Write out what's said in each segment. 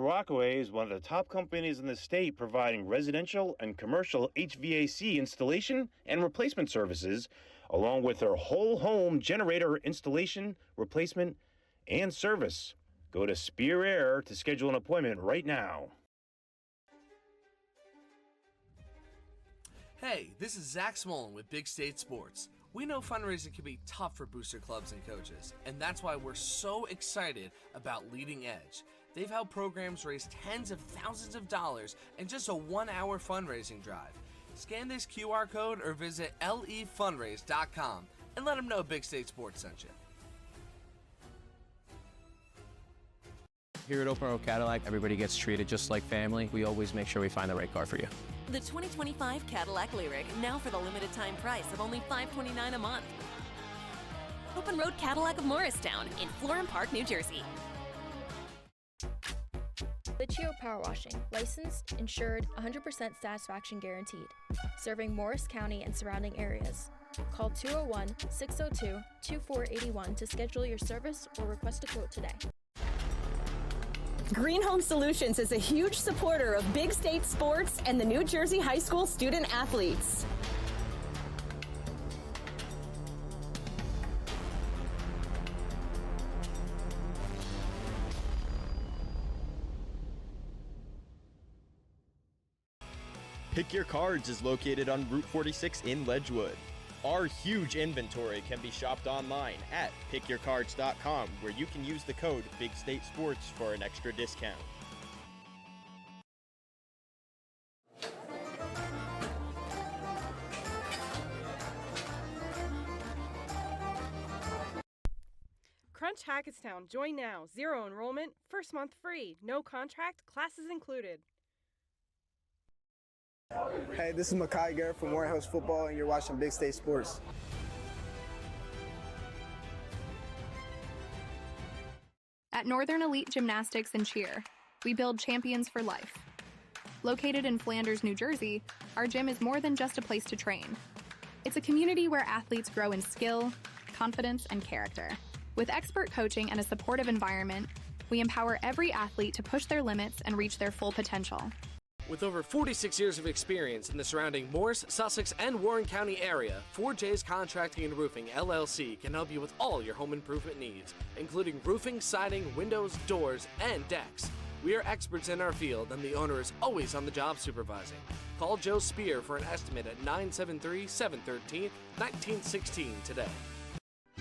Rockaway is one of the top companies in the state providing residential and commercial HVAC installation and replacement services, along with their whole home generator installation, replacement, and service. Go to Spear Air to schedule an appointment right now. Hey, this is Zach Smolin with Big State Sports. We know fundraising can be tough for booster clubs and coaches, and that's why we're so excited about Leading Edge. They've helped programs raise tens of thousands of dollars in just a 1-hour fundraising drive. Scan this QR code or visit lefundraise.com and let them know Big State Sports sent you. Here at Open Road Cadillac, everybody gets treated just like family. We always make sure we find the right car for you. The 2025 Cadillac Lyriq, now for the limited time price of only $529 a month. Open Road Cadillac of Morristown in Florham Park, New Jersey. Lichio Power Washing, licensed, insured, 100% satisfaction guaranteed, serving Morris County and surrounding areas. Call 201-602-2481 to schedule your service or request a quote today. Green Home Solutions is a huge supporter of Big State Sports and the New Jersey High School student athletes. Pick Your Cards is located on Route 46 in Ledgewood. Our huge inventory can be shopped online at pickyourcards.com, where you can use the code BigStateSports for an extra discount. Crunch Hackettstown. Join now. 0 enrollment, first month free. No contract, classes included. Hey, this is Makai Garrett from Morehouse Football, and you're watching Big State Sports. At Northern Elite Gymnastics and Cheer, we build champions for life. Located in Flanders, New Jersey, our gym is more than just a place to train. It's a community where athletes grow in skill, confidence, and character. With expert coaching and a supportive environment, we empower every athlete to push their limits and reach their full potential. With over 46 years of experience in the surrounding Morris, Sussex, and Warren County area, 4J's Contracting and Roofing, LLC can help you with all your home improvement needs, including roofing, siding, windows, doors, and decks. We are experts in our field, and the owner is always on the job supervising. Call Joe Spear for an estimate at 973-713-1916 today.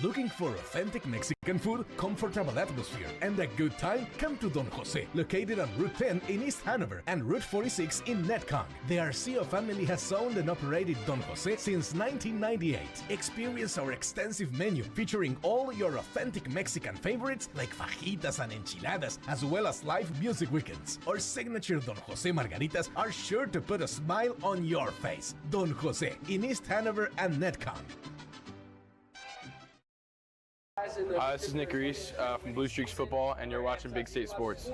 Looking for authentic Mexican food, comfortable atmosphere, and a good time? Come to Don Jose, located on Route 10 in East Hanover and Route 46 in Netcong. The Arceo family has owned and operated Don Jose since 1998. Experience our extensive menu featuring all your authentic Mexican favorites like fajitas and enchiladas, as well as live music weekends. Our signature Don Jose margaritas are sure to put a smile on your face. Don Jose in East Hanover and Netcong. This is Nick Reese from Blue Streaks Football, and you're watching Big State Sports.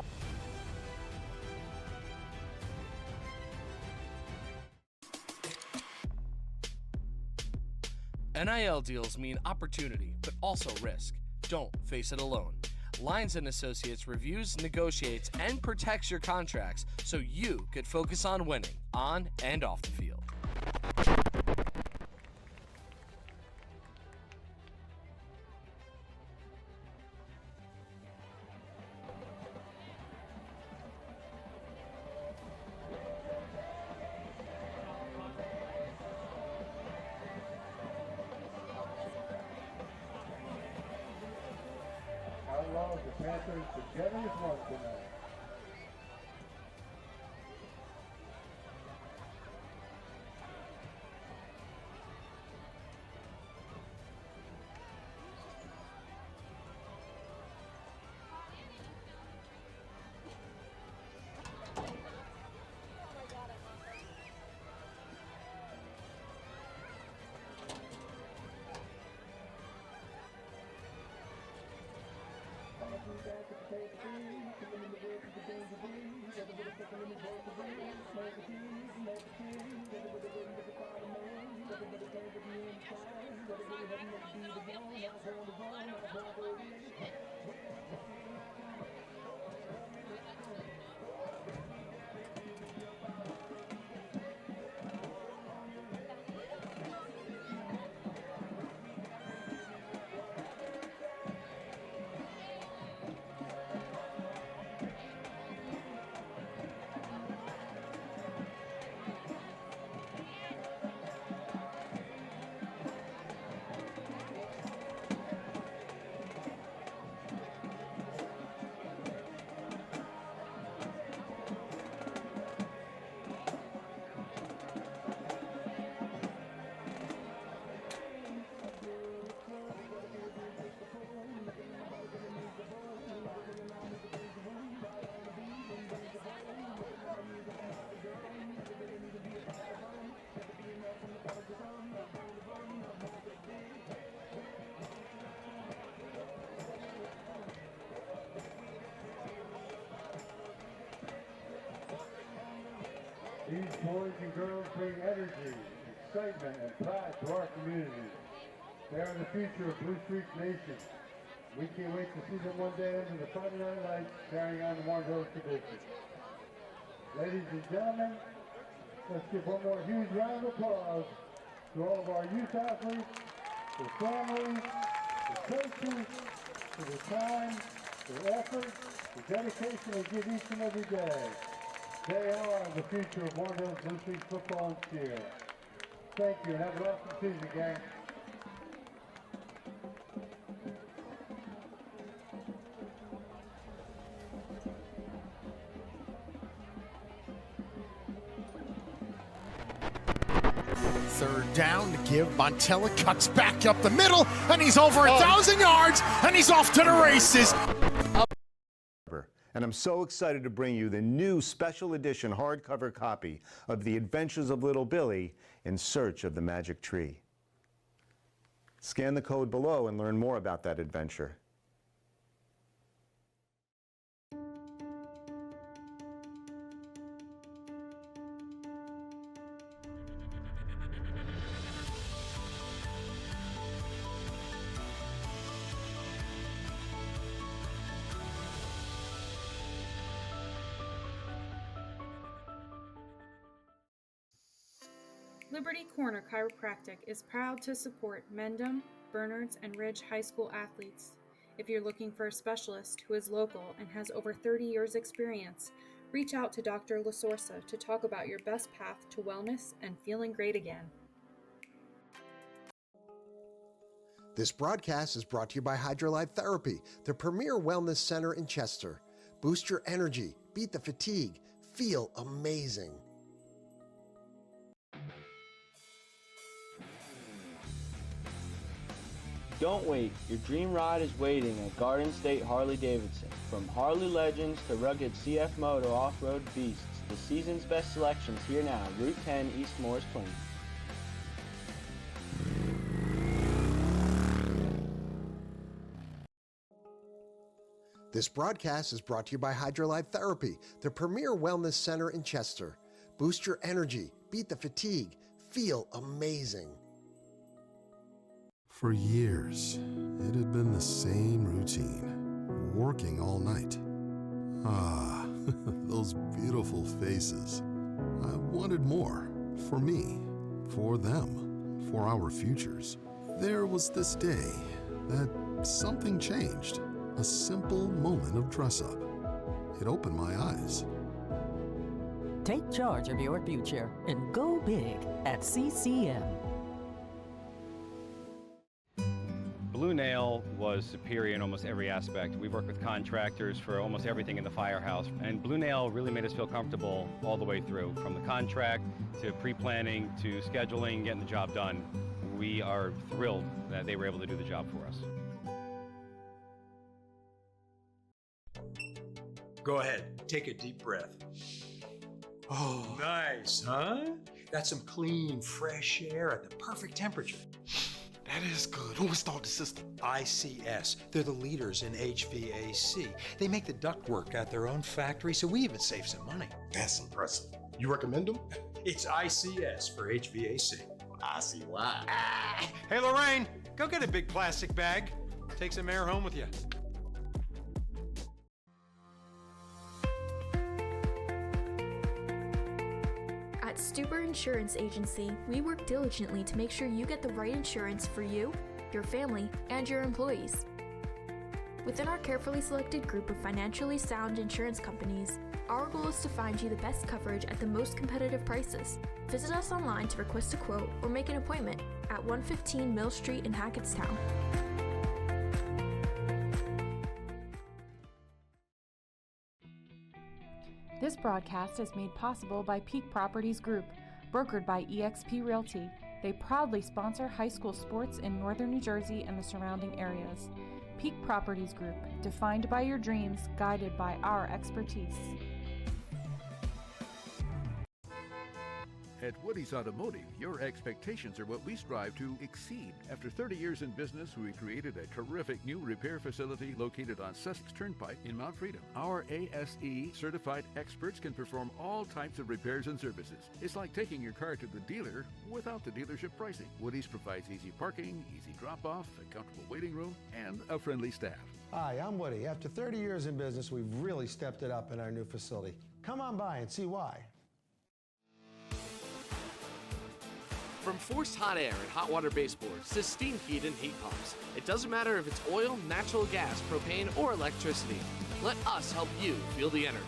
NIL deals mean opportunity, but also risk. Don't face it alone. Lyons & Associates reviews, negotiates, and protects your contracts so you could focus on winning on and off the field. The Panthers together as one tonight. These boys and girls bring energy, excitement, and pride to our community. They are the future of Blue Streak Nation. We can't wait to see them one day under the Friday Night Lights carrying on the Warren Hills tradition. Ladies and gentlemen, let's give one more huge round of applause to all of our youth athletes, their families, the coaches, for the time, their effort, the dedication they give each and every day. They are the future of Warren Hills Blue Streak football and cheer. Thank you, and have an awesome season, gang. Third down to give. Montella cuts back up the middle, and he's over 1,000 yards, and he's off to the races. And I'm so excited to bring you the new special edition hardcover copy of The Adventures of Little Billy in Search of the Magic Tree. Scan the code below and learn more about that adventure. Liberty Corner Chiropractic is proud to support Mendham, Bernards, and Ridge High School athletes. If you're looking for a specialist who is local and has over 30 years experience, reach out to Dr. LaSorsa to talk about your best path to wellness and feeling great again. This broadcast is brought to you by Hydrolyte Therapy, the premier wellness center in Chester. Boost your energy, beat the fatigue, feel amazing. Don't wait, your dream ride is waiting at Garden State Harley-Davidson. From Harley legends to rugged CF Moto off-road beasts, the season's best selections here now, Route 10 East Morris Plains. This broadcast is brought to you by Hydrolyte Therapy, the premier wellness center in Chester. Boost your energy, beat the fatigue, feel amazing. For years, it had been the same routine, working all night. Ah, those beautiful faces. I wanted more, for me, for them, for our futures. There was this day that something changed, a simple moment of dress-up. It opened my eyes. Take charge of your future and go big at CCM. Blue Nail was superior in almost every aspect. We worked with contractors for almost everything in the firehouse, and Blue Nail really made us feel comfortable all the way through, from the contract to pre-planning to scheduling, getting the job done. We are thrilled that they were able to do the job for us. Go ahead, take a deep breath. Oh, nice, huh? That's some clean, fresh air at the perfect temperature. That is good. Who installed the system? ICS. They're the leaders in HVAC. They make the ductwork at their own factory, so we even save some money. That's impressive. You recommend them? It's ICS for HVAC. I see why. Hey, Lorraine, go get a big plastic bag. Take some air home with you. At Stuber Insurance Agency, we work diligently to make sure you get the right insurance for you, your family, and your employees. Within our carefully selected group of financially sound insurance companies, our goal is to find you the best coverage at the most competitive prices. Visit us online to request a quote or make an appointment at 115 Mill Street in Hackettstown. This broadcast is made possible by Peak Properties Group, brokered by eXp Realty. They proudly sponsor high school sports in northern New Jersey and the surrounding areas. Peak Properties Group, defined by your dreams, guided by our expertise. At Woody's Automotive, your expectations are what we strive to exceed. After 30 years in business, we created a terrific new repair facility located on Sussex Turnpike in Mount Freedom. Our ASE certified experts can perform all types of repairs and services. It's like taking your car to the dealer without the dealership pricing. Woody's provides easy parking, easy drop-off, a comfortable waiting room, and a friendly staff. Hi, I'm Woody. After 30 years in business, we've really stepped it up in our new facility. Come on by and see why. From forced hot air and hot water baseboards to steam heat and heat pumps, it doesn't matter if it's oil, natural gas, propane, or electricity. Let us help you feel the energy.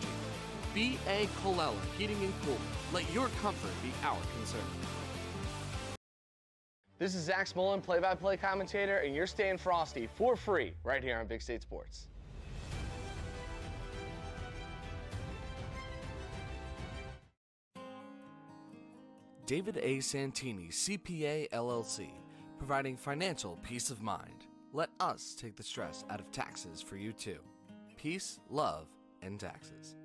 B.A. Colella Heating and Cooling. Let your comfort be our concern. This is Zach Smolin, play-by-play commentator, and you're staying frosty for free right here on Big State Sports. David A. Santini, CPA, LLC, providing financial peace of mind. Let us take the stress out of taxes for you too. Peace, love, and taxes.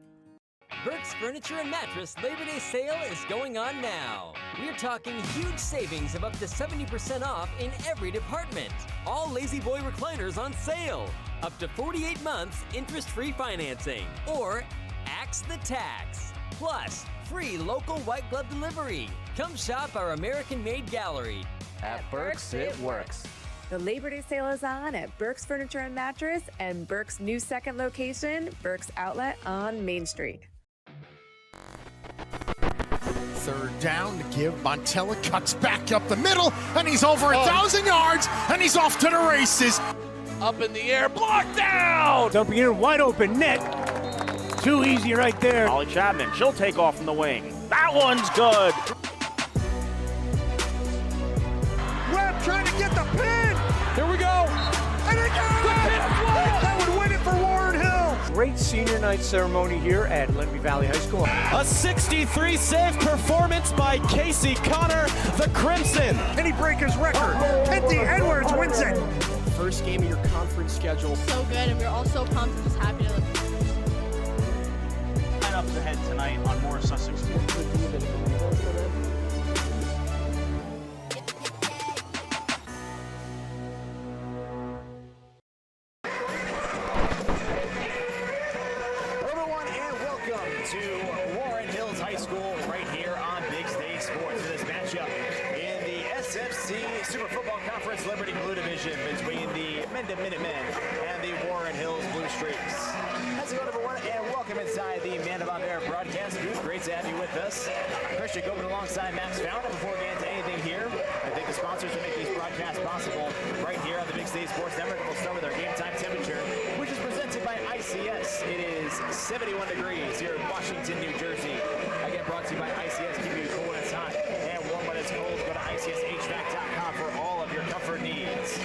Burke's Furniture and Mattress Labor Day sale is going on now. We're talking huge savings of up to 70% off in every department. All Lazy Boy recliners on sale. Up to 48 months interest-free financing. Or axe the tax. Plus, free local white glove delivery. Come shop our American-made gallery. At Burke's, it works. The Labor Day sale is on at Burke's Furniture and Mattress and Burke's new second location, Burke's Outlet on Main Street. Third down to give. Montella cuts back up the middle, and he's over 1,000 yards, and he's off to the races. Up in the air, blocked down! Dumping in wide open net. Too easy right there. Holly Chapman, she'll take off from the wing. That one's good. Webb trying to get the pin. Here we go. And it got it! That would win it for Warren Hill. Great senior night ceremony here at Lenby Valley High School. A 63 save performance by Casey Connor, the Crimson. And he break his record. Penty Edwards wins it. First game of your conference schedule. So good, and we're all so pumped and just happy to Lineups ahead tonight on more Sussex Sports. Everyone, and welcome to Warren Hills High School right here on Big State Sports. This matchup in the SFC Super Football Conference Liberty Blue Division between the Mendham Minutemen and the Warren Hills Blue Streaks. How's it going, everyone? And welcome inside the Mendham broadcast booth. Great to have you with us. Christian Gobin alongside Max Fountain. Before we get into anything here, I think the sponsors that make these broadcasts possible right here on the Big State Sports Network. We'll start with our game time temperature, which is presented by ICS. It is 71 degrees here in Washington, New Jersey. Again, brought to you by ICS. Keep you cool when it's hot and warm when it's cold. Go to ICSHVAC.com for all of your comfort needs.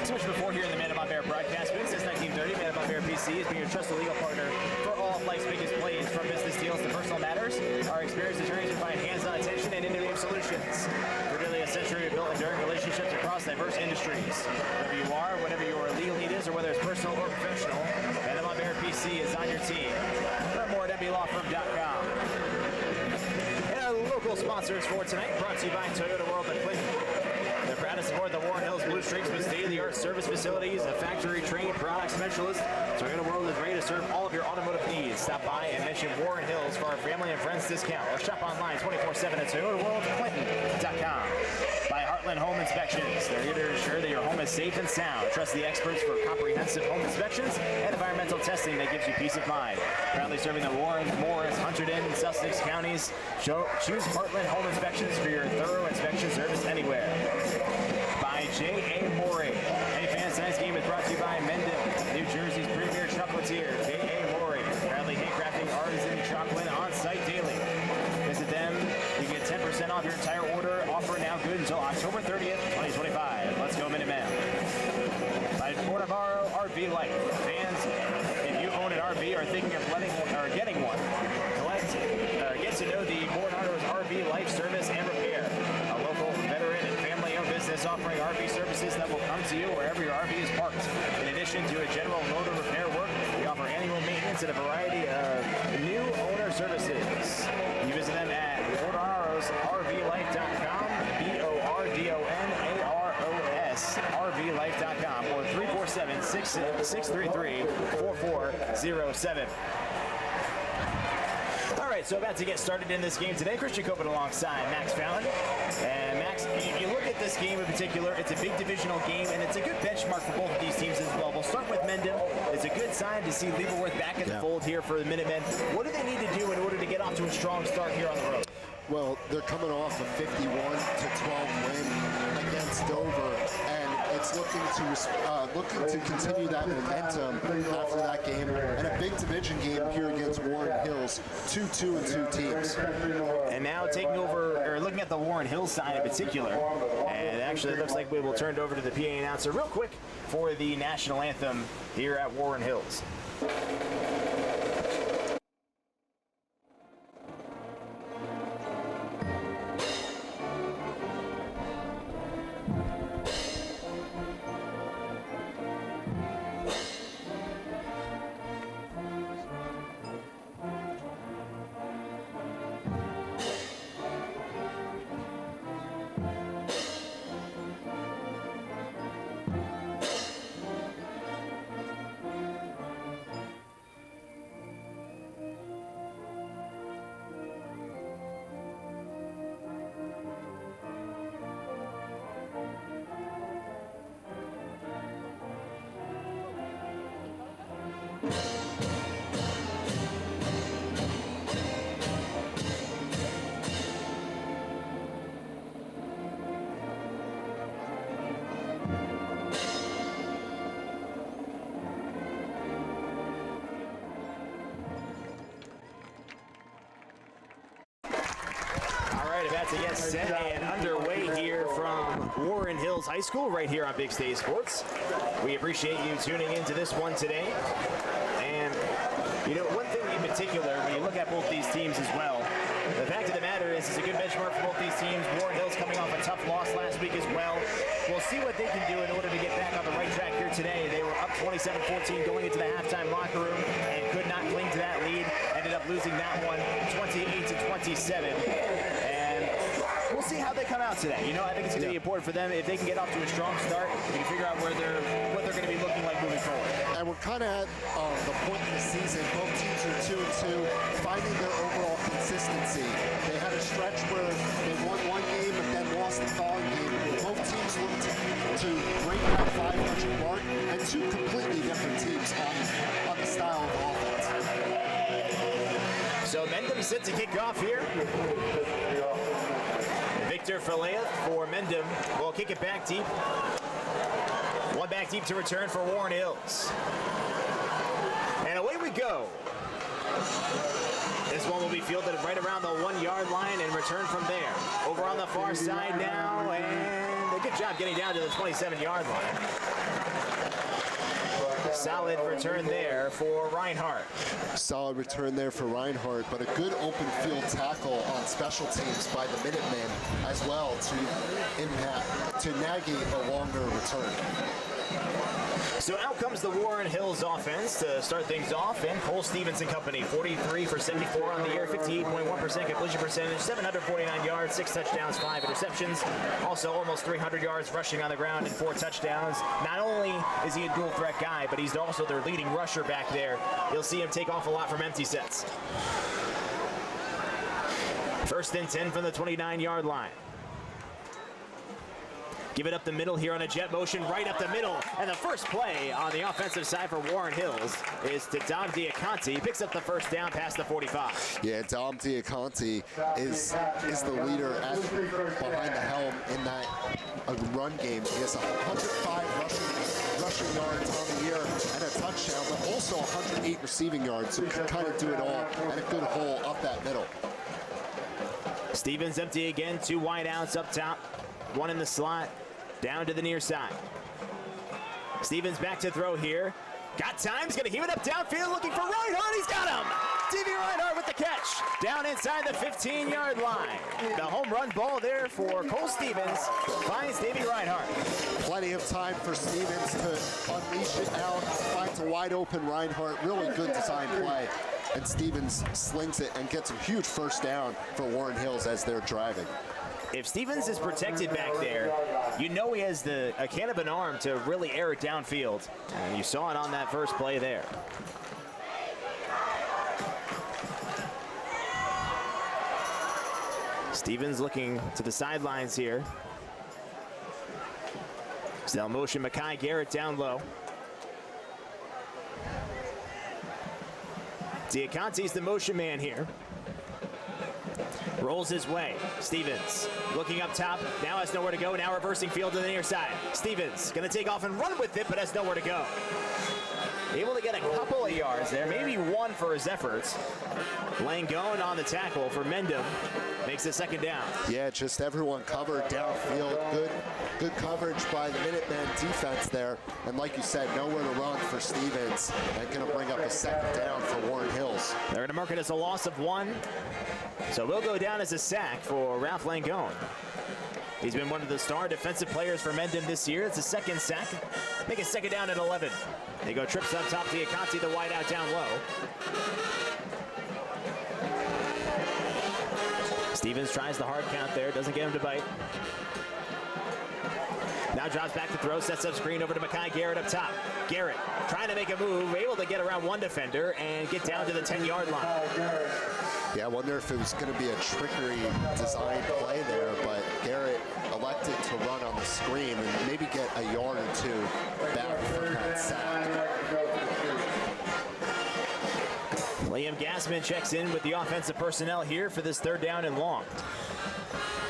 So much before here in the Man Above Air broadcast booth. Since 1930, Man Above Air PC has been your trusted legal partner for all of life's biggest plays, from business deals to personal matters. Our experienced attorneys provide hands-on attention and innovative solutions. For nearly a century, we've built enduring relationships across diverse industries. Whether you are, whatever your legal need is, or whether it's personal or professional, Man Above Air PC is on your team. Learn more at MBLawFirm.com. And our local sponsors for tonight, brought to you by Toyota World at Clinton. They're proud to support the Warren Hills Blue Streaks with state-of-the-art service facilities, a factory-trained product specialist. Toyota World is ready to serve all of your automotive needs. Stop by and mention Warren Hills for our family and friends discount, or shop online 24/7 at ToyotaWorldClinton.com. By Heartland Home Inspections. They're here to ensure that your home is safe and sound. Trust the experts for comprehensive home inspections and environmental testing that gives you peace of mind. Proudly serving the Warren, Morris, Hunterdon, and Sussex counties. Choose Heartland Home Inspections for your thorough inspection service anywhere. By J.A. Morey. Hey fans, tonight's game is brought to you by Mendham, New Jersey's premier chocolatier. J.A. Morey, proudly handcrafting artisan chocolate on site daily. Visit them, you get 10% off your entire order. Offer now good until October 30th, 2025. Let's go, Minutemen. By Portavaro RV Life. Fans, if you own an RV or are thinking of getting one, get to know the Portavaro's RV Life service and repair. A local veteran and family-owned business offering RV services that will come to you wherever your RV is parked. In addition to a general motor repair work, we offer annual maintenance and a variety of new owner services. You visit them at Portavaro 633-4407. All right, so about to get started in this game today. Christian Copen alongside Max Fallon. And Max, you look at this game in particular, it's a big divisional game, and it's a good benchmark for both of these teams as well. We'll start with Mendham. It's a good sign to see Leavenworth back in the fold here for the Minutemen. What do they need to do in order to get off to a strong start here on the road? Well, they're coming off a 51-12 win against Dover, and it's looking to continue that momentum after that game, and a big division game here against Warren Hills, 2-2-2 teams. And now taking over, or looking at the Warren Hills side in particular, and actually it looks like we will turn it over to the PA announcer real quick for the national anthem here at Warren Hills. About to get set and underway here from Warren Hills High School right here on Big Stage Sports. We appreciate you tuning into this one today. And, you know, one thing in particular, when you look at both these teams as well, the fact of the matter is it's a good benchmark for both these teams. Warren Hills coming off a tough loss last week as well. We'll see what they can do in order to get back on the right track here today. They were up 27-14 going into the halftime locker room and could not cling to that lead. Ended up losing that one 28-27. We'll see how they come out today. You know, I think it's going to be important for them if they can get off to a strong start. We can figure out what they're going to be looking like moving forward. And we're kind of at the point in the season. Both teams are 2-2, finding their overall consistency. They had a stretch where they won one game and then lost the following game. Both teams looked to break that 500 mark, and two completely different teams on the style of offense. So Mendham set to kick off here. Victor Falea for Mendham will kick it back deep. One back deep to return for Warren Hills. And away we go. This one will be fielded right around the 1-yard line and return from there. Over on the far side now, and a good job getting down to the 27-yard line. Solid return there for Reinhardt. Solid return there for Reinhardt, but a good open field tackle on special teams by the Minutemen as well to navigate a longer return. So out comes the Warren Hills offense to start things off, and Cole Stevens and company, 43 for 74 on the year, 58.1% completion percentage, 749 yards, 6 touchdowns, 5 interceptions. Also almost 300 yards rushing on the ground and 4 touchdowns. Not only is he a dual threat guy, but he's also their leading rusher back there. You'll see him take off a lot from empty sets. First and 10 from the 29-yard line. Give it up the middle here on a jet motion, right up the middle. And the first play on the offensive side for Warren Hills is to Dom Diaconti. He picks up the first down past the 45. Yeah, Dom Diaconti is the leader behind the helm in that run game. He has 105 rushing yards on the year and a touchdown, but also 108 receiving yards, so can kind of do it all, and a good hole up that middle. Stevens empty again, 2 wide outs up top, 1 in the slot. Down to the near side. Stevens back to throw here. Got time, he's gonna heave it up downfield, looking for Reinhardt, he's got him! TV Reinhardt with the catch, down inside the 15-yard line. The home run ball there for Cole Stevens, finds Davey Reinhardt. Plenty of time for Stevens to unleash it out, finds a wide open Reinhardt, really good design play. And Stevens slings it and gets a huge first down for Warren Hills as they're driving. if Stevens is protected back there, you know he has a can of an arm to really air it downfield. And you saw it on that first play there. Stevens looking to the sidelines here. Still motion, Mekhi Garrett down low. Diaconte's the motion man here. Rolls his way. Stevens looking up top. Now has nowhere to go. Now reversing field to the near side. Stevens going to take off and run with it, but has nowhere to go. Able to get a couple of yards there, maybe one for his efforts. Langone on the tackle for Mendham. Makes the second down. Yeah, just everyone covered downfield. Good coverage by the Minutemen defense there. And like you said, nowhere to run for Stevens. And going to bring up a second down for Warren Hills. They're going to mark it as a loss of 1. So we'll go down as a sack for Ralph Langone. He's been one of the star defensive players for Mendham this year. It's a second sack. Make it second down at 11. They go trips up top. Diaconte, the wide out down low. Stevens tries the hard count there. Doesn't get him to bite. Now drops back to throw. Sets up screen over to Mekhi Garrett up top. Garrett trying to make a move. Able to get around one defender and get down to the 10-yard line. Yeah, I wonder if it was going to be a trickery design play there, but Garrett elected to run on the screen and maybe get a yard or two back from that sack. Liam Gassman checks in with the offensive personnel here for this third down and long.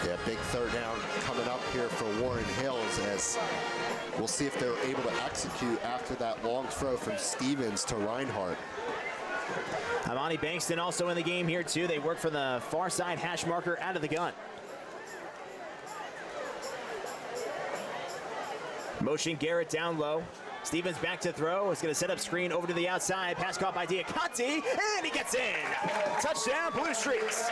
Yeah, big third down coming up here for Warren Hills as we'll see if they're able to execute after that long throw from Stevens to Reinhardt. Amani Bankston also in the game here too. They work for the far side hash marker out of the gun. Motion Garrett down low. Stevens back to throw. Is going to set up screen over to the outside. Pass caught by Diaconte, and he gets in. Touchdown, Blue Streaks.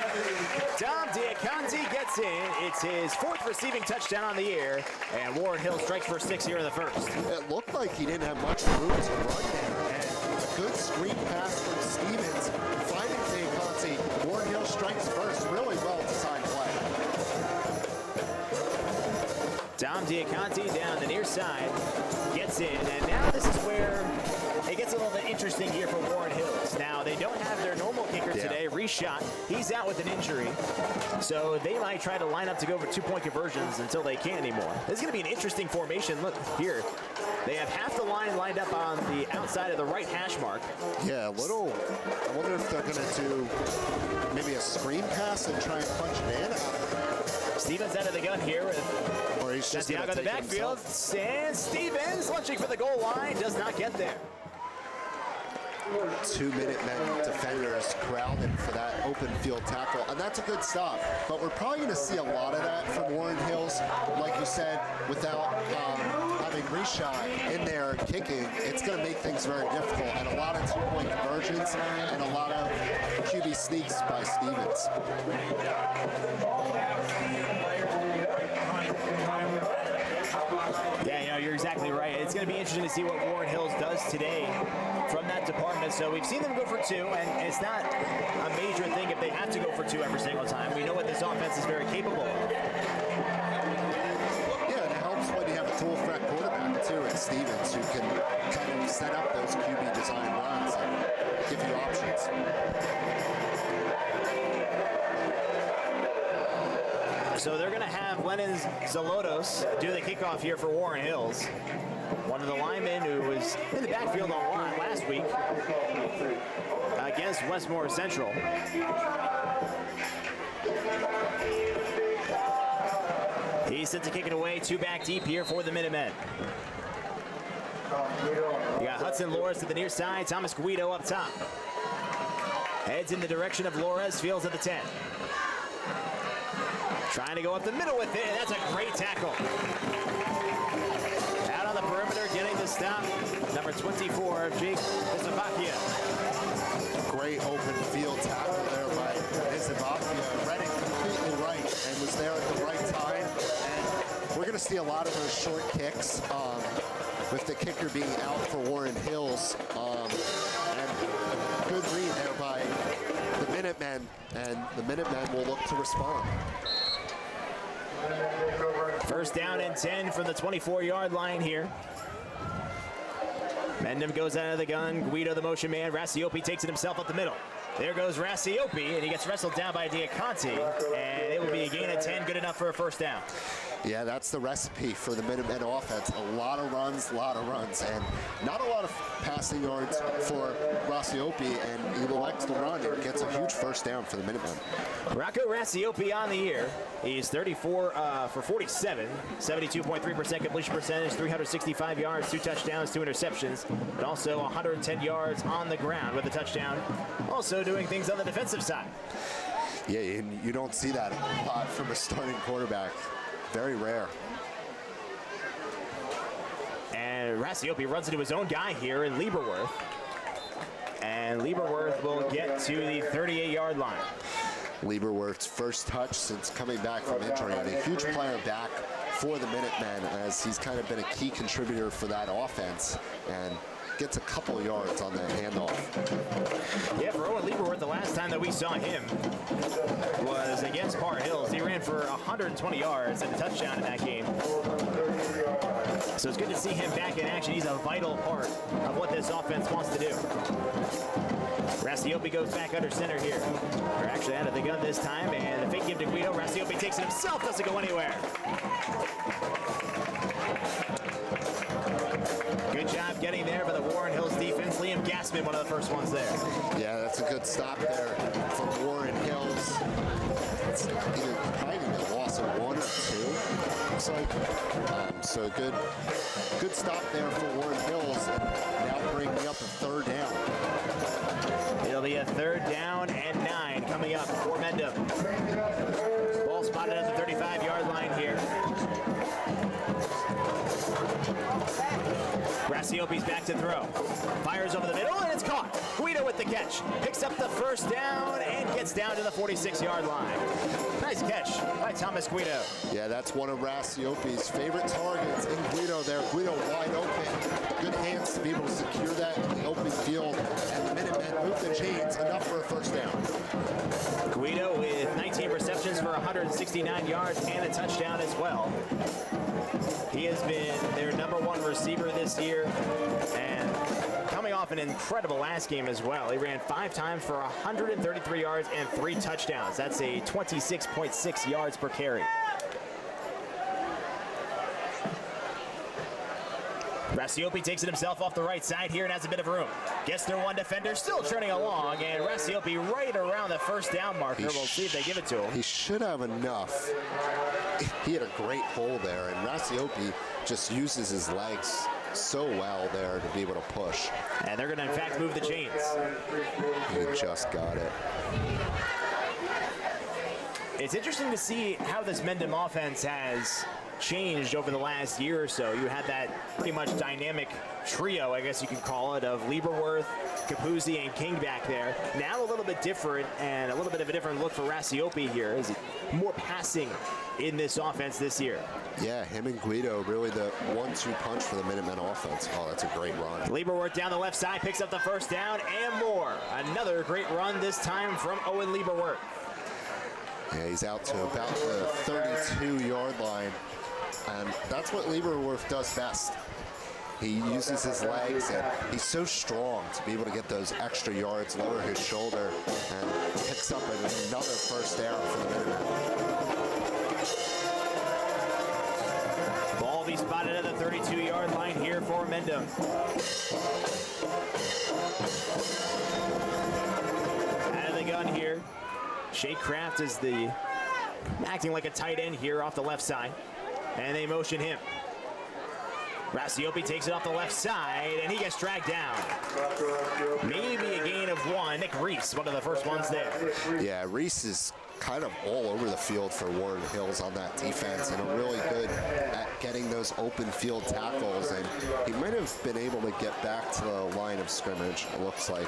Dom Diaconte gets in. It's his 4th receiving touchdown on the year, and Warren Hill strikes for 6 here in the first. It looked like he didn't have much room to run there, and a good screen pass from Stevens. Finding Diaconte, Warren Hill strikes first. Really well-designed play. Dom Diaconte down the near side. Gets in, and now this is where it gets a little bit interesting here for Warren Hills. Now, they don't have their normal kicker today, Reshot. He's out with an injury, so they might try to line up to go for 2-point conversions until they can't anymore. This is going to be an interesting formation. Look here. They have half the line lined up on the outside of the right hash mark. Yeah, a little. I wonder if they're going to do maybe a screen pass and try and punch it in. Stevens out of the gun here with Santiago in the backfield. And Stevens launching for the goal line. Does not get there. 2 Minutemen defenders crowding for that open field tackle, and that's a good stop. But we're probably going to see a lot of that from Warren Hills, like you said, without having Reshot in there kicking. It's going to make things very difficult, and a lot of 2-point conversions and a lot of QB sneaks by Stevens. Yeah, you're exactly right. It's going to be interesting to see what Warren Hills does today from that department. So we've seen them go for 2, and it's not a major thing if they have to go for 2 every single time. We know what this offense is very capable of. Yeah, and it helps when you have a dual threat quarterback too, and Stevens, who can kind of set up those QB design runs and give you options. So they're going to have Lennon Zalotos do the kickoff here for Warren Hills. One of the linemen who was in the backfield a lot last week against Westmore Central. He's set to kick it away, 2 back deep here for the Minutemen. You got Hudson Lores to the near side, Thomas Guido up top. Heads in the direction of Lores, fields at the 10. Trying to go up the middle with it, and that's a great tackle. Out on the perimeter, getting the stop, number 24, Jake Isavakia. Great open field tackle there by Isavakia. Read it completely right and was there at the right time. And we're going to see a lot of those short kicks with the kicker being out for Warren Hills. And good read there by the Minutemen, and the Minutemen will look to respond. First down and 10 from the 24-yard line here. Mendham goes out of the gun. Guido, the motion man. Rasiopi takes it himself up the middle. There goes Rasiopi, and he gets wrestled down by Diaconti, and it will be a gain of 10, good enough for a first down. Yeah, that's the recipe for the Minutemen offense. A lot of runs, and not a lot of passing yards for Rasiopi, and he elects to run and gets a huge first down for the Minutemen. Rocco Rasiopi on the year. He's 34 for 47, 72.3% completion percentage, 365 yards, 2 touchdowns, 2 interceptions, but also 110 yards on the ground with a touchdown. Also doing things on the defensive side. Yeah, you don't see that a lot from a starting quarterback. Very rare. And Rasiopi runs into his own guy here in Lieberworth. And Lieberworth will get to the 38-yard line. Lieberworth's first touch since coming back from injury, and a huge player back for the Minutemen, as he's kind of been a key contributor for that offense, and gets a couple yards on the handoff. Yeah, for Owen Lieberworth, the last time that we saw him was against Par Hills. He ran for 120 yards and a touchdown in that game. So it's good to see him back in action. He's a vital part of what this offense wants to do. Rasiopi goes back under center here. They're actually out of the gun this time, and the fake give to Guido. Rasiopi takes it himself, doesn't go anywhere. Good job getting there by the Warren Hills defense. Liam Gassman, one of the first ones there. Yeah, that's a good stop there from Warren Hills. It's either hiding a loss of 1 or 2, looks like. So good stop there for Warren Hills, and now bringing up a third down. It'll be a 3rd down and 9 coming up for Mendham. Ball spotted at the 35-yard line here. Rasiopi's back to throw. Fires over the middle, and it's caught. Guido with the catch. Picks up the first down and gets down to the 46-yard line. Nice catch by Thomas Guido. Yeah, that's one of Rasiopi's favorite targets in Guido there. Guido wide open. Good hands to be able to secure that in the open field. And the Minutemen move the chains, enough for a first down. Guido with 19 receptions for 169 yards and a touchdown as well. He has been their #1 receiver this year, and coming off an incredible last game as well. He ran 5 times for 133 yards and 3 touchdowns. That's a 26.6 yards per carry. Rasiopi takes it himself off the right side here and has a bit of room. Gets through one defender, still churning along, and Rasiopi right around the first down marker. We'll see if they give it to him. He should have enough. He had a great hole there, and Rasiopi just uses his legs so well there to be able to push. And they're going to, in fact, move the chains. He just got it. It's interesting to see how this Mendham offense has changed over the last year or so. You had that pretty much dynamic trio, I guess you could call it, of Lieberworth, Capuzzi, and King back there. Now a little bit different, and a little bit of a different look for Rasiopi here. Is more passing in this offense this year. Yeah, him and Guido, really the 1-2 punch for the Minutemen offense. Oh, that's a great run. Lieberworth down the left side, picks up the first down and more. Another great run, this time from Owen Lieberworth. Yeah, he's out to about the 32-yard line. And that's what Lieberworth does best. He uses his legs, and he's so strong to be able to get those extra yards, lower his shoulder, and picks up another first down for the Minutemen. Ball be spotted at the 32-yard line here for Mendham. Out of the gun here. Shea Kraft is acting like a tight end here off the left side. And they motion him. Rasiopi takes it off the left side, and he gets dragged down. Maybe a gain of 1. Nick Reese, one of the first ones there. Yeah, Reese is kind of all over the field for Warren Hills on that defense, and really good at getting those open field tackles. And he might have been able to get back to the line of scrimmage. It looks like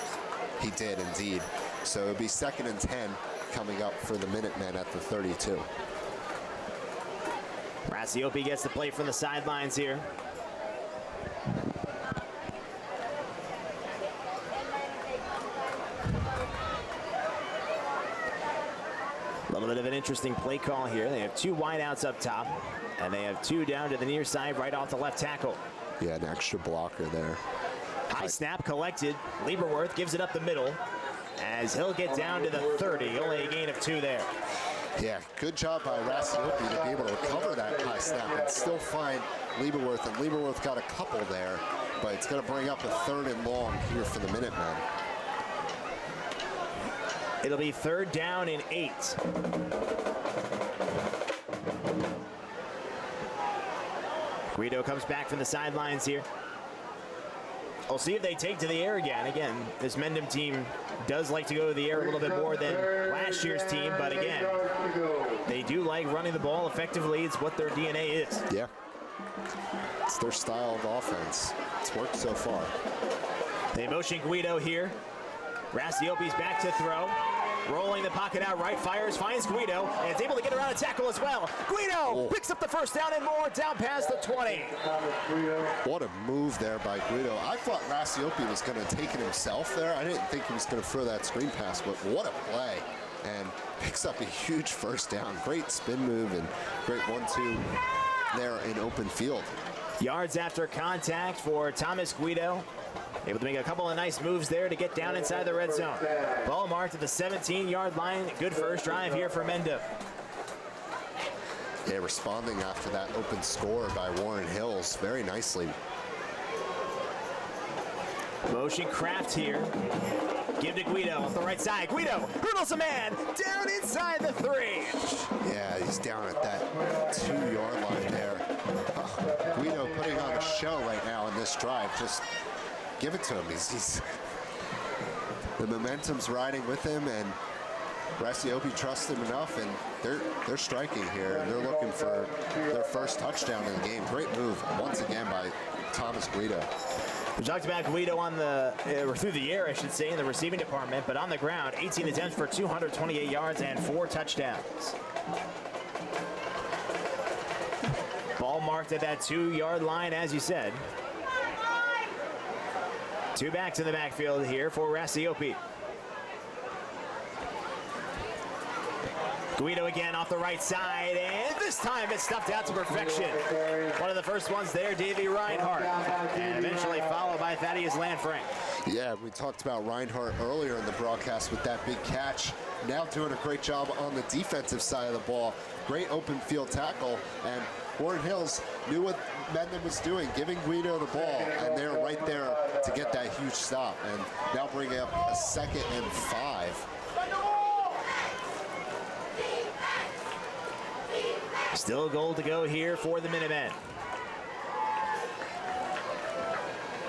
he did indeed. So it'll be 2nd and 10 coming up for the Minutemen at the 32. Rasiopi gets the play from the sidelines here. little bit of an interesting play call here. They have 2 wideouts up top, and they have 2 down to the near side right off the left tackle. Yeah, an extra blocker there. High snap collected. Lieberworth gives it up the middle as he'll get down to the 30. Only a gain of 2 there. Yeah, good job by Rasiopi to be able to recover that high snap and still find Lieberworth. And Lieberworth got a couple there, but it's going to bring up a 3rd and long here for the Minutemen. It'll be 3rd down and 8. Guido comes back from the sidelines here. We'll see if they take to the air again. Again, this Mendham team does like to go to the air a little bit more than last year's team, but again, they do like running the ball effectively. It's what their DNA is. Yeah, it's their style of offense. It's worked so far. They motion Guido here. Rasiopi's back to throw. Rolling the pocket out right, fires, finds Guido, and is able to get around a tackle as well. Guido picks up the 1st down and more, down past the 20. What a move there by Guido. I thought Rasiopi was going to take it himself there. I didn't think he was going to throw that screen pass, but what a play. And picks up a huge 1st down. Great spin move and great 1-2 there in open field. Yards after contact for Thomas Guido. Able to make a couple of nice moves there to get down inside the red zone. Ball marked at the 17-yard line. Good first drive here for Mendham. Yeah, responding after that open score by Warren Hills very nicely. Motion Kraft here. Give to Guido off the right side. Guido hurdles a man down inside the 3. Yeah, he's down at that 2-yard line there. Guido putting on a show right now in this drive. Just give it to him. He's the momentum's riding with him, and Rasiopi trusts him enough, and they're striking here, and they're looking for their 1st touchdown in the game. Great move once again by Thomas Guido. We talked about Guido on the or through the air, I should say, in the receiving department, but on the ground, 18 attempts for 228 yards and 4 touchdowns. Ball marked at that 2-yard line, as you said. 2 backs in the backfield here for Rasiopi. Guido again off the right side, and this time it's stuffed out to perfection. One of the first ones there, Davey Reinhardt, and eventually followed by Thaddeus Lanfranc. Yeah, we talked about Reinhardt earlier in the broadcast with that big catch. Now doing a great job on the defensive side of the ball. Great open field tackle, and Warren Hills knew what Mendham was doing, giving Guido the ball, and they're right there to get that huge stop, and now bringing up a 2nd and 5. Still a goal to go here for the Minutemen.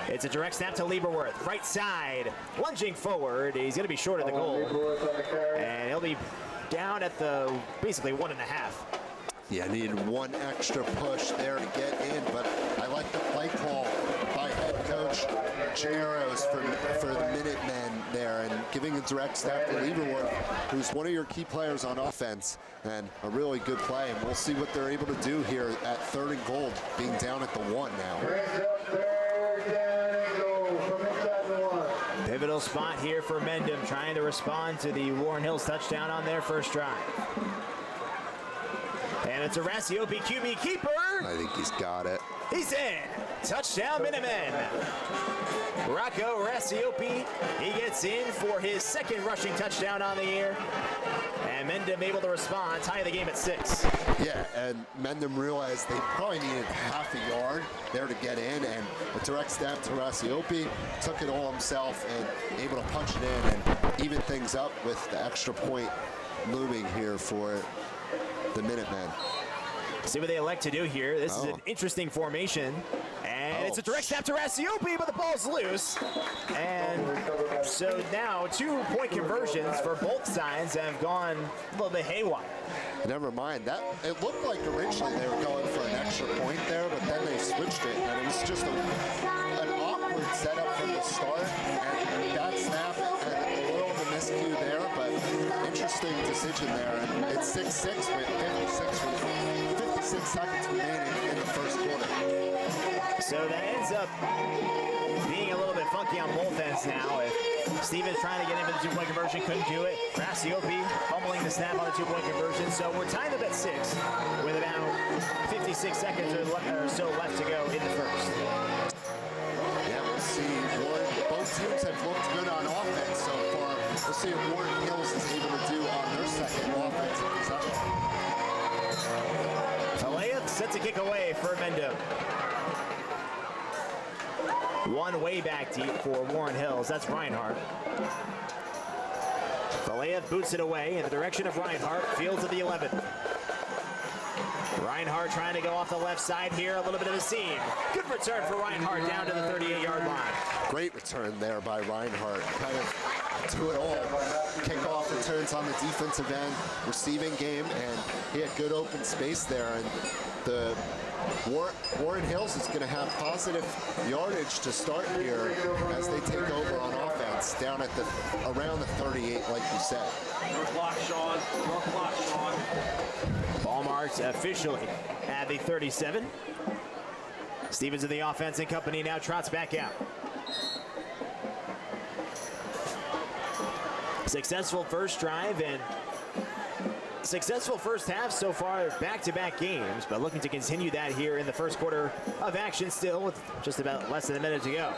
It's a direct snap to Lieberworth, right side, lunging forward. He's going to be short of the goal, and he'll be down at the basically 1.5. Yeah, needed 1 extra push there to get in, but I like the play call by head coach Jaros for the Minutemen there, and giving a direct snap to Lieberworth, who's one of your key players on offense, and a really good play. And we'll see what they're able to do here at 3rd and goal, being down at the 1 now. Pivotal spot here for Mendham, trying to respond to the Warren Hills touchdown on their 1st drive. And it's a Rasiopi QB keeper. I think he's got it. He's in. Touchdown, Minutemen. Rocco Rasiopi, he gets in for his 2nd rushing touchdown on the year. And Mendham able to respond, tie the game at 6. Yeah, and Mendham realized they probably needed half a yard there to get in, and a direct snap to Rasiopi, took it all himself and able to punch it in and even things up with the extra point looming here for the Minutemen. See what they elect to do here. This is an interesting formation. And it's a direct snap to Rasiopi, but the ball's loose. And so now 2-point conversions for both sides have gone a little bit haywire. Never mind. That it looked like originally they were going for an extra point there, but then they switched it, and it was just an awkward setup from the start. And that snap and a little of a miscue there, but interesting decision there. And it's 6-6 with 56 seconds remaining in the 1st quarter. So that ends up being a little bit funky on both ends now. If Stevens trying to get in for the two-point conversion, couldn't do it. Graciopi fumbling the snap on the two-point conversion. So we're tied up at 6 with about 56 seconds or so left to go in the first. Yeah, we'll see. Both teams have looked good on offense so far. We'll see what Warren Hills is able to do on their second offensive possession. Falea sets a kick away for Mendham. One way back deep for Warren Hills. That's Reinhardt. Falea boots it away in the direction of Reinhardt. Fields at the 11. Reinhardt trying to go off the left side here. A little bit of a seam. Good return for Reinhardt down to the 38-yard line. Great return there by Reinhardt. Kind of do it all. Kickoff returns on the defensive end, receiving game, and he had good open space there. And the Warren Hills is going to have positive yardage to start here as they take over on offense down at around the 38, like you said. Your clock, Sean. Your clock, Sean. Ball marks officially at the 37. Stevens in the offense and company now trots back out. Successful first drive and successful first half so far, back-to-back games, but looking to continue that here in the first quarter of action still with just about less than a minute to go.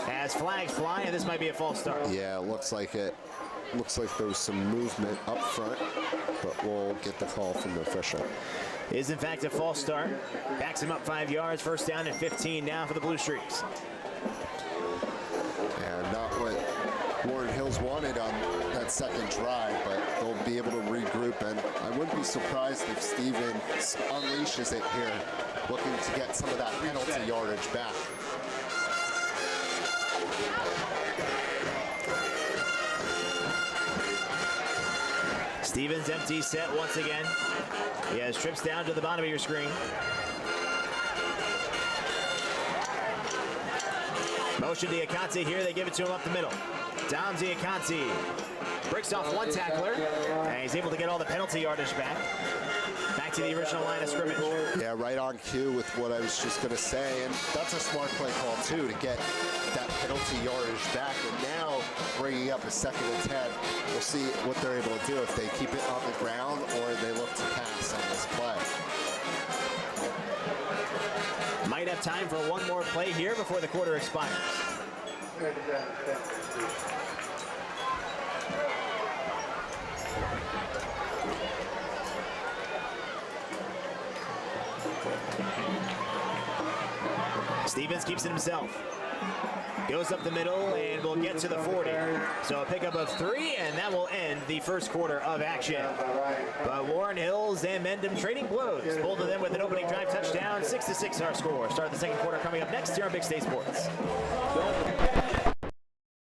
As flags fly, and this might be a false start. Yeah, it looks like it. Looks like there was some movement up front, but we'll get the call from the official. Is in fact a false start. Backs him up 5 yards, first down and 15 now for the Blue Streaks. And not what Warren Hills wanted on that second drive, but they'll be able to regroup, and I wouldn't be surprised if Stevens unleashes it here, looking to get some of that penalty yardage back. Stevens empty set once again. He has trips down to the bottom of your screen. Motion to Akansi here. They give it to him up the middle. Dom Akansi breaks off one tackler, and he's able to get all the penalty yardage back. Back to the original line of scrimmage. Yeah, right on cue with what I was just going to say, and that's a smart play call too, to get that penalty yardage back. And now bringing up a 2nd and 10. We'll see what they're able to do, if they keep it on the ground or they look to pass on this play. Might have time for one more play here before the quarter expires. Stevens keeps it himself. Goes up the middle and will get to the 40. So a pickup of 3, and that will end the first quarter of action. But Warren Hills and Mendham trading blows. Both of them with an opening drive touchdown. 6-6 our score. Start the second quarter coming up next here on Big State Sports.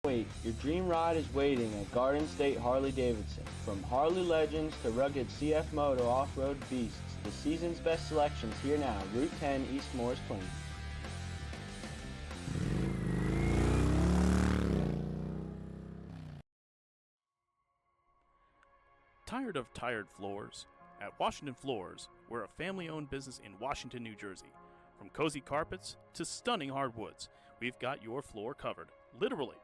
Wait, your dream ride is waiting at Garden State Harley-Davidson. From Harley legends to rugged CF Moto off-road beasts, the season's best selections here now. Route 10 East Morris Plains. Tired of tired floors? At Washington Floors, we're a family-owned business in Washington, New Jersey. From cozy carpets to stunning hardwoods, we've got your floor covered. Literally.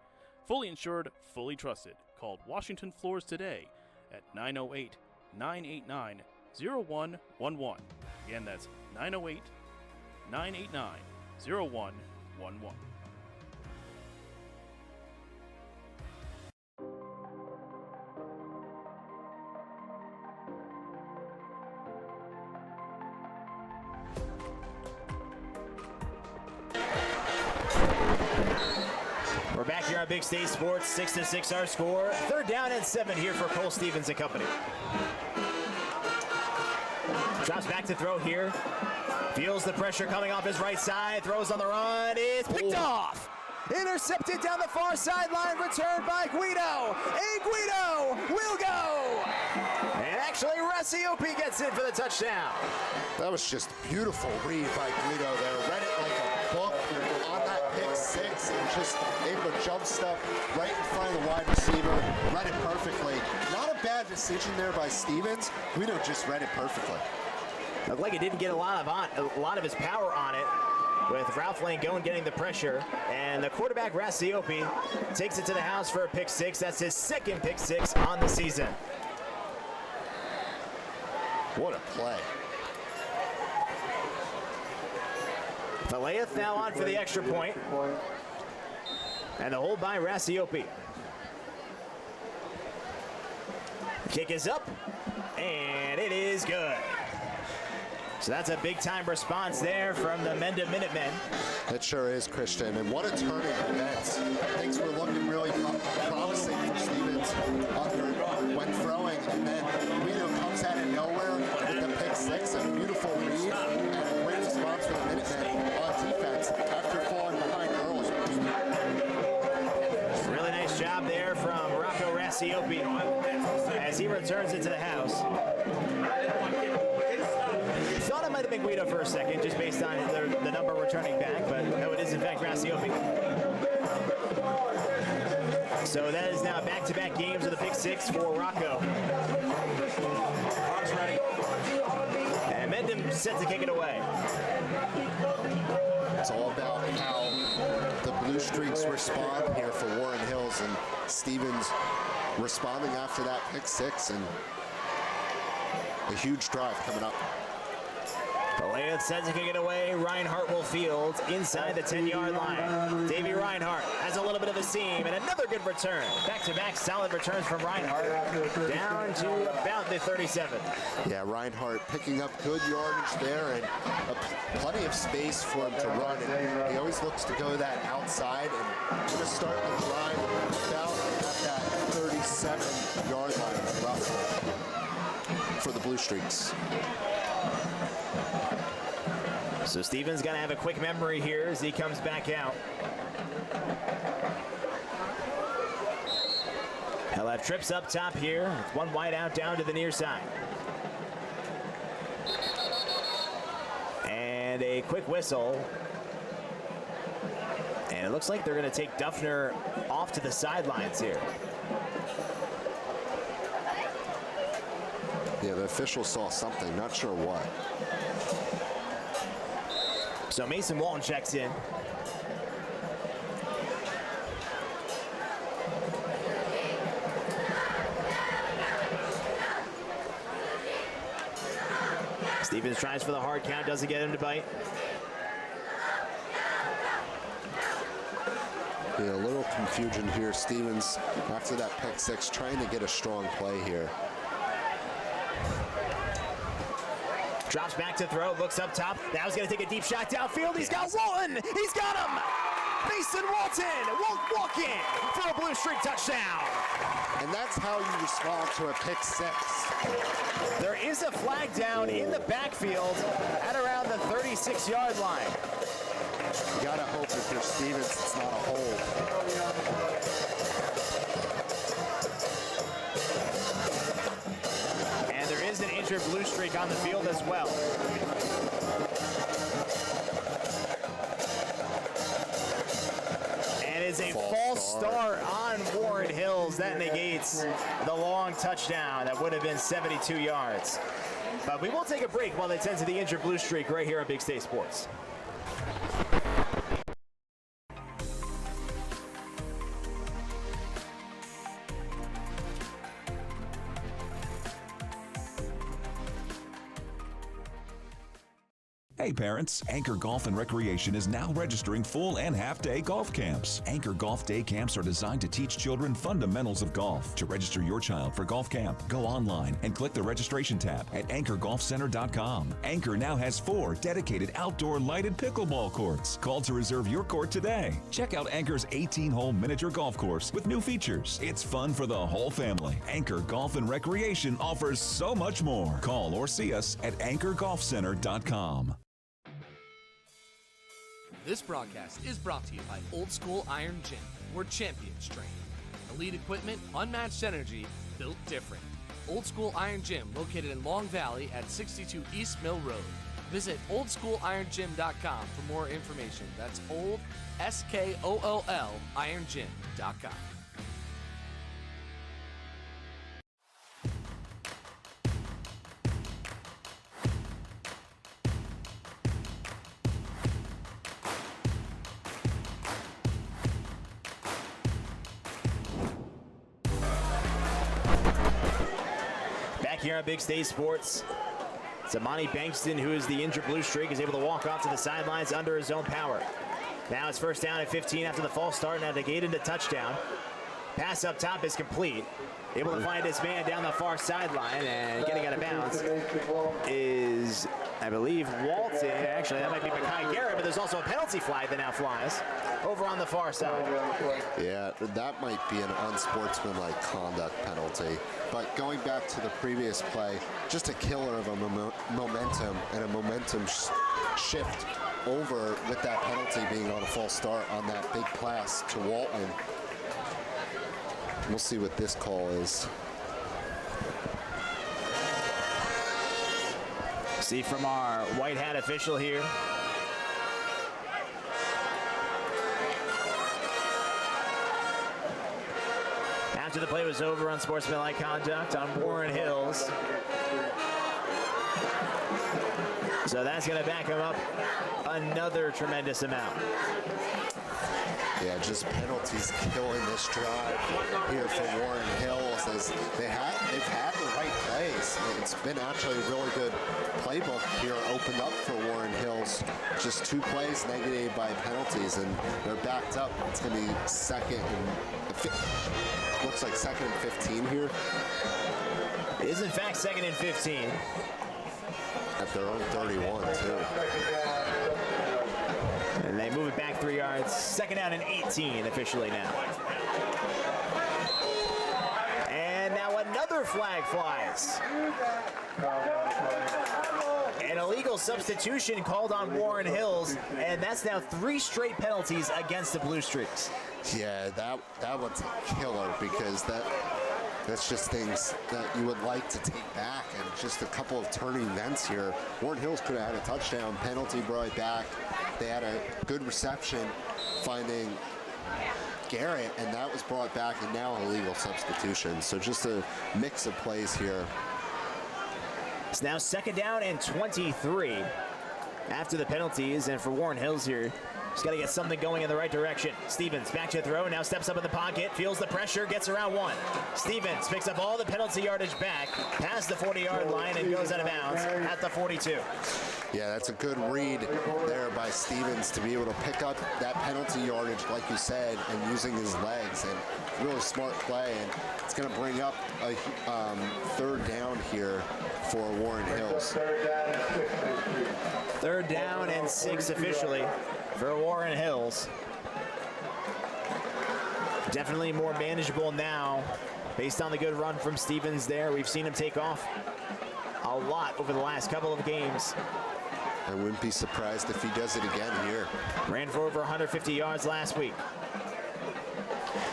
Fully insured, fully trusted. Call Washington Floors today at 908-989-0111. Again, that's 908-989-0111. We're back here on Big State Sports, 6-6 our score. 3rd down and 7 here for Cole Stevens and company. Drops back to throw here. Feels the pressure coming off his right side. Throws on the run. It's picked off. Intercepted down the far sideline. Returned by Guido. And Guido will go. And actually, Graciopi gets in for the touchdown. That was just beautiful read by Guido there. Read it like a book on that pick 6 and just able to jump stuff right in front of the wide receiver. Read it perfectly. Not a bad decision there by Stevens. Guido just read it perfectly. Looked like it didn't get a lot of his power on it. with Ralph Langone getting the pressure, and the quarterback Rasiopi takes it to the house for a pick six. That's his second pick six on the season. What a play. Valaeth now on for the extra point. And the hold by Rasiopi. Kick is up, and it is good. So that's a big-time response there from the Mendham Minutemen. It sure is, Christian, and what a turning event. Things were looking really promising for Stevens when throwing, and then Guido comes out of nowhere with the pick six, a beautiful read, and a great response from the Minutemen on defense after falling behind early. Really nice job there from Rocco Rasiopi as he returns it to the house. Thought it might have been Guido for a second, just based on the number returning back, but no, it is in fact Rasiopi. So that is now back-to-back games of the pick six for Rocco. And Mendham set to kick it away. It's all about how the Blue Streaks respond here for Warren Hills, and Stevens responding after that pick six, and a huge drive coming up. Valaeth sends to kick it away. Reinhardt will field inside the 10-yard line. Davey Reinhardt has a little bit of a seam, and another good return. Back-to-back solid returns from Reinhardt down to about the 37. Yeah, Reinhardt picking up good yardage there, and plenty of space for him to run. And he always looks to go that outside, and going to start the drive about at that 37-yard line roughly for the Blue Streaks. So Stevens going to have a quick memory here as he comes back out. He'll have trips up top here. It's one wide out down to the near side. And a quick whistle. And it looks like they're going to take Duffner off to the sidelines here. Yeah, the official saw something, not sure what. So Mason Walton checks in. Stevens tries for the hard count, doesn't get him to bite. Yeah, a little confusion here. Stevens, after that pick six, trying to get a strong play here. Drops back to throw, looks up top. Now he's going to take a deep shot downfield. He's got Walton. He's got him. Mason Walton won't walk in for a Blue Streak touchdown. And that's how you respond to a pick six. There is a flag down in the backfield at around the 36-yard line. You got to hope if you're Stevens, it's not a hold. Is an injured Blue Streak on the field as well. And is a false start on Warren Hills. That negates the long touchdown. That would have been 72 yards. But we will take a break while they tend to the injured Blue Streak right here on Big State Sports. Hey parents, Anchor Golf and Recreation is now registering full and half-day golf camps. Anchor Golf Day Camps are designed to teach children fundamentals of golf. To register your child for golf camp, go online and click the registration tab at anchorgolfcenter.com. Anchor now has 4 dedicated outdoor lighted pickleball courts. Call to reserve your court today. Check out Anchor's 18-hole miniature golf course with new features. It's fun for the whole family. Anchor Golf and Recreation offers so much more. Call or see us at anchorgolfcenter.com. This broadcast is brought to you by Old School Iron Gym, where champions train. Elite equipment, unmatched energy, built different. Old School Iron Gym, located in Long Valley at 62 East Mill Road. Visit oldschoolirongym.com for more information. That's old, SKOOL, irongym.com. back here on Big State Sports. It's Amani Bankston, who is the injured blue streak, is able to walk off to the sidelines under his own power. Now it's first down at 15 after the false start. Now the gate into touchdown. Pass up top is complete. Able to find his man down the far sideline, and getting out of bounds is, I believe, Walton. Actually, that might be Mekhi Garrett, but there's also a penalty flag that now flies over on the far side. Yeah, that might be an unsportsmanlike conduct penalty. But going back to the previous play, just a killer of a momentum and a momentum shift over with that penalty being on a false start on that big pass to Walton. We'll see what this call is. See from our white hat official here. After the play was over, unsportsmanlike conduct on Warren Hills. So that's going to back him up another tremendous amount. Yeah, just penalties killing this drive here for Warren Hills as they've had the right plays. It's been actually a really good playbook here opened up for Warren Hills. Just 2 plays negated by penalties, and they're backed up. It's going to be looks like second and 15 here. It is in fact second and 15. At their own 31 too. And they move it back 3 yards. Second down and 18 officially now. And now another flag flies. An illegal substitution called on Warren Hills, and that's now 3 straight penalties against the Blue Streaks. Yeah, that one's a killer because that's just things that you would like to take back, and just a couple of turning events here. Warren Hills could have had a touchdown, penalty brought it back. They had a good reception finding Garrett, and that was brought back, and now an illegal substitution. So just a mix of plays here. It's now second down and 23 after the penalties, and for Warren Hills here, he's got to get something going in the right direction. Stevens back to throw, now steps up in the pocket, feels the pressure, gets around 1. Stevens picks up all the penalty yardage back, past the 40-yard line, and goes out of bounds at the 42. Yeah, that's a good read there by Stevens to be able to pick up that penalty yardage, like you said, and using his legs, and really smart play. And it's going to bring up a third down here for Warren Hills. Third down and 6 officially for Warren Hills. Definitely more manageable now based on the good run from Stevens there. We've seen him take off a lot over the last couple of games. I wouldn't be surprised if he does it again here. Ran for over 150 yards last week.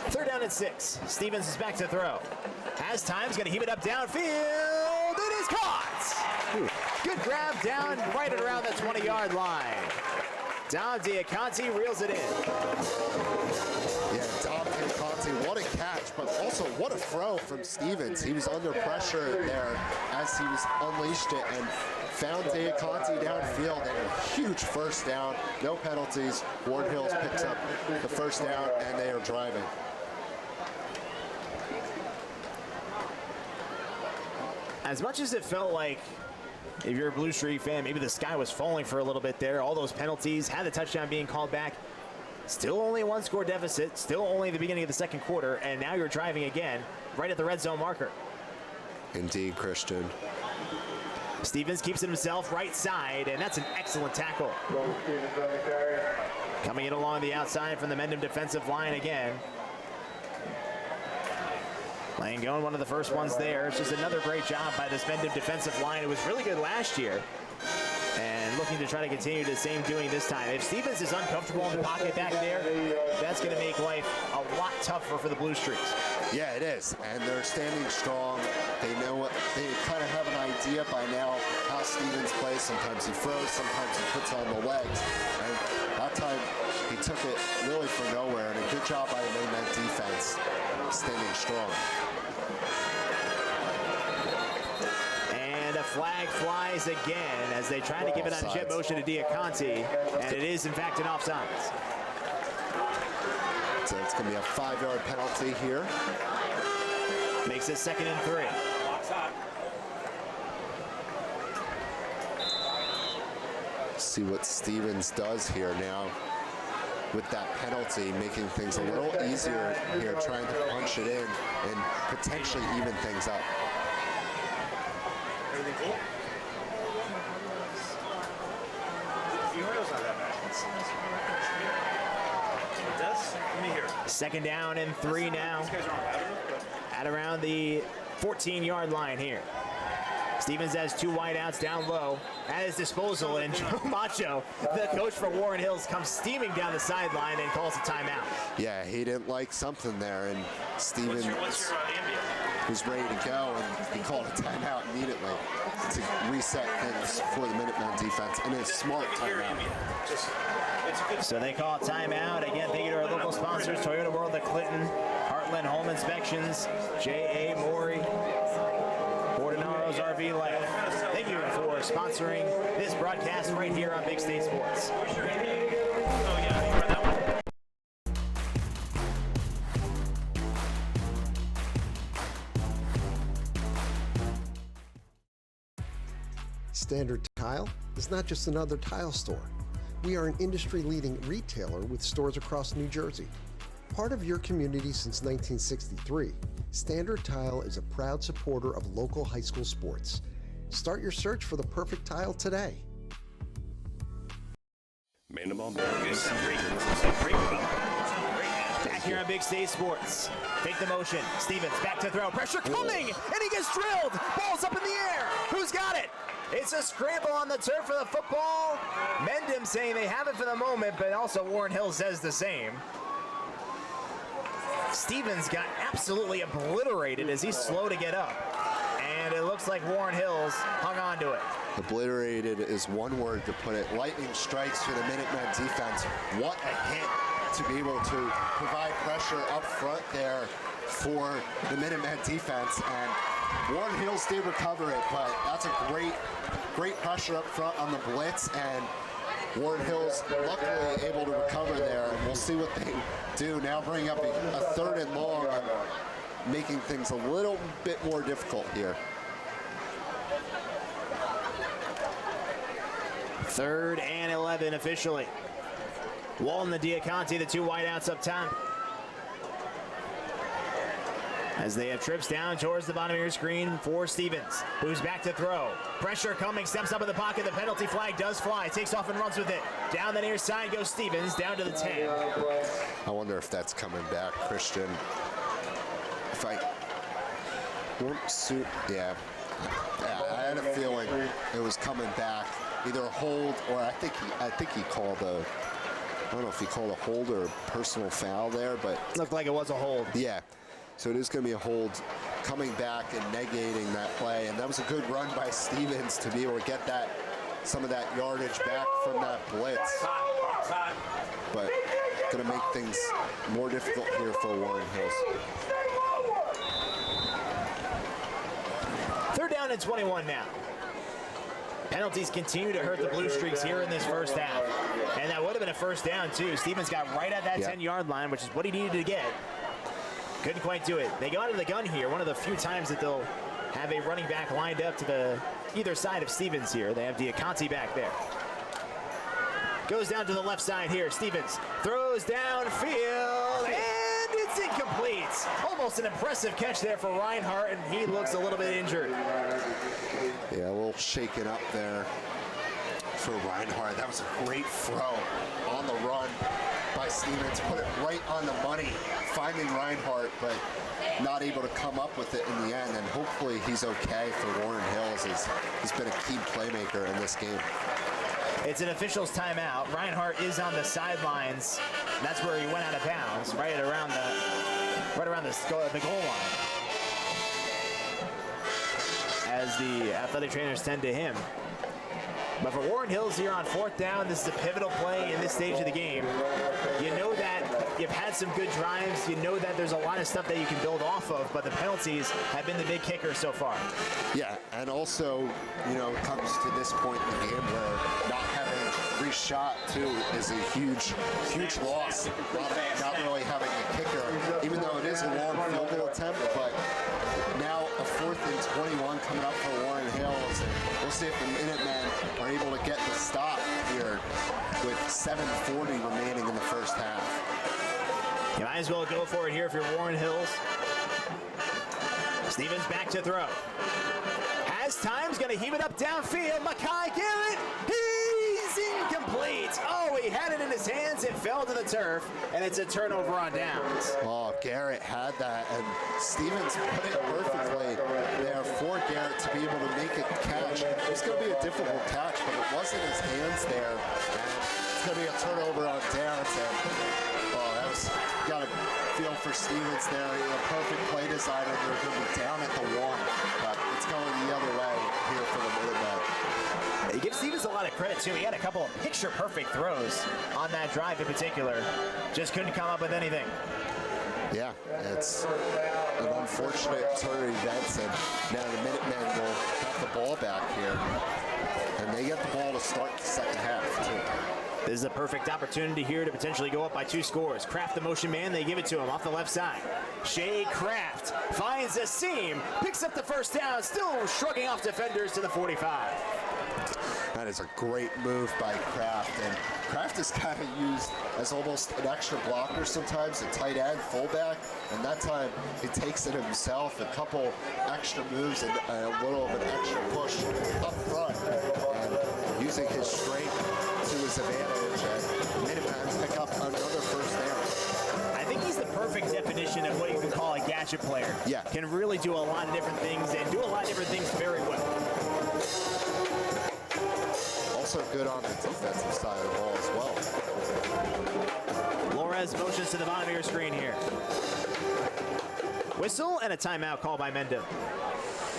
Third down and 6. Stevens is back to throw. Has time, he's going to heave it up downfield. It is caught! Good grab down right at around the 20-yard line. Dom Diaconti reels it in. Yeah, Dom Diaconti, what a catch, but also what a throw from Stevens. He was under pressure there as he was unleashed it and found Diaconti downfield, and a huge first down. No penalties. Warren Hills picks up the first down, and they are driving. As much as it felt like, if you're a Blue Streak fan, maybe the sky was falling for a little bit there, all those penalties, had the touchdown being called back, still only 1-score deficit, still only the beginning of the second quarter, and now you're driving again right at the red zone marker. Indeed, Christian. Stevens keeps it himself right side, and that's an excellent tackle. Coming in along the outside from the Mendham defensive line again. Lane going, one of the first ones there. It's just another great job by this Mendham defensive line. It was really good last year, and looking to try to continue the same doing this time. If Stevens is uncomfortable in the pocket back there, that's going to make life a lot tougher for the Blue Streaks. Yeah, it is, and they're standing strong. They know what, they kind of have an idea by now how Stevens plays. Sometimes he throws, sometimes he puts on the legs, and that time he took it really for nowhere, and a good job by the main defense, standing strong. And a flag flies again as they try to give it on jet motion to Diaconti, and it is in fact an offsides. So it's going to be a 5-yard penalty here. Makes it 2nd and 3. see what Stevens does here now with that penalty, making things a little easier here, trying to punch it in and potentially even things up. Everything cool? It does? Let me hear. Second down and 3 now. At around the 14-yard line here. Stevens has 2 wideouts down low at his disposal, and Joe Macho, the coach for Warren Hills, comes steaming down the sideline and calls a timeout. Yeah, he didn't like something there, and Stevens was ready to go, and he called a timeout immediately to reset things for the Minutemen defense, and a smart timeout. So they call a timeout. Again, thank you to our local sponsors, Toyota World of Clinton, Heartland Home Inspections, J.A. Morey, Bordinaro's RV Life. Thank you for sponsoring this broadcast right here on Big State Sports. Standard Tile is not just another tile store. We are an industry-leading retailer with stores across New Jersey. Part of your community since 1963, Standard Tile is a proud supporter of local high school sports. Start your search for the perfect tile today. Mendham. Back here on Big State Sports. Take the motion. Stevens back to throw. Pressure coming, and he gets drilled. Ball's up in the air. Who's got it? It's a scramble on the turf for the football. Mendham saying they have it for the moment, but also Warren Hills says the same. Stevens got absolutely obliterated as he's slow to get up. And it looks like Warren Hills hung on to it. Obliterated is one word to put it. Lightning strikes for the Minutemen defense. What a hit to be able to provide pressure up front there for the Minutemen defense. And Warren Hills did recover it, but that's a great pressure up front on the blitz, and Warren Hills luckily able to recover there, and we'll see what they do now, bringing up a 3rd and long, making things a little bit more difficult here. 3rd and 11 officially. Walton and Diaconte, the 2 wideouts up top. As they have trips down towards the bottom of your screen for Stevens, who's back to throw. Pressure coming, steps up in the pocket. The penalty flag does fly. Takes off and runs with it. Down the near side goes Stevens, down to the 10. I wonder if that's coming back, Christian. If I won't suit, yeah, I had a feeling it was coming back. Either a hold, or I think he called a, I don't know if he called a hold or a personal foul there, but looked like it was a hold. Yeah. So it is going to be a hold coming back and negating that play. And that was a good run by Stevens to be able to get that, some of that yardage back from that blitz. But going to make things more difficult here for Warren Hills. 3rd down and 21 now. Penalties continue to hurt the Blue Streaks here in this first half. And that would have been a 1st down too. Stevens got right at that 10-yard line, which is what he needed to get. Couldn't quite do it. They go out of the gun here. One of the few times that they'll have a running back lined up to the either side of Stevens here. They have Diaconte back there. Goes down to the left side here. Stevens throws downfield, and it's incomplete. Almost an impressive catch there for Reinhardt, and he looks a little bit injured. Yeah, a little shaken up there for Reinhardt. That was a great throw on the run by Stevens. Put it right on the money, finding Reinhardt, but not able to come up with it in the end. And hopefully he's okay for Warren Hills, as he's been a key playmaker in this game. It's an official's timeout. Reinhardt is on the sidelines. That's where he went out of bounds, right around the goal line. As the athletic trainers tend to him. But for Warren Hills here on 4th down, this is a pivotal play in this stage of the game. You know that you've had some good drives. You know that there's a lot of stuff that you can build off of, but the penalties have been the big kicker so far. Yeah, and also, you know, it comes to this point in the game where not having reshot too is a huge loss. Not really having a kicker, even though it is a long field goal attempt, but now a 4th and 21 coming up for Warren Hills, and we'll see if the Minutemen are able to get the stop here with 7:40 remaining in the first half. You might as well go for it here if you're Warren Hills. Stevens back to throw. Has time's going to heave it up downfield. Makai Garrett, he's incomplete. Oh, he had it in his hands. It fell to the turf, and it's a turnover on downs. Oh, Garrett had that, and Stevens put it perfectly there for Garrett to be able to make a catch. It's going to be a difficult catch, but it was in his hands there, and it's going to be a turnover on downs. And got a feel for Stevens there. A perfect play designer. They're going to be down at the 1, but it's going the other way here for the Minutemen. He gives Stevens a lot of credit, too. He had a couple of picture-perfect throws on that drive in particular. Just couldn't come up with anything. Yeah, it's an unfortunate turn of events, and now the Minutemen will have the ball back here. And they get the ball to start the second half, too. This is a perfect opportunity here to potentially go up by 2 scores. Kraft, the motion man, they give it to him off the left side. Shea Kraft finds a seam, picks up the first down, still shrugging off defenders to the 45. That is a great move by Kraft, and Kraft is kind of used as almost an extra blocker sometimes, a tight end, fullback, and that time he takes it himself, a couple extra moves and a little of an extra push up front, and using his strength to his advantage, and Minutemen pick up another first down. I think he's the perfect definition of what you can call a gadget player. Yeah. Can really do a lot of different things and do a lot of different things very well. Also good on the defensive side of the ball as well. Flores motions to the bottom of your screen here. Whistle and a timeout called by Mendham.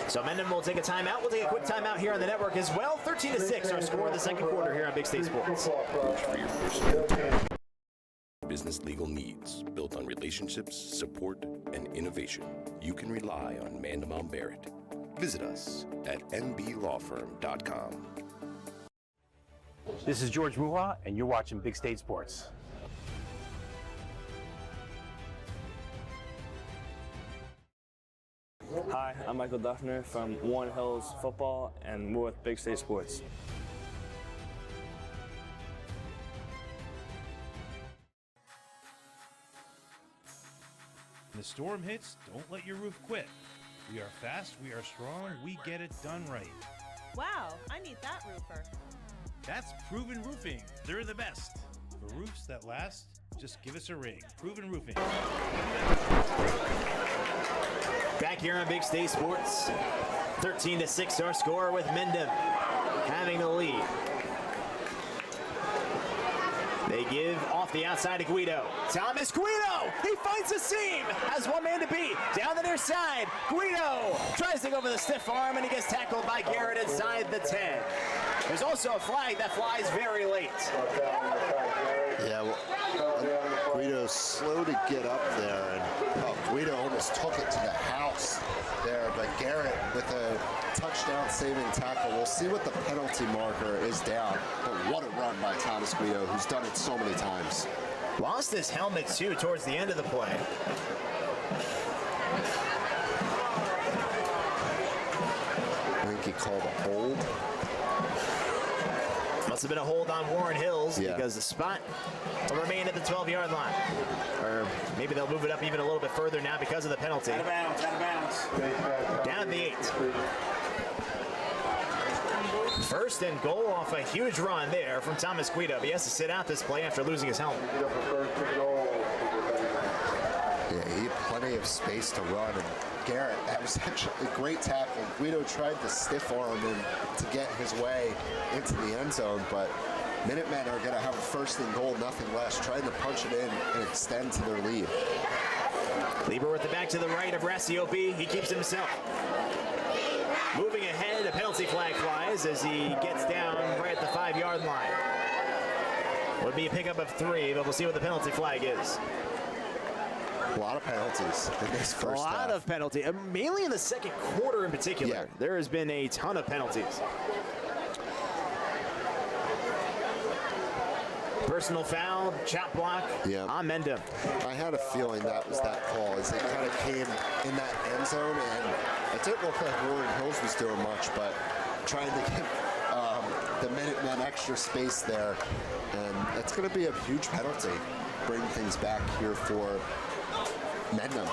So Mendham will take a timeout. We'll take a quick timeout here on the network as well. 13-6, our score in the second quarter here on Big State Sports. Business legal needs built on relationships, support, and innovation. You can rely on Mendham Barrett. Visit us at nblawfirm.com. This is George Muha, and you're watching Big State Sports. Hi, I'm Michael Duffner from Warren Hills Football, and we're with Big State Sports. When the storm hits, don't let your roof quit. We are fast, we are strong, we get it done right. Wow, I need that roofer. That's Proven Roofing. They're the best. For roofs that last, just give us a ring. Proven Roofing. Back here on Big State Sports, 13-6 our score with Mendham having the lead. They give off the outside to Guido. Thomas Guido, he finds a seam, has one man to beat. Down the near side, Guido tries to go for the stiff arm, and he gets tackled by Garrett inside the 10. There's also a flag that flies very late. Yeah, well, Guido's slow to get up there, and Guido almost took it to the house there, but Garrett with a touchdown saving tackle. We'll see what the penalty marker is down, but what a run by Thomas Guido, who's done it so many times. Lost his helmet too towards the end of the play. I think he called a hold. Must have been a hold on Warren Hills because the spot will remain at the 12-yard line. Or maybe they'll move it up even a little bit further now because of the penalty. Out of bounds, out of bounds. Down at the 8. First and goal off a huge run there from Thomas Guido. He has to sit out this play after losing his helmet. Yeah, he had plenty of space to run, and Garrett, that was actually a great tackle. Guido tried to stiff arm him to get his way into the end zone, but Minutemen are going to have a first and goal, nothing less, trying to punch it in and extend to their lead. Lieber with the back to the right of Rassiopi. He keeps himself. Moving ahead, a penalty flag flies as he gets down right at the 5-yard line. Would be a pickup of 3, but we'll see what the penalty flag is. A lot of penalties in this first half. A lot of penalties, mainly in the second quarter in particular. Yeah. There has been a ton of penalties. Personal foul, chop block on Mendham. I had a feeling that was that call as it kind of came in that end zone, and it didn't look like Warren Hills was doing much, but trying to give the Minutemen extra space there, and it's going to be a huge penalty. Bring things back here for Mendham.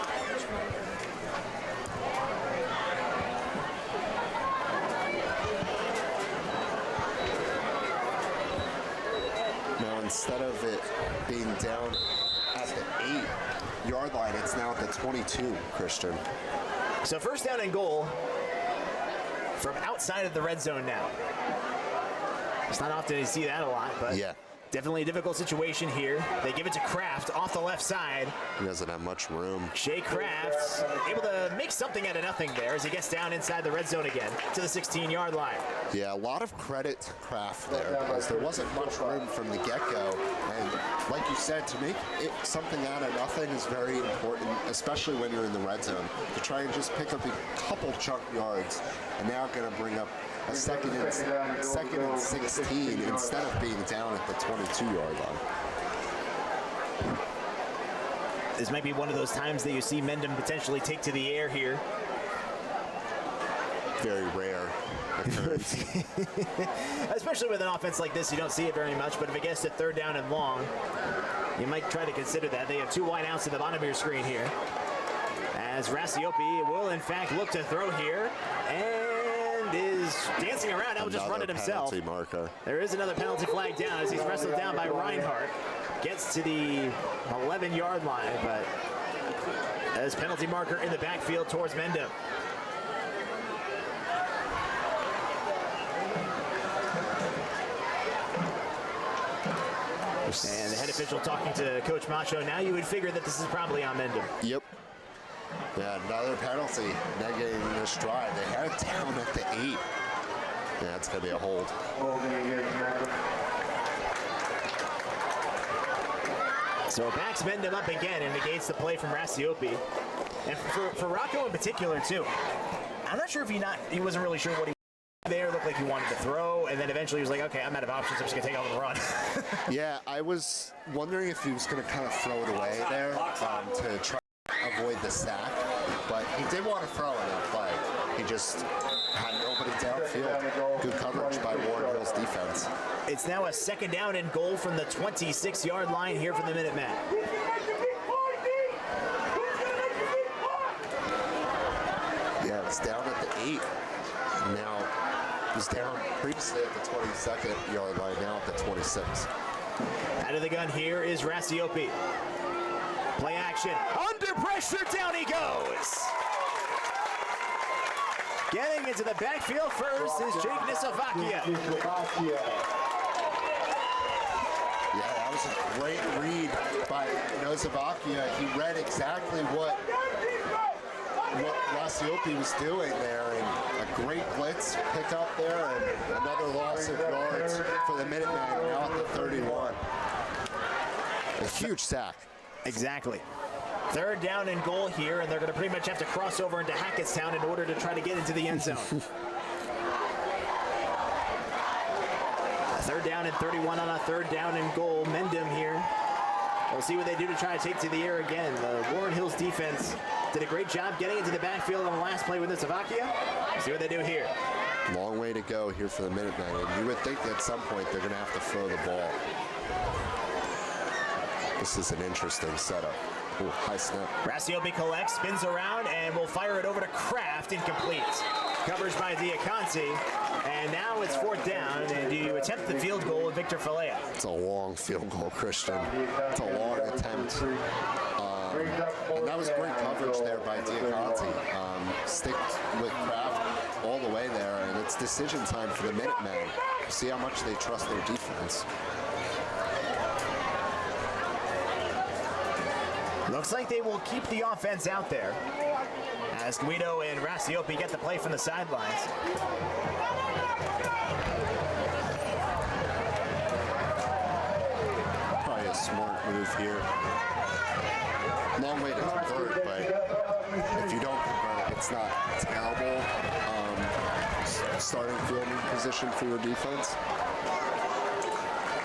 Now instead of it being down at the 8-yard line, it's now at the 22, Christian. So first down and goal from outside of the red zone now. It's not often you see that a lot, but definitely a difficult situation here. They give it to Kraft off the left side. He doesn't have much room. Shea Kraft able to make something out of nothing there as he gets down inside the red zone again to the 16-yard line. Yeah, a lot of credit to Kraft there because there wasn't much room from the get-go. And like you said, to make it something out of nothing is very important, especially when you're in the red zone, to try and just pick up a couple chunk yards. And now going to bring up a second and 16 instead of being down at the 22-yard line. This might be one of those times that you see Mendham potentially take to the air here. Very rare occurrence. Especially with an offense like this, you don't see it very much, but if it gets to third down and long, you might try to consider that. They have two wide outs at the bottom of your screen here. As Rasiopi will, in fact, look to throw here, and is dancing around. Now just run it himself. Penalty marker. There is another penalty flag down as he's wrestled down by Reinhardt. Gets to the 11-yard line, but as penalty marker in the backfield towards Mendham. And the head official talking to Coach Macho. Now you would figure that this is probably on Mendham. Yep. Yeah, another penalty negating this drive. They had it down at the 8. Yeah, it's going to be a hold. So it backs Mendham up again and negates the play from Rasiopi. And for Rocco in particular, too, I'm not sure if he wasn't really sure what he there. Looked like he wanted to throw, and then eventually he was like, okay, I'm out of options. I'm just going to take off and run. Yeah, I was wondering if he was going to kind of throw it away there to try to avoid the sack, but he did want to throw in that play. He just had nobody downfield. Good coverage by Warren Hill's defense. It's now a second down and goal from the 26-yard line here from the Minutemen. Yeah, it's down at the 8. Now he's down previously at the 22nd yard line, now at the 26. Out of the gun here is Rasiopi. Play action. Under pressure, down he goes. Getting into the backfield first is Jake Nisovakia. Yeah, that was a great read by Nisovakia. He read exactly what Rasiopi was doing there, and a great blitz pick up there, and another loss of yards for the Minutemen now at the 31. A huge sack. Exactly. Third down and goal here, and they're going to pretty much have to cross over into Hackettstown in order to try to get into the end zone. Third down and 31 on a third down and goal. Mendham here. We'll see what they do to try to take to the air again. The Warren Hills defense did a great job getting into the backfield on the last play with Nisovakia. See what they do here. Long way to go here for the Minutemen, and you would think that at some point they're going to have to throw the ball. This is an interesting setup. Ooh, high snap. Rasiopi collects, spins around, and will fire it over to Kraft, incomplete. Coverage by Diaconti, and now it's fourth down, and you attempt the field goal with Victor Falea. It's a long field goal, Christian. It's a long attempt. And that was great coverage there by Diaconti. Stick with Kraft all the way there, and it's decision time for the Minutemen. See how much they trust their defense. Looks like they will keep the offense out there as Guido and Rasiopi get the play from the sidelines. Probably a smart move here. Long way to convert, but if you don't convert, it's not terrible starting fielding position for your defense.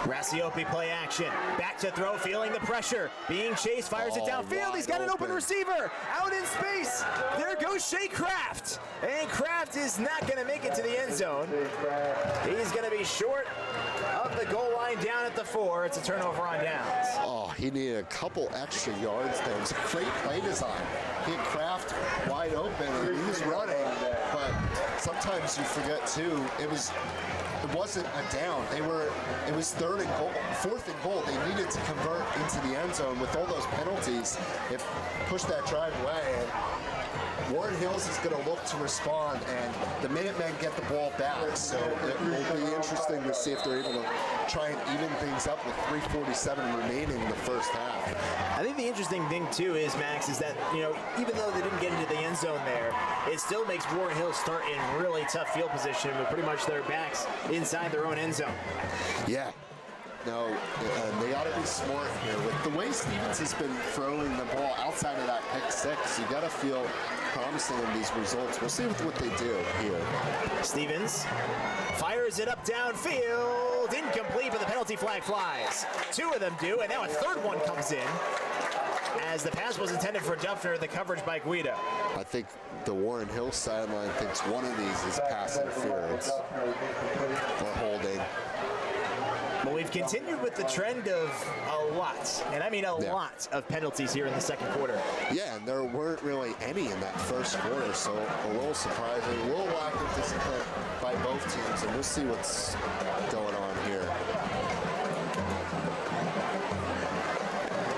Rassiopi play action. Back to throw, feeling the pressure. Being chased, fires it downfield. He's got an open receiver. Out in space. There goes Shea Kraft. And Kraft is not going to make it to the end zone. He's going to be short of the goal line down at the 4. It's a turnover on downs. Oh, he needed a couple extra yards there. It was a great play design. He had Kraft wide open and he was running, but sometimes you forget too, it wasn't a down. It was 4th and goal. They needed to convert into the end zone. With all those penalties, it pushed that drive away. And Warren Hills is going to look to respond, and the Minutemen get the ball back. So it will be interesting to see if they're able to try and even things up with 3:47 remaining in the first half. I think the interesting thing too is, Max, is that, you know, even though they didn't get into the end zone there, it still makes Warren Hills start in really tough field position with pretty much their backs inside their own end zone. Yeah. No, they ought to be smart here. With the way Stevens has been throwing the ball outside of that pick 6, you got to feel promising in these results. We'll see what they do here. Stevens fires it up downfield. Incomplete, but the penalty flag flies. 2 of them do, and now a 3rd one comes in. As the pass was intended for Duffner, the coverage by Guido. I think the Warren Hills sideline thinks one of these is pass interference or holding. Well, we've continued with the trend of a lot, and I mean a lot of penalties here in the second quarter. Yeah, and there weren't really any in that first quarter, so a little surprising. A little lack of discipline by both teams, and we'll see what's going on here.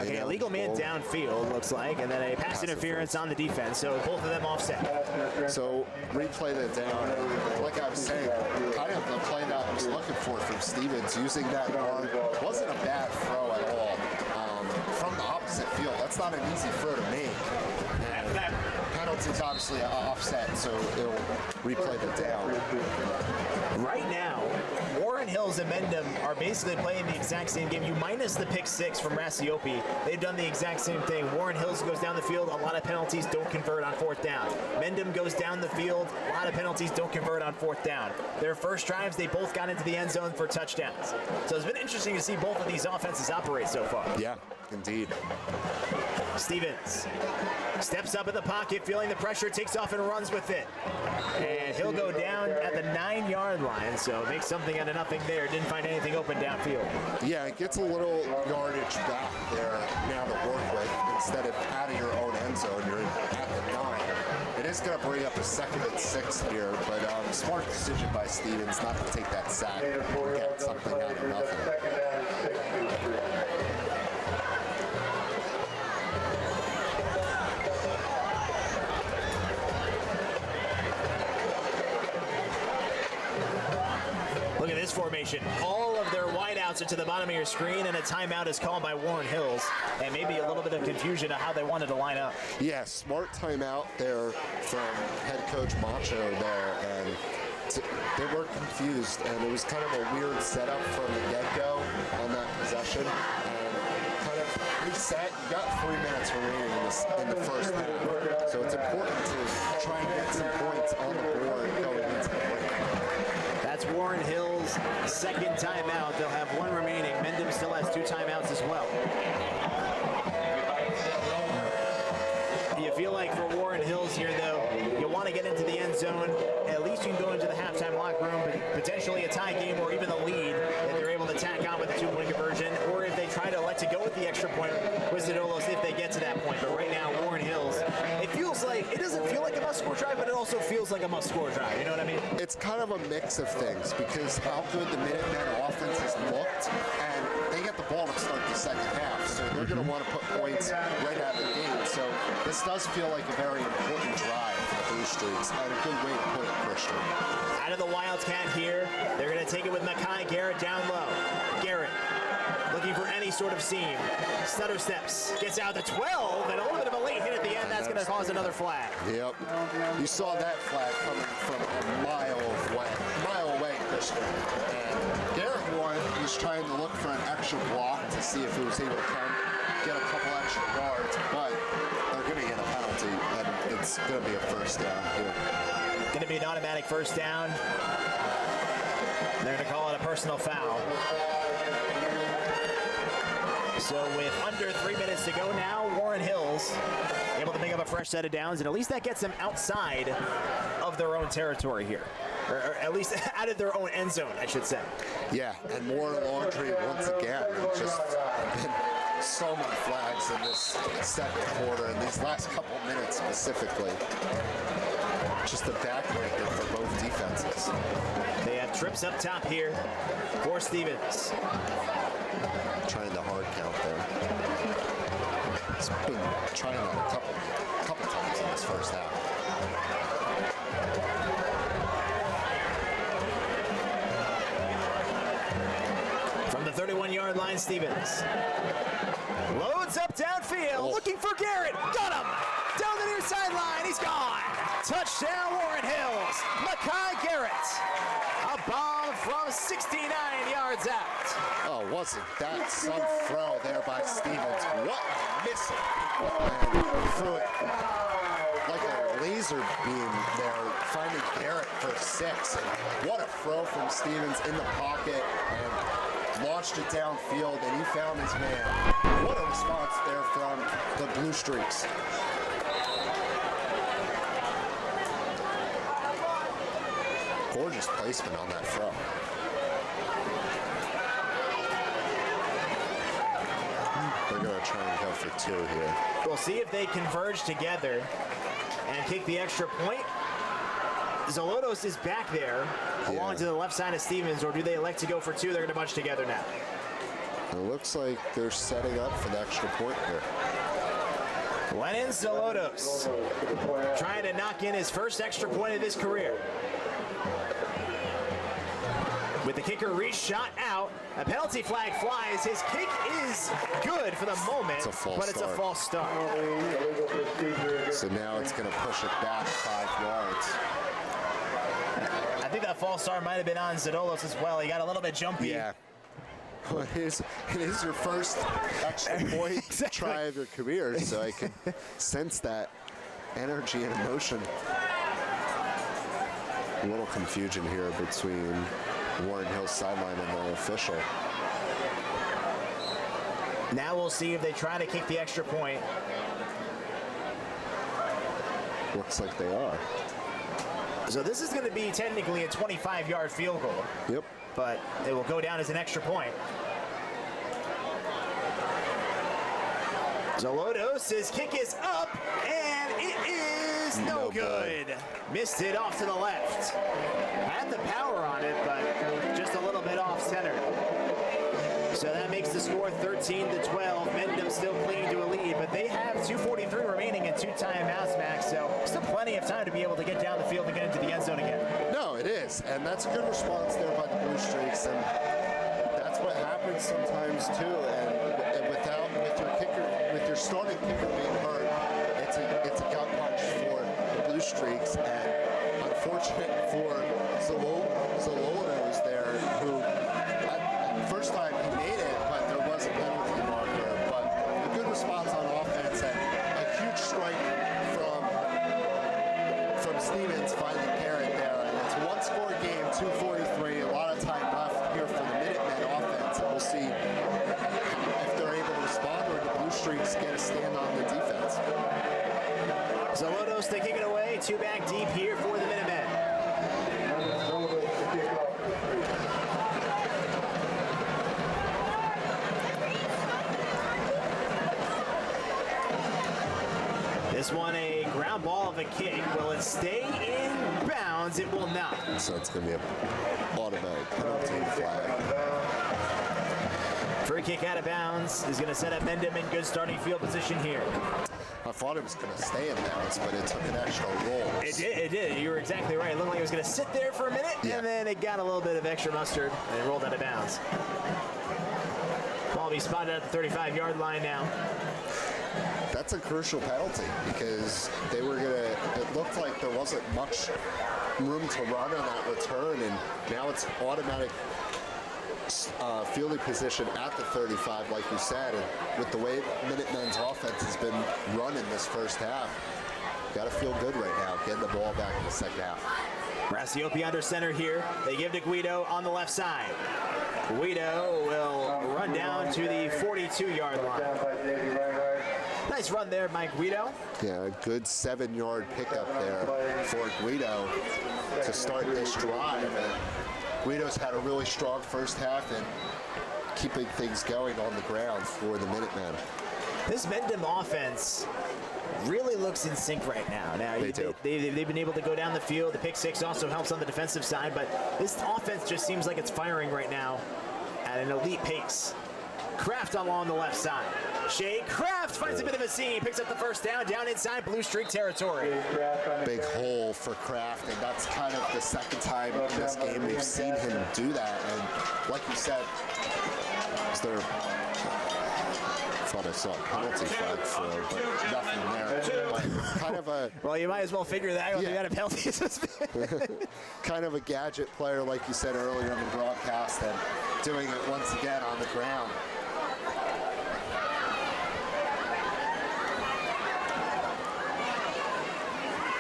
Okay, illegal man downfield, looks like, and then a pass interference on the defense, so both of them offset. So replay that down. Like I was saying, kind of the play that I was looking for from Stevens, using that arm. Wasn't a bad throw at all. From the opposite field, that's not an easy throw to make. And penalty's obviously offset, so it'll replay that down. Right now, Warren Hills and Mendham are basically playing the exact same game. You minus the pick 6 from Rassiopi. They've done the exact same thing. Warren Hills goes down the field. A lot of penalties don't convert on 4th down. Mendham goes down the field. A lot of penalties don't convert on 4th down. Their first drives, they both got into the end zone for touchdowns. So it's been interesting to see both of these offenses operate so far. Yeah, indeed. Stevens steps up in the pocket, feeling the pressure, takes off and runs with it. And he'll go down at the 9-yard line, so makes something out of nothing there. Didn't find anything open downfield. Yeah, it gets a little yardage back there now to work with. Instead of out of your own end zone, you're at the 9. It is going to bring up a 2nd and 6 here, but smart decision by Stevens not to take that sack and get something out of nothing. Look at this formation. All of their wideouts are to the bottom of your screen, and a timeout is called by Warren Hills, and maybe a little bit of confusion of how they wanted to line up. Yeah, smart timeout there from head coach Macho there, and they were confused, and it was kind of a weird setup from the get-go on that possession. And kind of reset. You got 3 minutes remaining in the first half, so it's important to try and get some points on the board going into the break. That's Warren Hills' 2nd timeout. They'll have 1 remaining. Mendham still has 2 timeouts as well. You feel like for Warren Hills here, though, you want to get into the end zone. At least you can go into the halftime locker room, potentially a tie game or even a lead if they're able to tack on with a 2-point conversion, or if they try to elect to go with the extra point with Zadolos if they get to that point. But right now, Warren Hills, it doesn't feel like a must-score drive, but it also feels like a must-score drive. You know what I mean? It's kind of a mix of things because how good the Minutemen offense has looked, and they get the ball to start the second half, so they're going to want to put points right out of the gate. So this does feel like a very important drive for the Blue Streaks, and a good way to put it, Christian. Out of the Wildcat here, they're going to take it with Mackay Garrett down low. Garrett looking for any sort of seam. Stutter steps, gets out to 12, and a little bit of a late hit at the end. That's going to cause another flag. Yep. You saw that flag coming from a mile away, Christian. And Garrett was trying to look for an extra block to see if he was able to get a couple extra yards, but they're going to get a penalty, and it's going to be a first down here. Going to be an automatic first down. They're going to call it a personal foul. So with under 3 minutes to go now, Warren Hills able to pick up a fresh set of downs, and at least that gets them outside of their own territory here. Or at least out of their own end zone, I should say. Yeah, and more laundry once again. Just been so many flags in this second quarter, and these last couple minutes specifically. Just a backbreaker for both defenses. They have trips up top here for Stevens. Trying the hard count there. He's been trying that a couple times in this first half. From the 31-yard line, Stevens loads up downfield, looking for Garrett. Got him! Down the near sideline, he's gone! Touchdown, Warren Hills. Makai Garrett. A bomb from 69 yards out. Oh, wasn't that some throw there by Stevens? What missing? And threw it like a laser beam there, finding Garrett for 6. And what a throw from Stevens in the pocket and launched it downfield, and he found his man. What a response there from the Blue Streaks. Gorgeous placement on that throw. They're going to try and go for 2 here. We'll see if they converge together and kick the extra point. Zolotos is back there along to the left side of Stevens, or do they elect to go for 2? They're going to bunch together now. It looks like they're setting up for the extra point here. Lennon Zolotos trying to knock in his first extra point of his career. With the kicker shot out, a penalty flag flies. His kick is good for the moment, but it's a false start. So now it's going to push it back 5 yards. I think that false start might have been on Zadolos as well. He got a little bit jumpy. Yeah. Well, it is your first extra point try of your career, so I can sense that energy and emotion. A little confusion here between Warren Hill's sideline and the official. Now we'll see if they try to kick the extra point. Looks like they are. So this is going to be technically a 25-yard field goal. Yep. But it will go down as an extra point. Zolotos' kick is up, and it is no good. Missed it off to the left. Had the power on it, but just a little bit off center. So that makes the score 13-12. Mendham still clinging to a lead, but they have 2:43 remaining and 2 timeouts, Max. So still plenty of time to be able to get down the field and get into the end zone again. No, it is, and that's a good response there by the Blue Streaks, and that's what happens sometimes too. And with your starting kicker being hurt, it's a gut punch for the Blue Streaks, and unfortunate for Zolotos there, who first time he made it, but there was a penalty marker. But a good response on offense and a huge strike from Stevens finding Garrett there. And it's a one-score game, 2:43, a lot of time left here for the Minutemen offense, and we'll see if they're able to respond or the Blue Streaks get a stand on the defense. Zolotos taking it away, 2 back deep here for the Minutemen. This one a ground ball of a kick. Will it stay in bounds? It will not. So it's going to be an automatic penalty flag. Free kick out of bounds is going to set up Mendham in good starting field position here. I thought it was going to stay in bounds, but it took an extra roll. It did. You were exactly right. It looked like it was going to sit there for a minute, and then it got a little bit of extra mustard, and it rolled out of bounds. Ball will be spotted at the 35-yard line now. That's a crucial penalty because they were going to, it looked like there wasn't much room to run on that return, and now it's automatic fielding position at the 35, like you said. And with the way Minutemen's offense has been running this first half, got to feel good right now, getting the ball back in the second half. Rassiopi under center here. They give to Guido on the left side. Guido will run down to the 42-yard line. Nice run there by Guido. Yeah, a good 7-yard pickup there for Guido to start this drive. And Guido's had a really strong first half and keeping things going on the ground for the Minutemen. This Mendham offense really looks in sync right now. They've been able to go down the field. The pick six also helps on the defensive side, but this offense just seems like it's firing right now at an elite pace. Kraft along the left side. Shea Kraft finds a bit of a seam, picks up the first down inside blue streak territory. Big hole for Kraft, and that's kind of the second time in this game we've seen him do that. And like you said, I thought I saw a penalty flag throw, but nothing there. But kind of a well, you might as well figure that out. You got a penalty. Kind of a gadget player, like you said earlier in the broadcast, and doing it once again on the ground.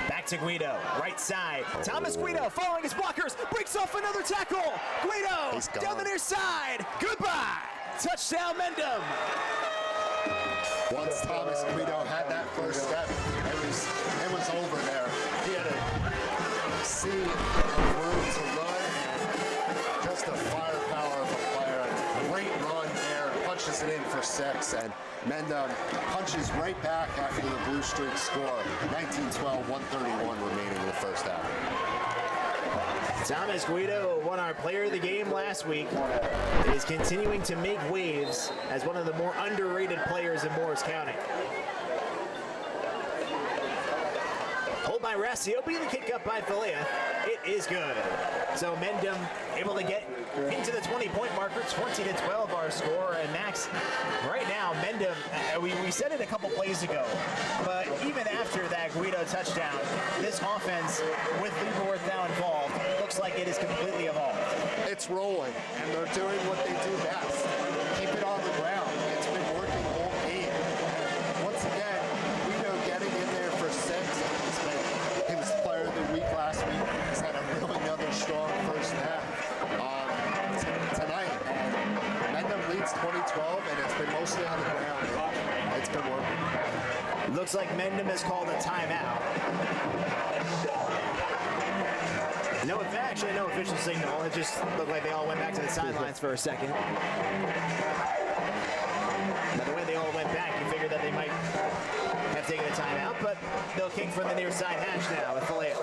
Back to Guido, right side. Thomas Guido following his blockers, breaks off another tackle. Guido down the near side. Goodbye. Touchdown, Mendham. Once Thomas Guido had that first step, it was over there. He had a sea of room to run. Just the firepower of a player. Great run there. Punches it in for 6. And Mendham punches right back after the blue streak score. 19-12, 1:31 remaining in the first half. Thomas Guido won our player of the game last week. Is continuing to make waves as one of the more underrated players in Morris County. Hold by Rassiopi, the kick up by Philia. It is good. So Mendham able to get into the 20-point marker, 20-12 our score. And Max, right now, Mendham, we said it a couple plays ago, but even after that Guido touchdown, this offense with Lieberworth now involved looks like it is completely evolved. It's rolling, and they're doing what they do best. Keep it on the ground. It's been working all game. Once again, Guido getting in there for 6. He was player of the week last week. He's had another strong first half tonight. Mendham leads 20-12, and it's been mostly on the ground. It's been working. Looks like Mendham has called a timeout. No official signal. It just looked like they all went back to the sidelines for a second. By the way they all went back, you figured that they might have taken a timeout, but they'll kick from the near side hash now with Philia.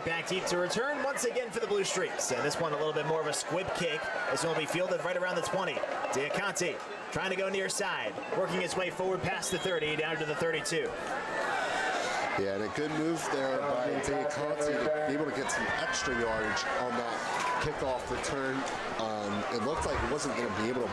Back deep to return once again for the Blue Streaks. And this one a little bit more of a squib kick. This one will be fielded right around the 20. Diaconte trying to go near side, working his way forward past the 30 down to the 32. Yeah, and a good move there by Diaconte to be able to get some extra yardage on that kickoff return. It looked like it wasn't going to be able to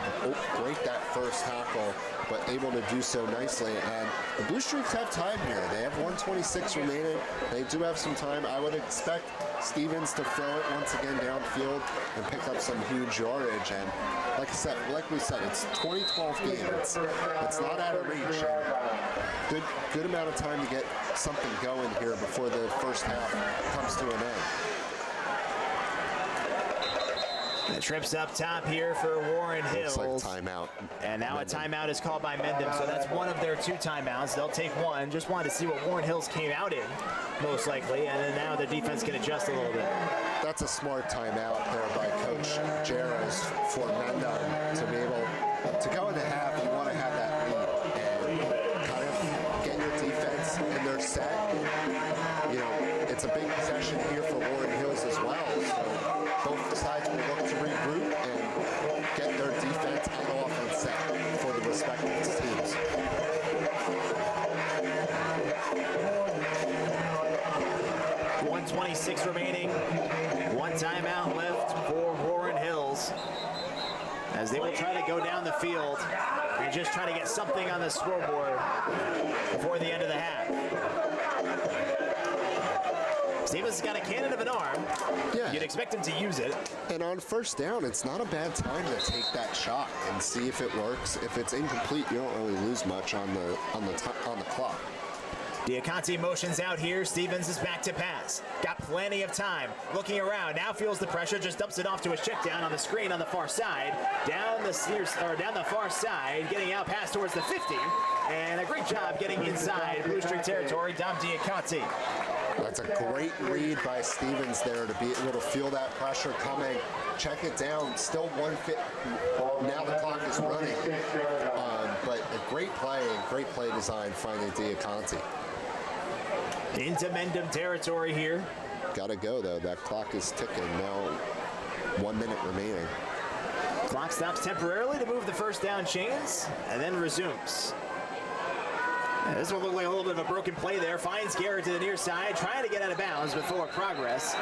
break that first tackle, but able to do so nicely. And the Blue Streaks have time here. They have 1:26 remaining. They do have some time. I would expect Stevens to throw it once again downfield and pick up some huge yardage. And like we said, it's 20-12 game. It's not out of reach. And good amount of time to get something going here before the first half comes to an end. The trips up top here for Warren Hills. Looks like timeout. And now Mendham. A timeout is called by Mendham, so that's one of their 2 timeouts. They'll take one. Just wanted to see what Warren Hills came out in, most likely, and then now the defense can adjust a little bit. That's a smart timeout there by Coach Jaros for Mendham to be able to go into half. You want to have that lead and kind of get your defense in their set. You know, it's a big possession here for Warren Hills as well. So both sides will look to regroup and get their defense and offense set for the respective teams. .26 remaining. 1 timeout left for Warren Hills as they will try to go down the field and just try to get something on the scoreboard before the end of the half. Stevens has got a cannon of an arm. Yeah. You'd expect him to use it. And on first down, it's not a bad time to take that shot and see if it works. If it's incomplete, you don't really lose much on the clock. Diaconti motions out here. Stevens is back to pass. Got plenty of time. Looking around. Now feels the pressure. Just dumps it off to a check down on the screen on the far side. Down the far side. Getting out past towards the 50. And a great job getting inside Blue String territory. Dom Diaconti. That's a great read by Stevens there to be able to feel that pressure coming. Check it down. Still 150. Now the clock is running. But a great play design finding Diaconti. Into Mendham territory here. Gotta go though. That clock is ticking. Now 1 minute remaining. Clock stops temporarily to move the first down chains and then resumes. Yeah, this one looked like a little bit of a broken play there. Finds Garrett to the near side, trying to get out of bounds with forward progress.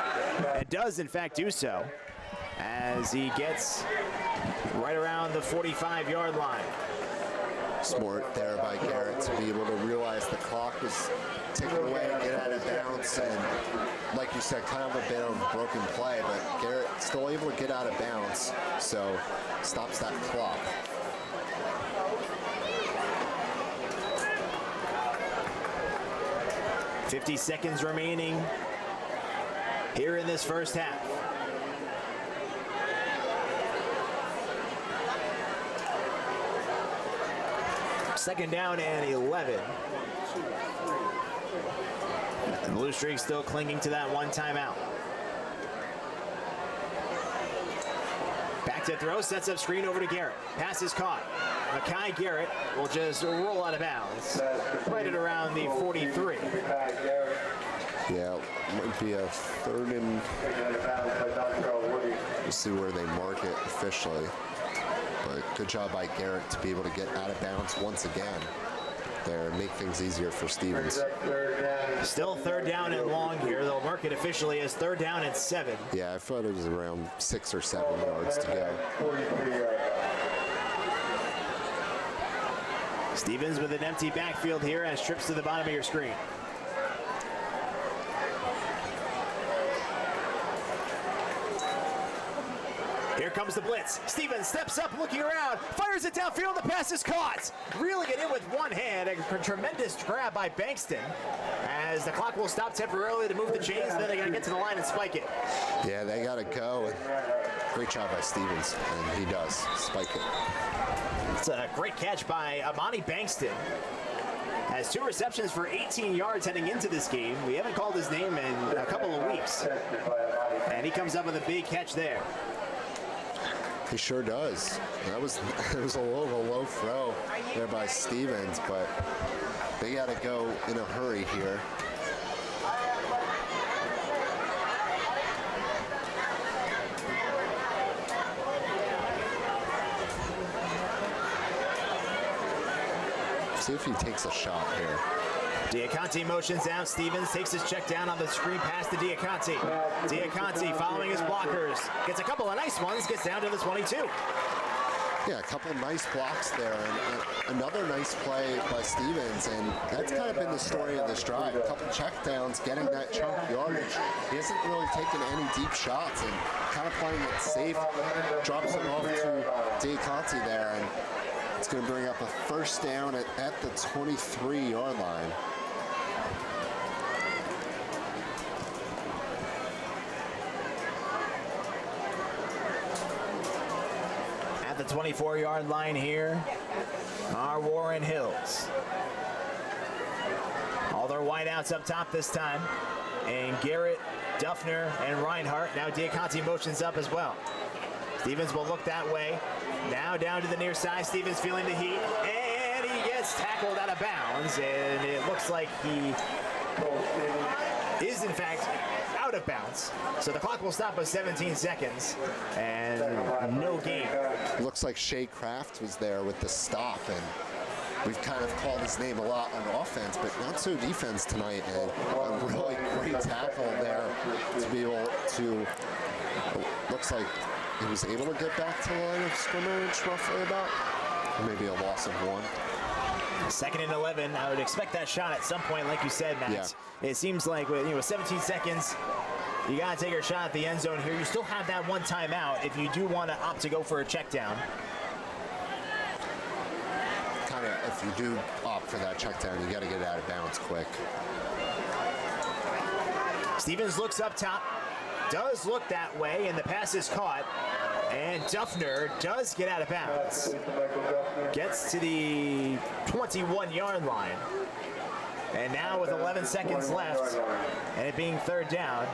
And does in fact do so as he gets right around the 45-yard line. Smart there by Garrett to be able to realize the clock was ticking away and get out of bounds. And like you said, kind of a bit of a broken play, but Garrett still able to get out of bounds, so stops that clock. $50 seconds remaining here in this first half. Second down and 11. The Blue Streak still clinging to that one timeout. Back to throw, sets up screen over to Garrett. Pass is caught. Makai Garrett will just roll out of bounds right at around the 43. Yeah, might be a third and... We'll see where they mark it officially. But good job by Garrett to be able to get out of bounds once again there, make things easier for Stevens. Still third down and long here. They'll mark it officially as third down and 7. Yeah, I thought it was around 6 or 7 yards to go. Stevens with an empty backfield here as trips to the bottom of your screen. Here comes the blitz. Stevens steps up, looking around, fires it downfield. The pass is caught. Reeling it in with one hand. A tremendous grab by Bankston as the clock will stop temporarily to move the chains. Then they got to get to the line and spike it. Yeah, they got to go. Great job by Stevens, and he does spike it. It's a great catch by Amani Bankston. Has 2 receptions for 18 yards heading into this game. We haven't called his name in a couple of weeks. And he comes up with a big catch there. He sure does. It was a little of a low throw there by Stevens, but they got to go in a hurry here. See if he takes a shot here. Diaconti motions out. Stevens takes his check down on the screen pass to Diaconti. Diaconti following his blockers. Gets a couple of nice ones. Gets down to the 22. Yeah, a couple of nice blocks there. And another nice play by Stevens. And that's kind of been the story of this drive. A couple check downs, getting that chunk yardage. He hasn't really taken any deep shots and kind of playing it safe. Drops it off to Diaconti there. And it's going to bring up a first down at the 23-yard line. At the 24-yard line here are Warren Hills. All their wideouts up top this time. And Garrett, Duffner, and Reinhardt. Now Diaconti motions up as well. Stevens will look that way. Now down to the near side. Stevens feeling the heat. And he gets tackled out of bounds. And it looks like he is, in fact, out of bounds. So the clock will stop at 17 seconds. And no game. Looks like Shea Kraft was there with the stop. And we've kind of called his name a lot on offense, but not so defense tonight. And a really great tackle there to be able to, looks like he was able to get back to the line of scrimmage roughly about, maybe a loss of 1. 2nd and 11. I would expect that shot at some point, like you said, Max. Yeah. It seems like with 17 seconds, you got to take your shot at the end zone here. You still have that one timeout if you do want to opt to go for a check down. Kind of, if you do opt for that check down, you got to get out of bounds quick. Stevens looks up top, does look that way, and the pass is caught. And Duffner does get out of bounds. Gets to the 21-yard line. And now with 11 seconds left, and it being 3rd down.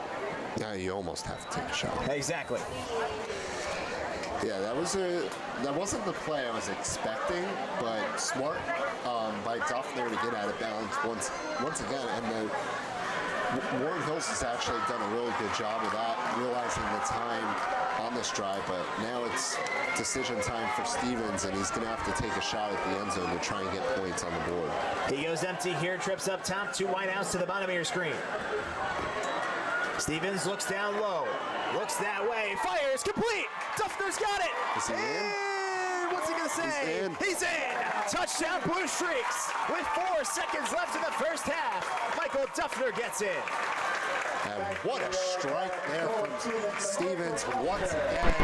Now you almost have to take a shot. Exactly. Yeah, that wasn't the play I was expecting, but smart by Duffner to get out of bounds once again. And Warren Hills has actually done a really good job of that, realizing the time on this drive, but now it's decision time for Stevens, and he's going to have to take a shot at the end zone to try and get points on the board. He goes empty here, trips up top, 2 wideouts to the bottom of your screen. Stevens looks down low, looks that way, fires, complete! Duffner's got it! Is he in? What's he going to say? He's in! Touchdown Blue Streaks with 4 seconds left in the first half. Michael Duffner gets in. And what a strike there from Stevens once again,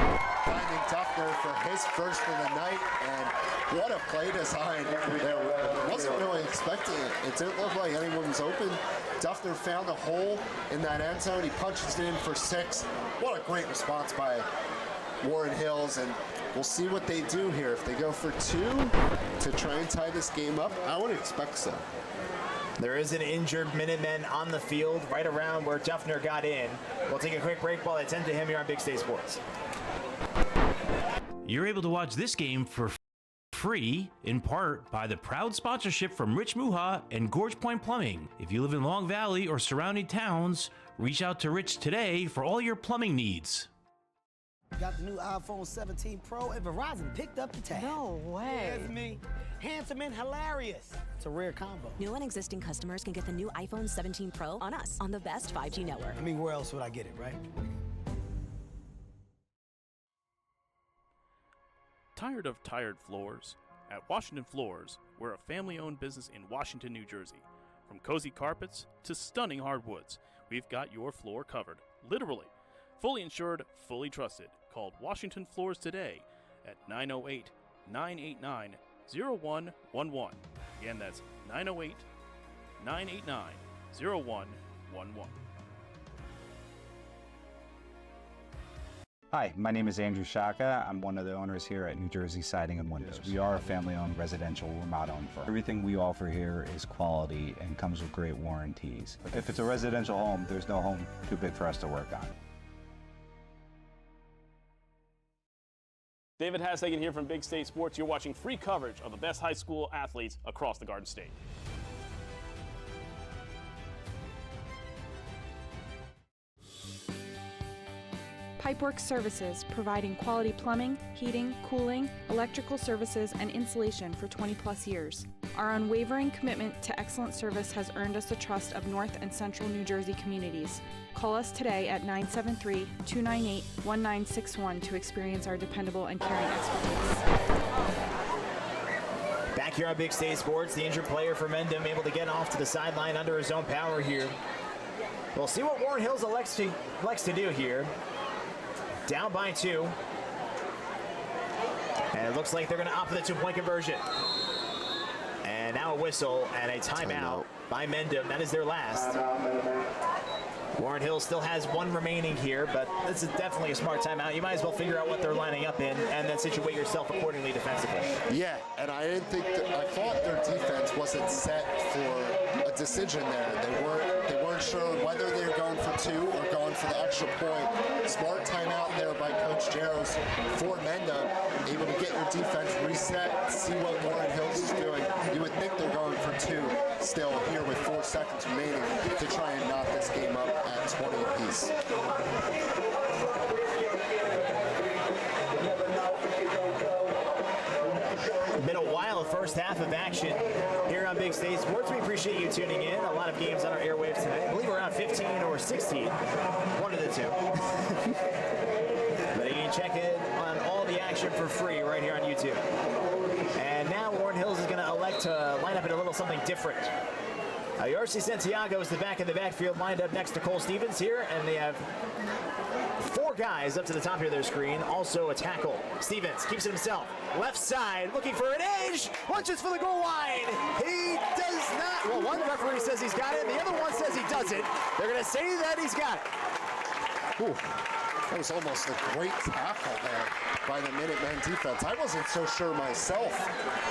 finding Duffner for his first of the night, and what a play design there. Wasn't really expecting it. It didn't look like anyone was open. Duffner found a hole in that end zone. He punches it in for 6. What a great response by Warren Hills, and we'll see what they do here. If they go for 2 to try and tie this game up, I would expect so. There is an injured Minutemen on the field right around where Duffner got in. We'll take a quick break while I tend to him here on Big State Sports. You're able to watch this game for free, in part by the proud sponsorship from Rich Muha and Gorge Point Plumbing. If you live in Long Valley or surrounding towns, reach out to Rich today for all your plumbing needs. Got the new iPhone 17 Pro, and Verizon picked up the tab. No way. That's me. Handsome and hilarious. It's a rare combo. New and existing customers can get the new iPhone 17 Pro on us, on the best 5G network. I mean, where else would I get it, right? Tired of tired floors? At Washington Floors, we're a family-owned business in Washington, New Jersey. From cozy carpets to stunning hardwoods, we've got your floor covered, literally. Fully insured, fully trusted. Call Washington Floors today at 908-989-0111. Again, that's 908-989-0111. Hi, my name is Andrew Shaka. I'm one of the owners here at New Jersey Siding and Windows. We are a family-owned residential remodel firm. Everything we offer here is quality and comes with great warranties. If it's a residential home, there's no home too big for us to work on. David Hashagen here from Big State Sports. You're watching free coverage of the best high school athletes across the Garden State. Pipeworks Services, providing quality plumbing, heating, cooling, electrical services, and insulation for 20-plus years. Our unwavering commitment to excellent service has earned us the trust of North and Central New Jersey communities. Call us today at 973-298-1961 to experience our dependable and caring expertise. Back here on Big State Sports, the injured player for Mendham able to get off to the sideline under his own power here. We'll see what Warren Hills elects to do here. Down by 2. And it looks like they're going to opt for the 2-point conversion. And now a whistle and a timeout by Mendham. That is their last. Warren Hills still has 1 remaining here, but this is definitely a smart timeout. You might as well figure out what they're lining up in and then situate yourself accordingly defensively. Yeah, and I didn't think I thought their defense wasn't set for a decision there. They weren't sure whether they were going for 2 or going for the extra point. Smart timeout there by Coach Jaros for Mendham, able to get your defense reset, see what Warren Hills is doing. You would think they're going for 2 still here with 4 seconds remaining to try and knock this game up at 20 apiece. Been a wild first half of action here on Big State Sports. We appreciate you tuning in. A lot of games on our airwaves tonight. I believe we're around 15 or 16. One of the 2. But you can check in on all the action for free right here on YouTube. And now Warren Hills is going to elect to line up little something different. Yarcy Santiago is the back in the backfield, lined up next to Cole Stevens here, and they have 4 guys up to the top here of their screen. Also a tackle. Stevens keeps it himself. Left side, looking for an edge. Lunges for the goal line. He does not. Well, one referee says he's got it, and the other one says he doesn't. They're going to say that he's got it. Ooh, that was almost a great tackle there by the Minutemen defense. I wasn't so sure myself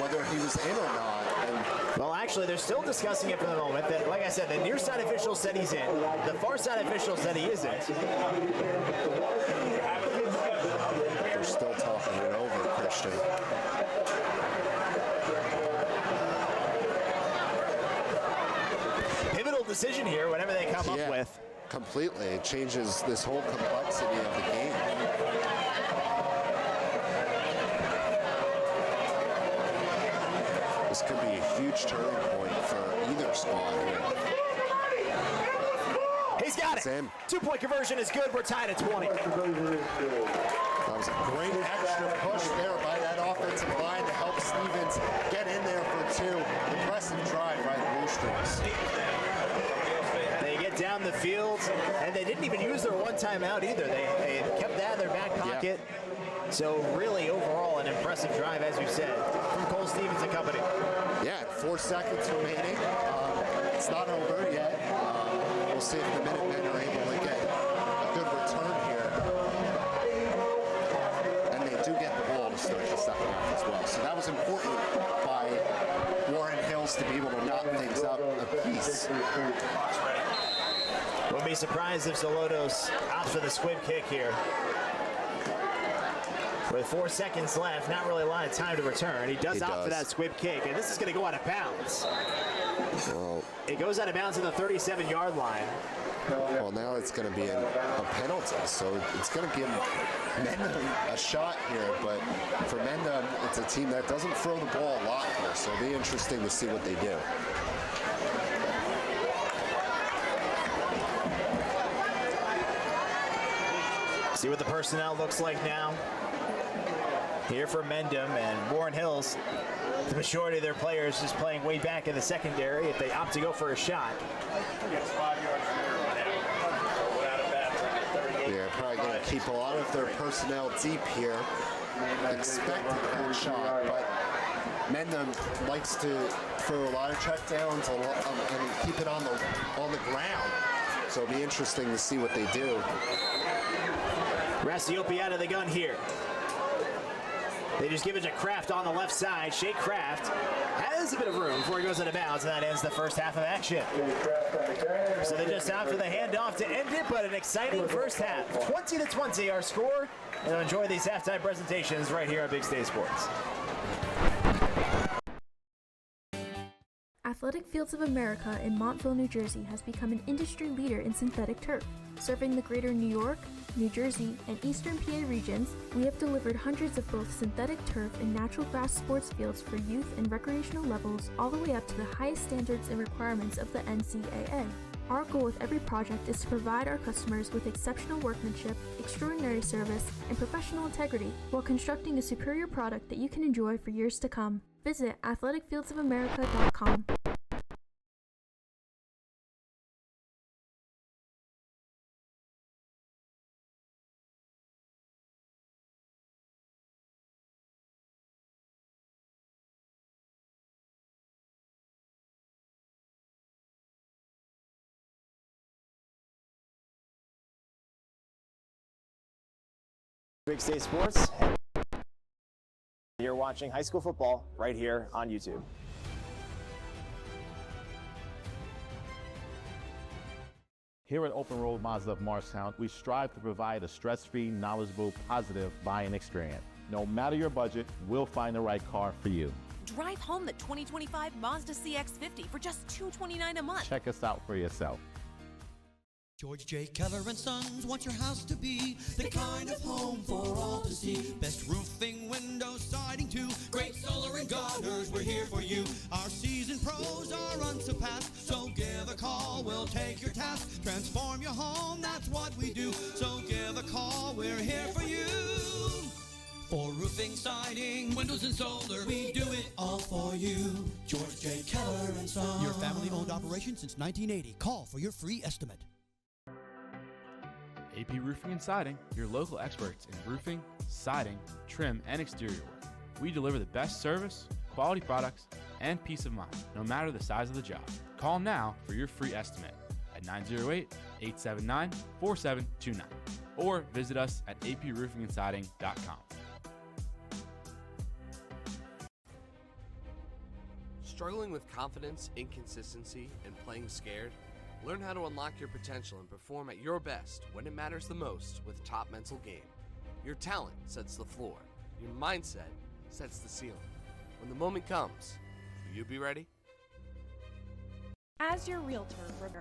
whether he was in or not. Well, actually, they're still discussing it for the moment. That, like I said, the near side official said he's in. The far side official said he isn't. They're still talking it over, Christian. Pivotal decision here, whatever they come up with. Completely. It changes this whole complexity of the game. This could be a huge turning point for either squad here. He's got it. 2-point conversion is good. We're tied at 20. That was a great extra push there by that offensive line to help Stevens get in there for 2. Impressive drive by the Blue Streaks. They get down the field, and they didn't even use their one timeout either. They kept that in their back pocket. Yeah. So really, overall, an impressive drive, as you said, from Cole Stevens and company. Yeah, 4 seconds remaining. It's not over yet. We'll see if the Minutemen are able to get a good return here. And they do get the ball to start the second half as well. So that was important by Warren Hills to be able to knock things up a piece. Wouldn't be surprised if Zolotos opts for the squib kick here. With 4 seconds left, not really a lot of time to return. He does opt for that squib kick, and this is going to go out of bounds. Well, it goes out of bounds at the 37-yard line. Well, now it's going to be a penalty, so it's going to give Mendham a shot here. But for Mendham, it's a team that doesn't throw the ball a lot here, so it'll be interesting to see what they do. See what the personnel looks like now. Here for Mendham and Warren Hills. The majority of their players just playing way back in the secondary if they opt to go for a shot. They're probably going to keep a lot of their personnel deep here, expecting that shot, but Mendham likes to throw a lot of checkdowns and keep it on the ground. So it'll be interesting to see what they do. Rassiopi out of the gun here. They just give it to Kraft on the left side. Shea Kraft has a bit of room before he goes out of bounds, and that ends the first half of action. So they just opt for the handoff to end it, but an exciting first half. 20-20 our score, and enjoy these halftime presentations right here on Big State Sports. Athletic Fields of America in Montville, New Jersey has become an industry leader in synthetic turf. Serving the greater New York, New Jersey, and Eastern PA regions, we have delivered hundreds of both synthetic turf and natural grass sports fields for youth and recreational levels, all the way up to the highest standards and requirements of the NCAA. Our goal with every project is to provide our customers with exceptional workmanship, extraordinary service, and professional integrity while constructing a superior product that you can enjoy for years to come. Visit athleticfieldsofamerica.com. Big State Sports. You're watching high school football right here on YouTube. Here at Open Road Mazda of Morristown, we strive to provide a stress-free, knowledgeable, positive buying experience. No matter your budget, we'll find the right car for you. Drive home the 2025 Mazda CX-50 for just $229 a month. Check us out for yourself. George J. Keller and Sons want your house to be the kind of home for all to see. Best roofing, windows, siding too. Great solar and gutters, we're here for you. Our seasoned pros are unsurpassed, so give a call, we'll take your task. Transform your home, that's what we do. So give a call, we're here for you. For roofing, siding, windows, and solar, we do it all for you. George J. Keller and Son. Your family-owned operation since 1980. Call for your free estimate. AP Roofing and Siding, your local experts in roofing, siding, trim, and exterior work. We deliver the best service, quality products, and peace of mind, no matter the size of the job. Call now for your free estimate at 908-879-4729 or visit us at aproofingandsiding.com. Struggling with confidence, inconsistency, and playing scared? Learn how to unlock your potential and perform at your best when it matters the most with Top Mental Game. Your talent sets the floor. Your mindset sets the ceiling. When the moment comes, will you be ready? As your realtor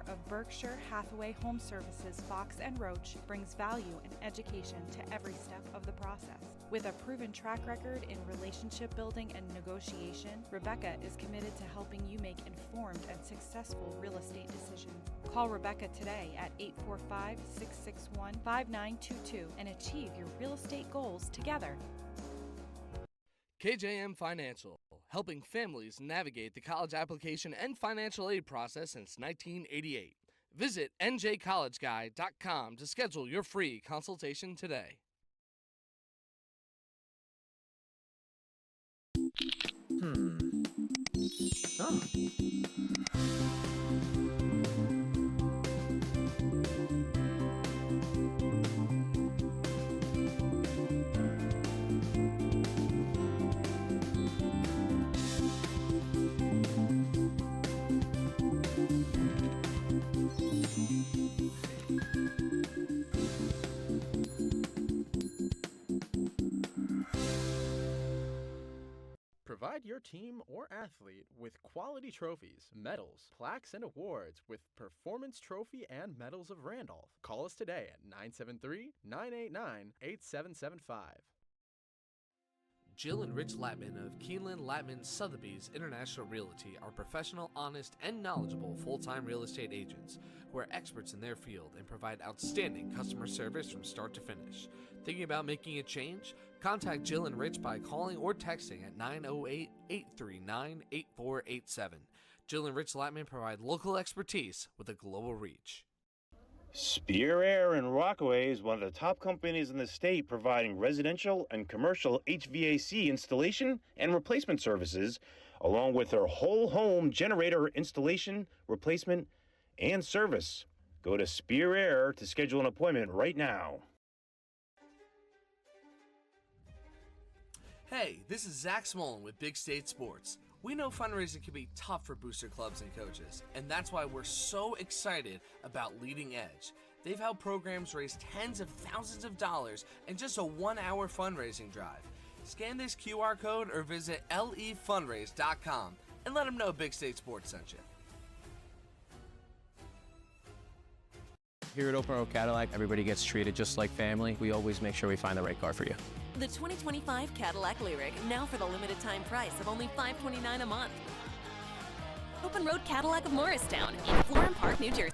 of Berkshire Hathaway Home Services, Fox & Roach brings value and education to every step of the process. With a proven track record in relationship building and negotiation, Rebecca is committed to helping you make informed and successful real estate decisions. Call Rebecca today at 845-661-5922 and achieve your real estate goals together. KJM Financial, helping families navigate the college application and financial aid process since 1988. Visit njcollegeguy.com to schedule your free consultation today. Oh. Provide your team or athlete with quality trophies, medals, plaques, and awards with Performance Trophy and Medals of Randolph. Call us today at 973-989-8775. Jill and Rich Latman of Keeneland, Latman, Sotheby's International Realty are professional, honest, and knowledgeable full-time real estate agents who are experts in their field and provide outstanding customer service from start to finish. Thinking about making a change? Contact Jill and Rich by calling or texting at 908-839-8487. Jill and Rich Latman provide local expertise with a global reach. Spear Air in Rockaway is one of the top companies in the state providing residential and commercial HVAC installation and replacement services, along with their whole home generator installation, replacement, and service. Go to Spear Air to schedule an appointment right now. Hey, this is Zach Smolin with Big State Sports. We know fundraising can be tough for booster clubs and coaches, and that's why we're so excited about Leading Edge. They've helped programs raise tens of thousands of dollars in just a 1-hour fundraising drive. Scan this QR code or visit lefundraise.com and let them know Big State Sports sent you. Here at Open Road Cadillac, everybody gets treated just like family. We always make sure we find the right car for you. The 2025 Cadillac Lyriq, now for the limited time price of only $529 a month. Open Road Cadillac of Morristown in Florham Park, New Jersey.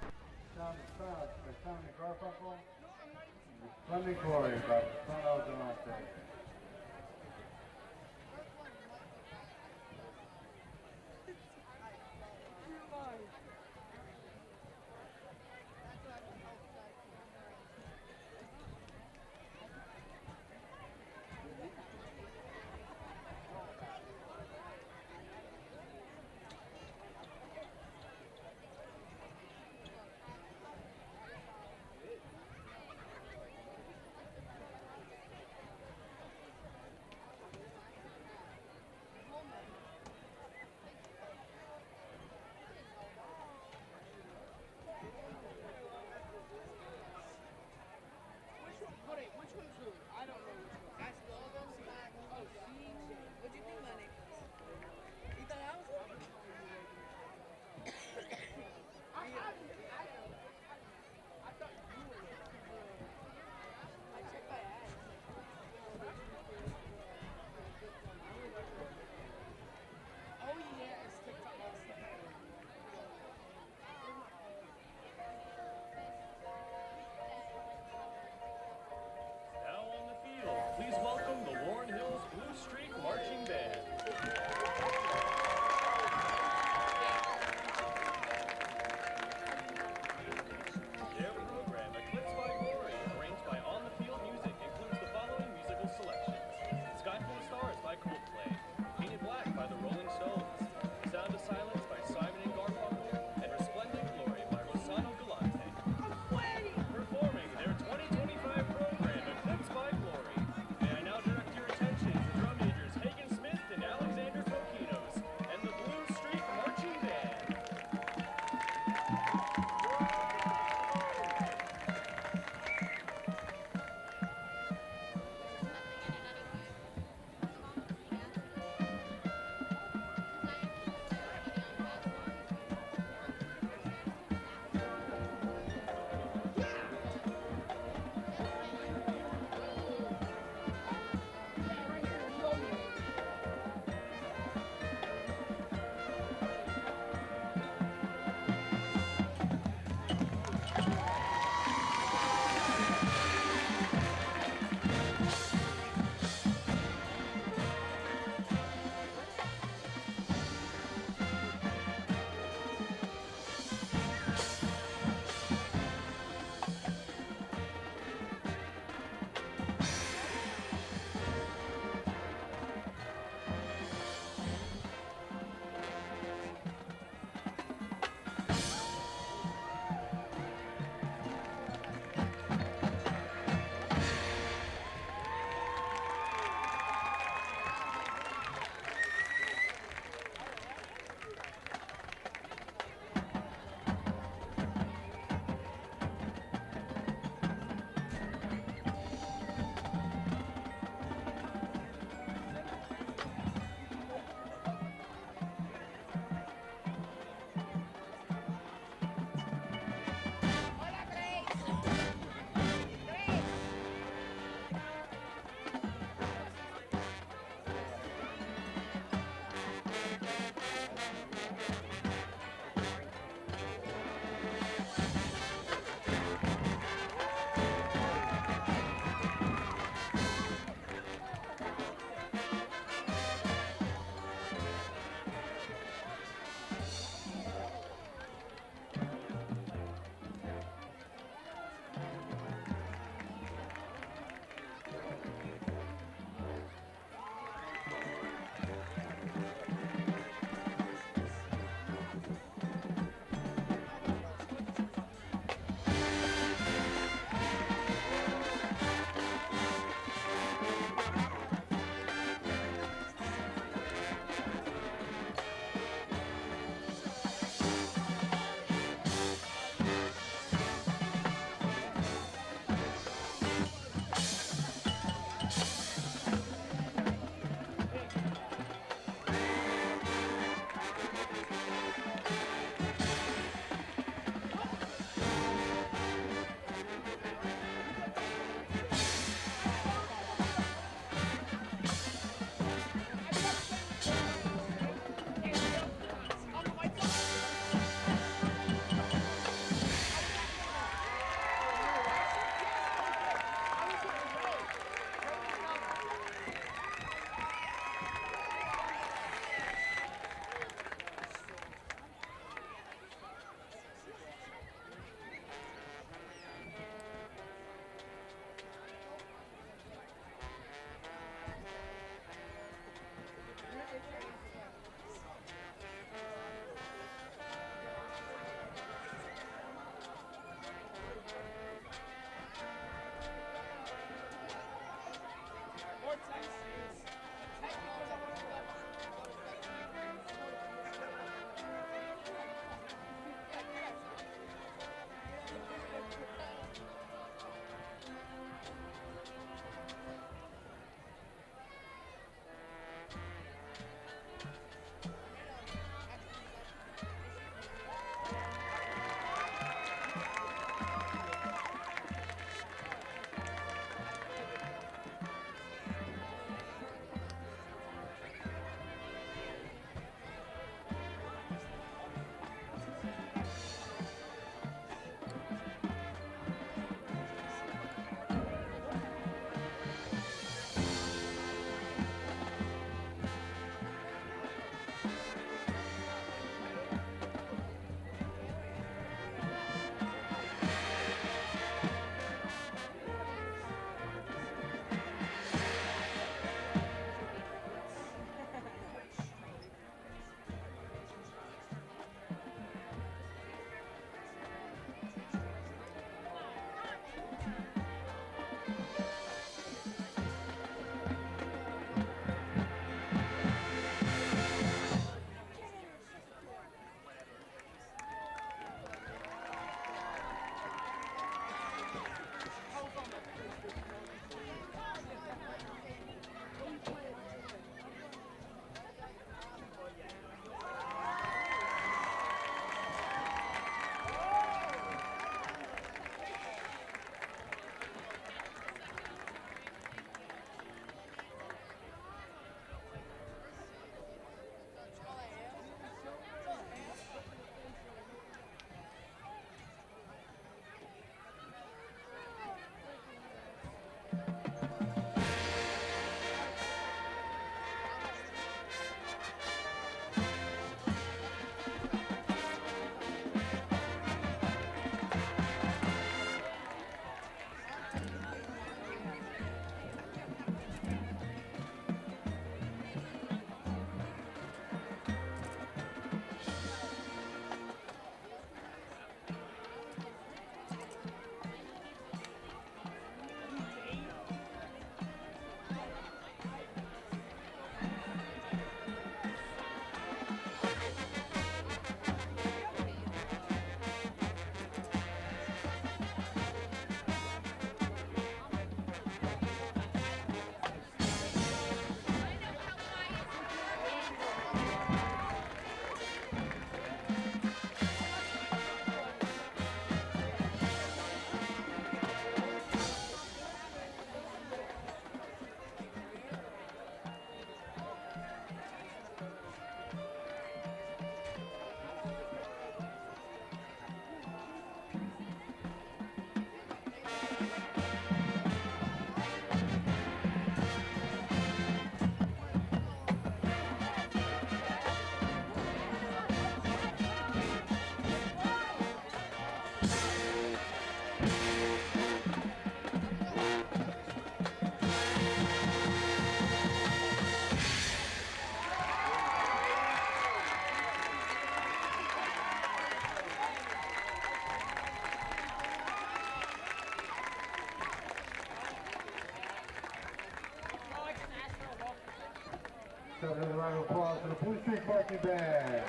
Another round of applause for the Blue Streak Marching Band.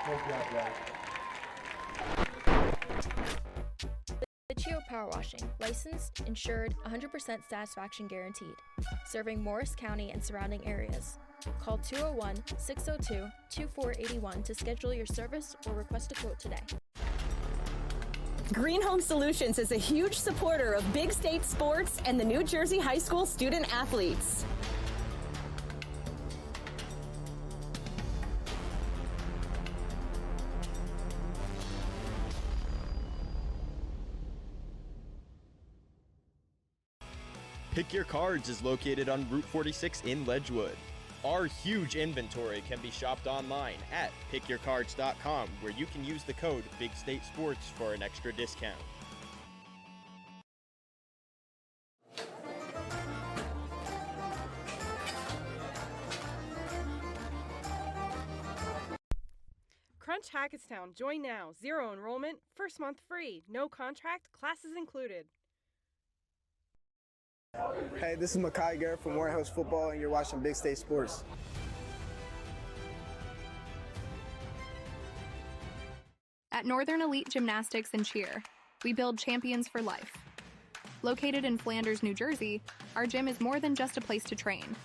Great job, guys. Chio Power Washing, licensed, insured, 100% satisfaction guaranteed, serving Morris County and surrounding areas. Call 201-602-2481 to schedule your service or request a quote today. Green Home Solutions is a huge supporter of Big State Sports and the New Jersey High School student athletes. Pick Your Cards is located on Route 46 in Ledgewood. Our huge inventory can be shopped online at pickyourcards.com, where you can use the code BigStateSports for an extra discount. Crunch Hackettstown. Join now. 0 enrollment, first month free. No contract, classes included. Hey, this is Makai Garrett from Warren Hills Football, and you're watching Big State Sports. At Northern Elite Gymnastics and Cheer, we build champions for life. Located in Flanders, New Jersey, our gym is more than just a place to train.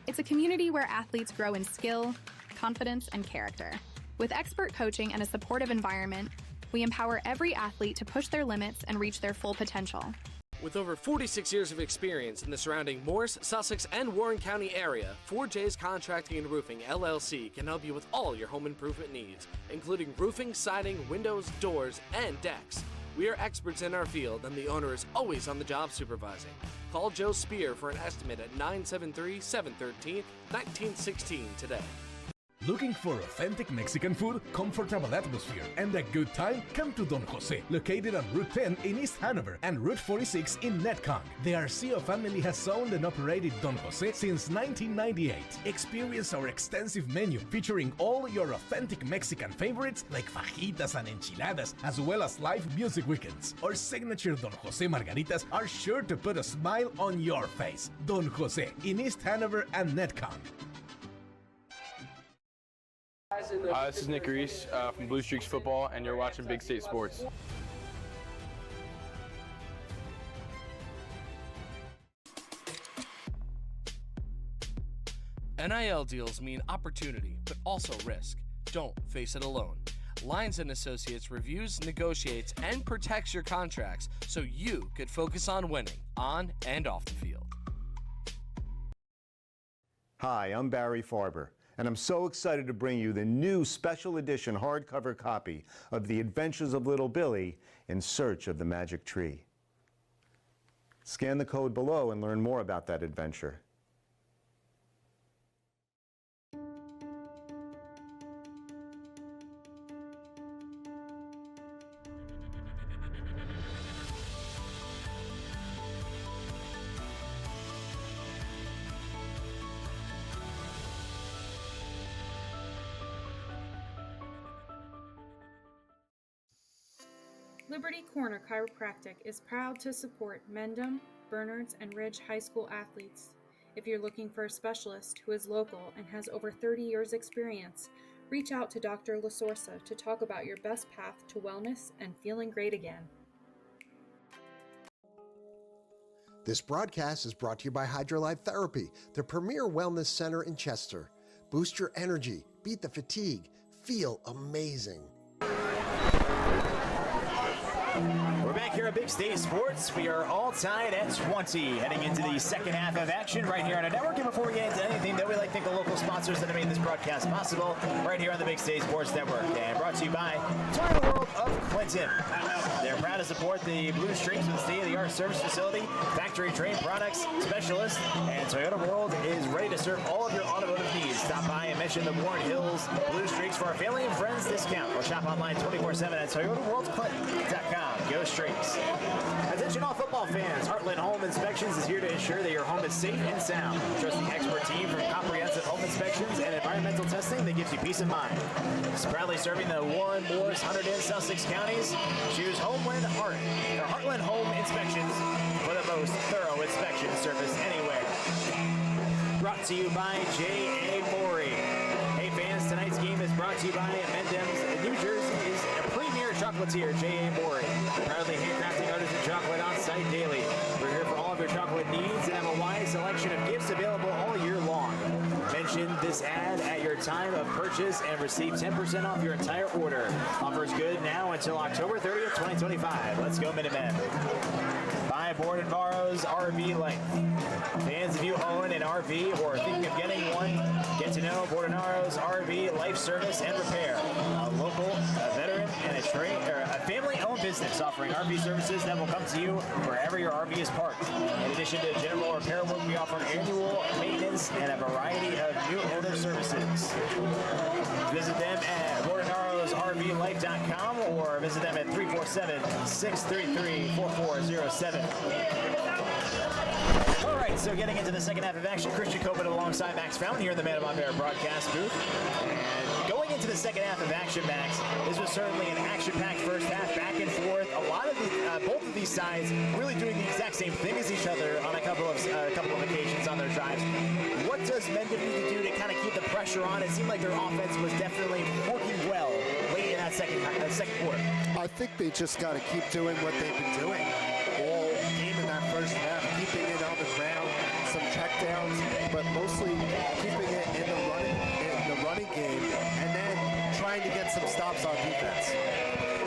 It's a community where athletes grow in skill, confidence, and character. With expert coaching and a supportive environment, we empower every athlete to push their limits and reach their full potential. With over 46 years of experience in the surrounding Morris, Sussex, and Warren County area, 4J's Contracting and Roofing, LLC can help you with all your home improvement needs, including roofing, siding, windows, doors, and decks. We are experts in our field, and the owner is always on the job supervising. Call Joe Spear for an estimate at 973-713-1916 today. Looking for authentic Mexican food, comfortable atmosphere, and a good time? Come to Don Jose, located on Route 10 in East Hanover and Route 46 in Netcong. The Arceo family has owned and operated Don Jose since 1998. Experience our extensive menu featuring all your authentic Mexican favorites like fajitas and enchiladas, as well as live music weekends. Our signature Don Jose margaritas are sure to put a smile on your face. Don Jose in East Hanover and Netcong. This is Nick Reese from Blue Streaks Football, and you're watching Big State Sports. NIL deals mean opportunity, but also risk. Don't face it alone. Lyons & Associates reviews, negotiates, and protects your contracts so you could focus on winning on and off the field. Hi, I'm Barry Farber, and I'm so excited to bring you the new special edition hardcover copy of The Adventures of Little Billy in Search of the Magic Tree. Scan the code below and learn more about that adventure. Liberty Corner Chiropractic is proud to support Mendham, Bernards, and Ridge High School athletes. If you're looking for a specialist who is local and has over 30 years experience, reach out to Dr. LaSorsa to talk about your best path to wellness and feeling great again. This broadcast is brought to you by Hydrolyte Therapy, the premier wellness center in Chester. Boost your energy, beat the fatigue, feel amazing. We're back here at Big State Sports. We are all tied at 20, heading into the second half of action right here on our network. And before we get into anything, though, we'd like to thank the local sponsors that have made this broadcast possible right here on the Big State Sports Network. And brought to you by Toyota World of Clinton. They're proud to support the Blue Streaks with a state-of-the-art service facility, factory-trained products, specialists, and Toyota World is ready to serve all of your automotive needs. Stop by and mention the Warren Hills Blue Streaks for our family and friends discount, or shop online 24/7 at ToyotaWorldClinton.com. Go Streaks. Attention all football fans, Heartland Home Inspections is here to ensure that your home is safe and sound. Trust the expert team from comprehensive home inspections and environmental testing that gives you peace of mind. It's proudly serving the Warren, Morris, Hunterdon, and Sussex counties. Choose Homeland Heartland Home Inspections for the most thorough inspection service anywhere. brought to you by J.A. Morey. Hey fans, tonight's game is brought to you by Mendham's New Jersey's premier chocolatier, J.A. Morey. Proudly handcrafting artisan chocolate on site daily. We're here for all of your chocolate needs and have a wide selection of gifts available all year long. Mention this ad at your time of purchase and receive 10% off your entire order. Offers good now until October 30th, 2025. Let's go, Minutemen. Buy Board and Borrow's RV Life. Fans, if you own an RV or are thinking of getting one, get to know Board and Borrow's RV Life Service and Repair. A local, a veteran, and a family-owned business offering RV services that will come to you wherever your RV is parked. In addition to general repair work, we offer annual maintenance and a variety of new owner services. Visit them at BoardandBorrowsRVLife.com or visit them at 347-633-4407. All right, so getting into the second half of action, Christian Copeland alongside Max Fountain here in the Man of On Bear broadcast booth. And going into the second half of action, Max, this was certainly an action-packed first half, back and forth. A lot of both of these sides really doing the exact same thing as each other on a couple of occasions on their drives. What does Mendham need to do to kind of keep the pressure on? It seemed like their offense was definitely working well late in that second quarter. I think they just got to keep doing what they've been doing all game in that first half, keeping it on the ground, some checkdowns, but mostly keeping it in the running game, and then trying to get some stops on defense.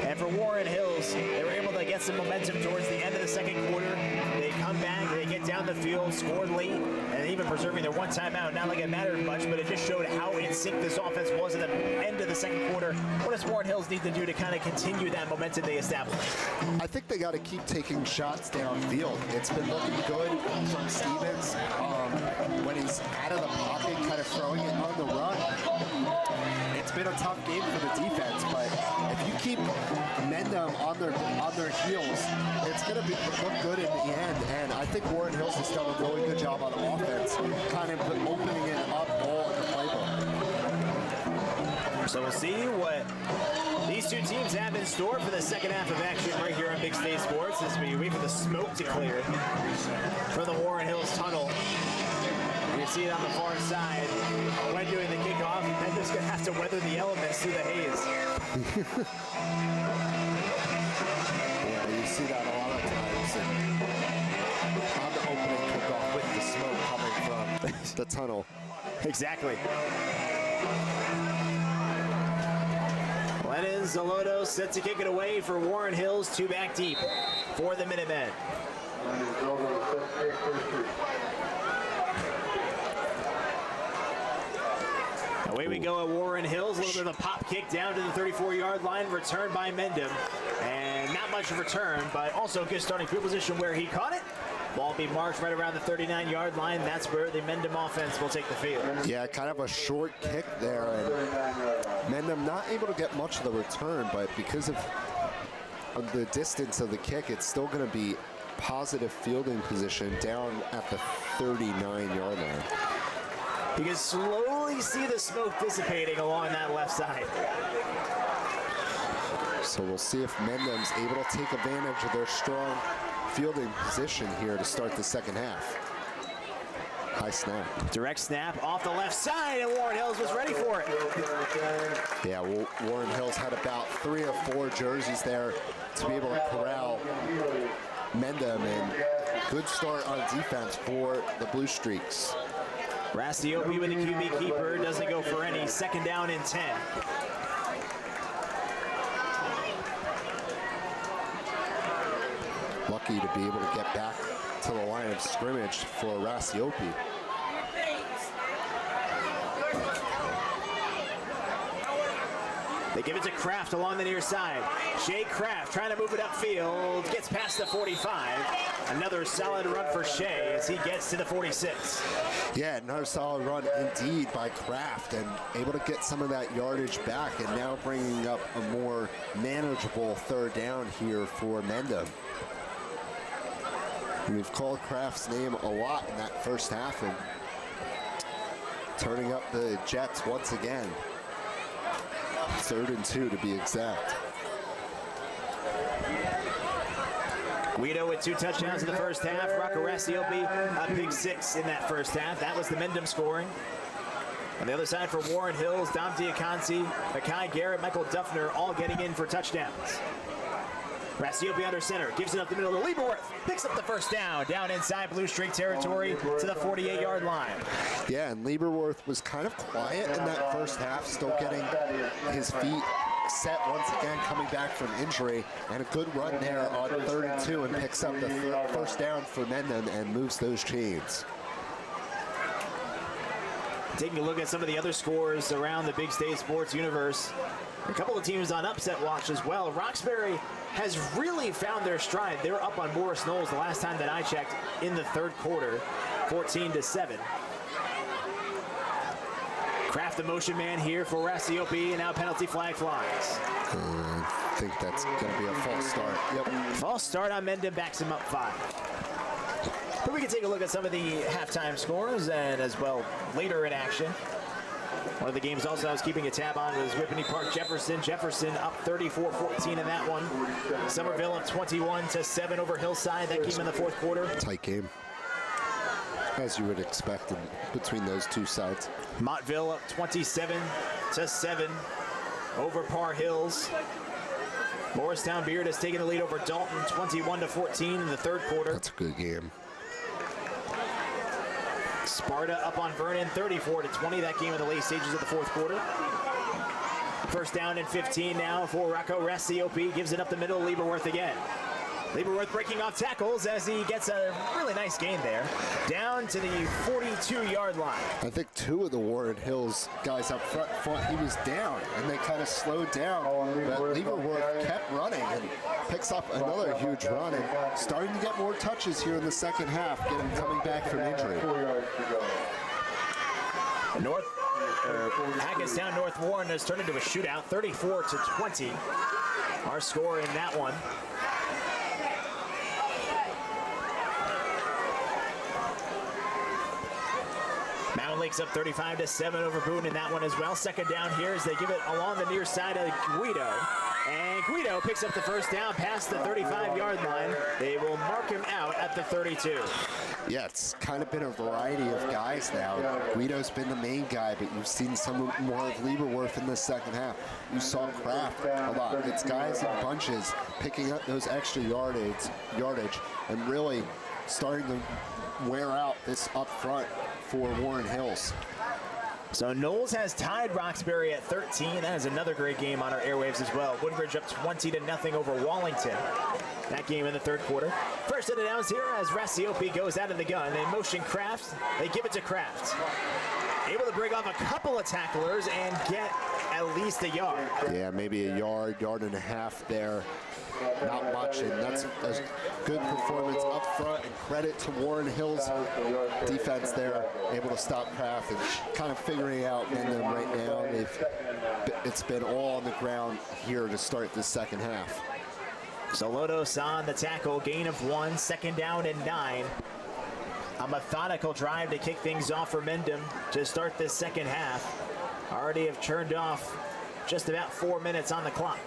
And for Warren Hills, they were able to get some momentum towards the end of the second quarter. They come back, they get down the field, scored late, and even preserving their one timeout. Not like it mattered much, but it just showed how in sync this offense was at the end of the second quarter. What does Warren Hills need to do to kind of continue that momentum they established? I think they got to keep taking shots downfield. It's been looking good from Stevens when he's out of the pocket, kind of throwing it on the run. It's been a tough game for the defense, but if you keep Mendham on their heels, it's going to look good in the end. And I think Warren Hills has done a really good job on offense, kind of opening it up all in the playbook. So we'll see what these two teams have in store for the second half of action right here on Big State Sports as we wait for the smoke to clear from the Warren Hills tunnel. You can see it on the far side when doing the kickoff. And just going to have to weather the elements through the haze. Yeah, you see that a lot of times on the opening kickoff with the smoke coming from the tunnel. Exactly. Lennon Zaloto set to kick it away for Warren Hills, two back deep for the Minutemen. Away we go at Warren Hills. A little bit of a pop kick down to the 34-yard line, returned by Mendham. And not much of a return, but also a good starting field position where he caught it. Ball being marked right around the 39-yard line. That's where the Mendham offense will take the field. Yeah, kind of a short kick there. And Mendham not able to get much of the return, but because of the distance of the kick, it's still going to be positive fielding position down at the 39-yard line. You can slowly see the smoke dissipating along that left side. So we'll see if Mendham's able to take advantage of their strong fielding position here to start the second half. High snap. Direct snap off the left side, and Warren Hills was ready for it. Yeah, Warren Hills had about 3 or 4 jerseys there to be able to corral Mendham, and good start on defense for the Blue Streaks. Raciopi with the QB keeper, doesn't go for any. Second down and 10. Lucky to be able to get back to the line of scrimmage for Raciopi. They give it to Kraft along the near side. Shea Kraft trying to move it upfield. Gets past the 45. Another solid run for Shea as he gets to the 46. Yeah, another solid run indeed by Kraft, and able to get some of that yardage back, and now bringing up a more manageable third down here for Mendham. And we've called Kraft's name a lot in that first half, and turning up the Jets once again. 3rd and 2 to be exact. Guido with 2 touchdowns in the first half. Rocco Rassiopi, a pick 6 in that first half. That was the Mendham scoring. On the other side for Warren Hills, Dom Diaconci, Akai Garrett, Michael Duffner all getting in for touchdowns. Rassiopi under center, gives it up the middle to Lieberworth, picks up the first down inside Blue Streak territory to the 48-yard line. Yeah, and Lieberworth was kind of quiet in that first half, still getting his feet set once again, coming back from injury, and a good run there on 3rd and 2, and picks up the first down for Mendham and moves those chains. Taking a look at some of the other scores around the Big State Sports universe, a couple of teams on upset watch as well. Roxbury has really found their stride. They were up on Morris Knowles the last time that I checked in the 3rd quarter, 14-7. Kraft the motion man here for Rassiopi, and now penalty flag flies. I think that's going to be a false start. Yep. False start on Mendham, backs him up 5. But we can take a look at some of the halftime scores and as well later in action. One of the games also I was keeping a tab on was Whippany Park Jefferson. Jefferson up 34-14 in that one. Somerville up 21-7 over Hillside. That came in the 4th quarter. Tight game, as you would expect between those two sides. Montville up 27-7 over Par Hills. Morristown Beard has taken the lead over Dalton 21-14 in the 3rd quarter. That's a good game. Sparta up on Vernon 34-20. That game in the late stages of the 4th quarter. First down and 15 now for Rocco Rassiopi. Gives it up the middle, Lieberworth again. Lieberworth breaking off tackles as he gets a really nice gain there. Down to the 42-yard line. I think 2 of the Warren Hills guys up front thought he was down, and they kind of slowed down. But Lieberworth kept running and picks up another huge run, and starting to get more touches here in the second half, getting coming back from injury. Hackettstown North Warren has turned into a shootout, 34-20. Our score in that one. Mountain Lake's up 35-7 over Boone in that one as well. Second down here as they give it along the near side of Guido. And Guido picks up the first down past the 35-yard line. They will mark him out at the 32. Yeah, it's kind of been a variety of guys now. Guido's been the main guy, but you've seen some more of Lieberworth in the second half. You saw Kraft a lot. It's guys in bunches picking up those extra yardage and really starting to wear out this up front for Warren Hills. So Knowles has tied Roxbury at 13. That is another great game on our airwaves as well. Woodbridge up 20-0 over Wallington. That game in the 3rd quarter. First and downs here as Rassiopi goes out of the gun. They motion Kraft. They give it to Kraft. Able to break off a couple of tacklers and get at least a yard. Yeah, maybe a yard and a half there. Not much, and that's a good performance up front, and credit to Warren Hill's defense there, able to stop Kraft and kind of figuring out Mendham right now. It's been all on the ground here to start the second half. Solotos on the tackle, gain of 1, 2nd down and 9. A methodical drive to kick things off for Mendham to start this second half. Already have churned off just about 4 minutes on the clock.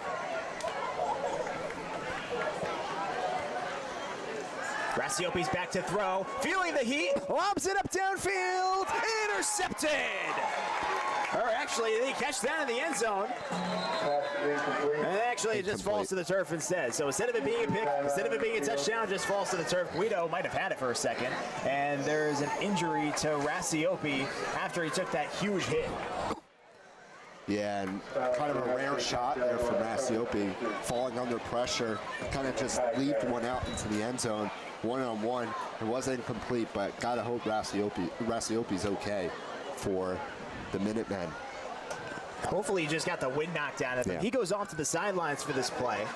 Rassiopi's back to throw, feeling the heat, lobs it up downfield, intercepted! Or actually, they catch that in the end zone. And actually, it just falls to the turf instead. So instead of it being a pick, instead of it being a touchdown, it just falls to the turf. Guido might have had it for a second. And there's an injury to Rassiopi after he took that huge hit. Yeah, and kind of a rare shot there from Rassiopi, falling under pressure. Kind of just leaped one out into the end zone, one-on-one. It wasn't complete, but gotta hope Rassiopi's okay for the Minutemen. Hopefully he just got the wind knocked out of him. Yeah. He goes off to the sidelines for this play.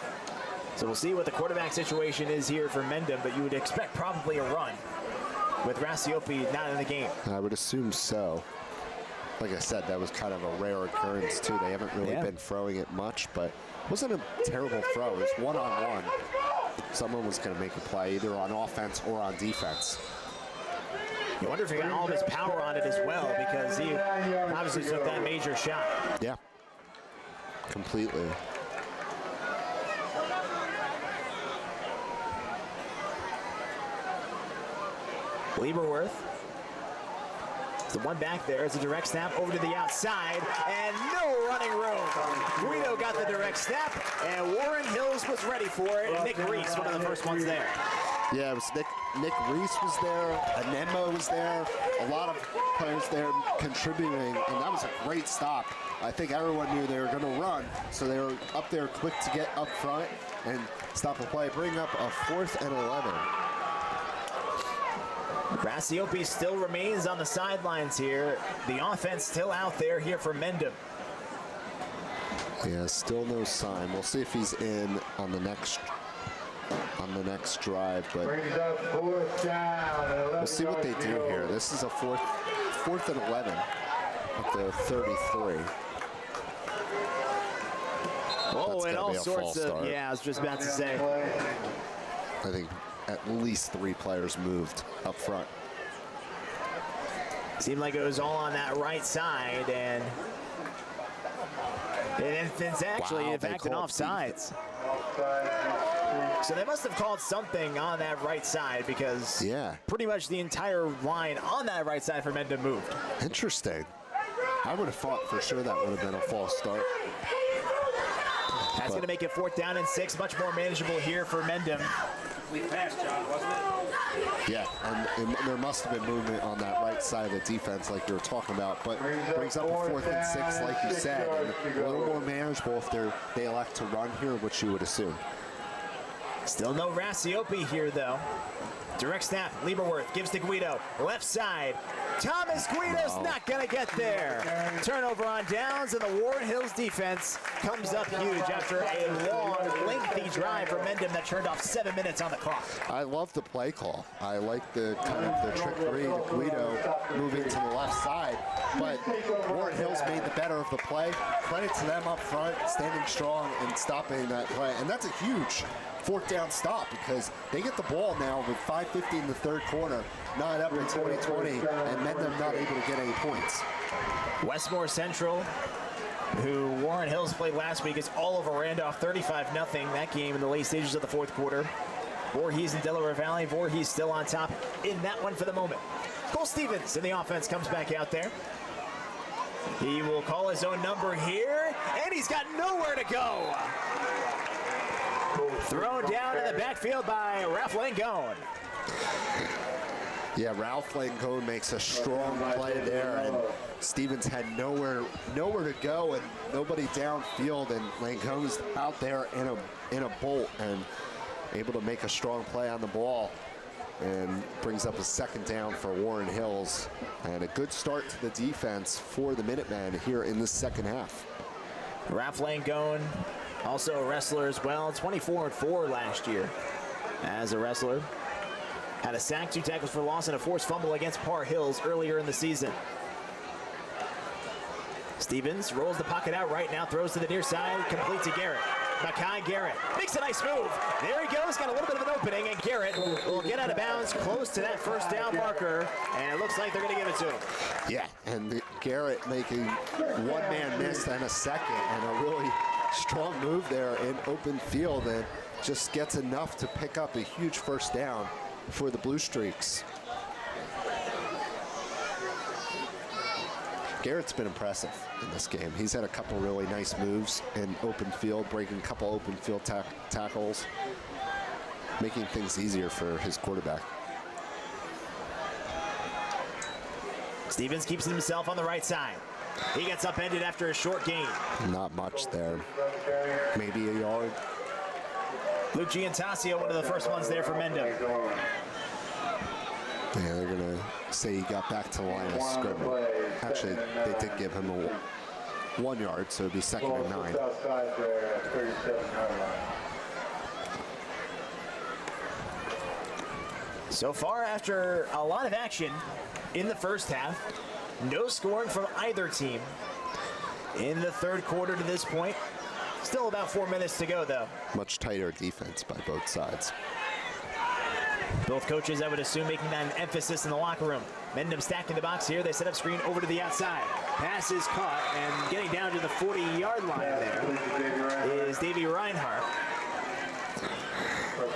So we'll see what the quarterback situation is here for Mendham, but you would expect probably a run with Rassiopi not in the game. I would assume so. Like I said, that was kind of a rare occurrence too. They haven't really been throwing it much, but it wasn't a terrible throw. It was one-on-one. Someone was going to make a play either on offense or on defense. You wonder if he got all of his power on it as well, because he obviously took that major shot. Yeah, completely. Lieberworth. The one back there is a direct snap over to the outside, and no running room. Guido got the direct snap, and Warren Hills was ready for it. Nick Reese, one of the first ones there. Yeah, it was Nick Reese was there, Anembo was there, a lot of players there contributing, and that was a great stop. I think everyone knew they were going to run, so they were up there quick to get up front and stop the play, bring up a 4th and 11. Graciopi still remains on the sidelines here. The offense still out there here for Mendham. Yeah, still no sign. We'll see if he's in on the next drive, but we'll see what they do here. This is a 4th and 11 at the 33. Oh, and all sorts of, yeah, I was just about to say. I think at least 3 players moved up front. Seemed like it was all on that right side, and it's actually, in fact, an offsides. So they must have called something on that right side, because pretty much the entire line on that right side for Mendham moved. Interesting. I would have thought for sure that would have been a false start. That's going to make it 4th down and 6, much more manageable here for Mendham. Pass, John, wasn't it? Yeah, and there must have been movement on that right side of the defense like you were talking about, but brings up a 4th and 6 like you said, and a little more manageable if they elect to run here, which you would assume. Still no Graciopi here, though. Direct snap, Lieberworth gives to Guido. Left side, Thomas Guido's not going to get there. Turnover on downs, and the Warren Hills defense comes up huge after a long, lengthy drive for Mendham that turned off 7 minutes on the clock. I love the play call. I like the kind of the trickery to Guido moving to the left side, but Warren Hills made the better of the play. Credit to them up front, standing strong and stopping that play, and that's a huge 4th down stop because they get the ball now with 5:50 in the 3rd quarter, not up in 2020, and Mendham not able to get any points. Westmore Central, who Warren Hills played last week, is all over Randolph, 35-0 that game in the late stages of the 4th quarter. Voorhees and Delaware Valley. Voorhees still on top in that one for the moment. Cole Stevens in the offense comes back out there. He will call his own number here, and he's got nowhere to go. Thrown down in the backfield by Ralph Langone. Yeah, Ralph Langone makes a strong play there, and Stevens had nowhere to go and nobody downfield, and Langone's out there in a bolt and able to make a strong play on the ball and brings up a 2nd down for Warren Hills, and a good start to the defense for the Minutemen here in the 2nd half. Ralph Langone, also a wrestler as well, 24-4 last year as a wrestler. Had a sack, 2 tackles for loss, and a forced fumble against Par Hills earlier in the season. Stevens rolls the pocket out right now, throws to the near side, complete to Garrett. Makai Garrett makes a nice move. There he goes, got a little bit of an opening, and Garrett will get out of bounds close to that 1st down marker, and it looks like they're going to give it to him. Yeah, and Garrett making one-man miss and a second, and a really strong move there in open field, and just gets enough to pick up a huge 1st down for the Blue Streaks. Garrett's been impressive in this game. He's had a couple really nice moves in open field, breaking a couple open field tackles, making things easier for his quarterback. Stevens keeps himself on the right side. He gets upended after a short gain. Not much there. Maybe a yard. Luke Giantasio, one of the first ones there for Mendham. Yeah, they're going to say he got back to the line of scrimmage. Actually, they did give him a 1 yard, so it'd be 2nd and 9. So far, after a lot of action in the 1st half, no scoring from either team in the 3rd quarter to this point. Still about 4 minutes to go, though. Much tighter defense by both sides. Both coaches, I would assume, making that an emphasis in the locker room. Mendham stacking the box here. They set up screen over to the outside. Pass is caught, and getting down to the 40-yard line there is Davey Reinhardt.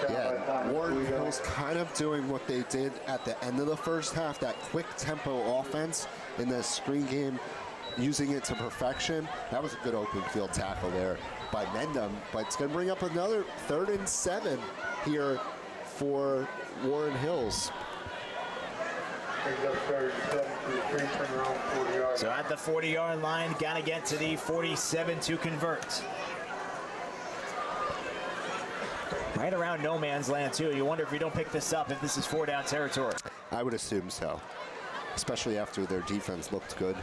Yeah, Warren Hills kind of doing what they did at the end of the first half, that quick tempo offense in the screen game, using it to perfection. That was a good open field tackle there by Mendham, but it's going to bring up another 3rd and 7 here for Warren Hills. So at the 40-yard line, got to get to the 47 to convert. Right around no man's land, too. You wonder if you don't pick this up, if this is 4-down territory. I would assume so, especially after their defense looked good.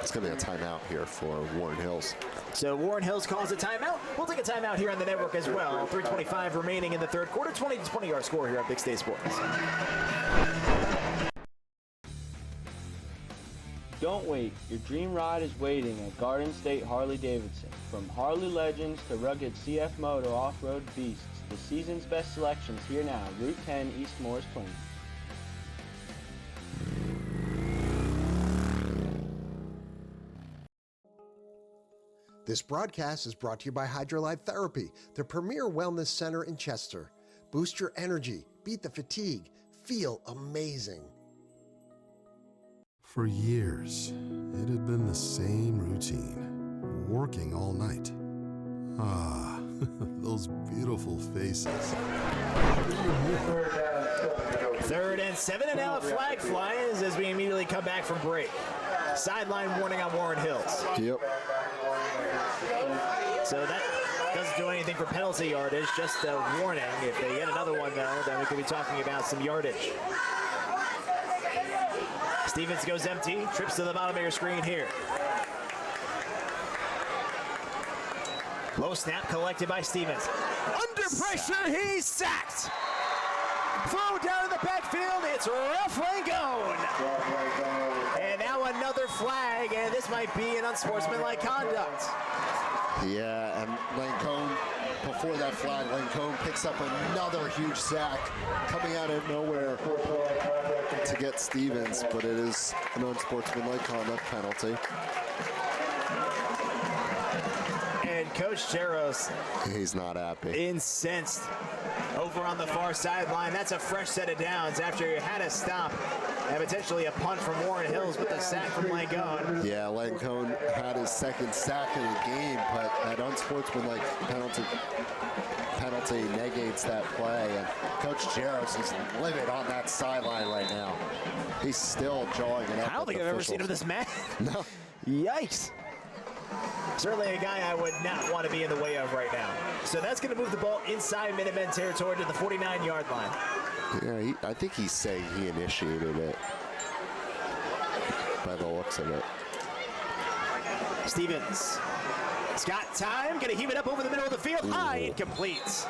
It's going to be a timeout here for Warren Hills. So Warren Hills calls a timeout. We'll take a timeout here on the network as well. 3:25 remaining in the third quarter. 20 our score here at Big State Sports. Don't wait. Your dream ride is waiting at Garden State Harley-Davidson. From Harley legends to rugged CF Moto off-road beasts, the season's best selections here now. Route 10 East Morris Plains. This broadcast is brought to you by Hydrolyte Therapy, the premier wellness center in Chester. Boost your energy, beat the fatigue, feel amazing. For years, it had been the same routine, working all night. Ah, those beautiful faces. 3rd and 7, and now a flag flies as we immediately come back from break. Sideline warning on Warren Hills. Yep. So that doesn't do anything for penalty yardage, just a warning. If they get another one, though, then we could be talking about some yardage. Stevens goes empty, trips to the bottom of your screen here. Low snap collected by Stevens. Under pressure, he's sacked. Throw down in the backfield, it's Ralph Langone. And now another flag, and this might be an unsportsmanlike conduct. Yeah, and Langone, before that flag, Langone picks up another huge sack coming out of nowhere to get Stevens, but it is an unsportsmanlike conduct penalty. And Coach Jaros, he's not happy. Incensed. Over on the far sideline, that's a fresh set of downs after you had a stop and potentially a punt from Warren Hills with the sack from Langone. Yeah, Langone had his second sack of the game, but that unsportsmanlike penalty negates that play, and Coach Jaros is livid on that sideline right now. He's still jawing it up. I don't think I've ever seen him this mad. No. Yikes. Certainly a guy I would not want to be in the way of right now. So that's going to move the ball inside Minutemen territory to the 49-yard line. Yeah, I think he's saying he initiated it by the looks of it. Stevens. He's got time. Going to heave it up over the middle of the field. High, incomplete.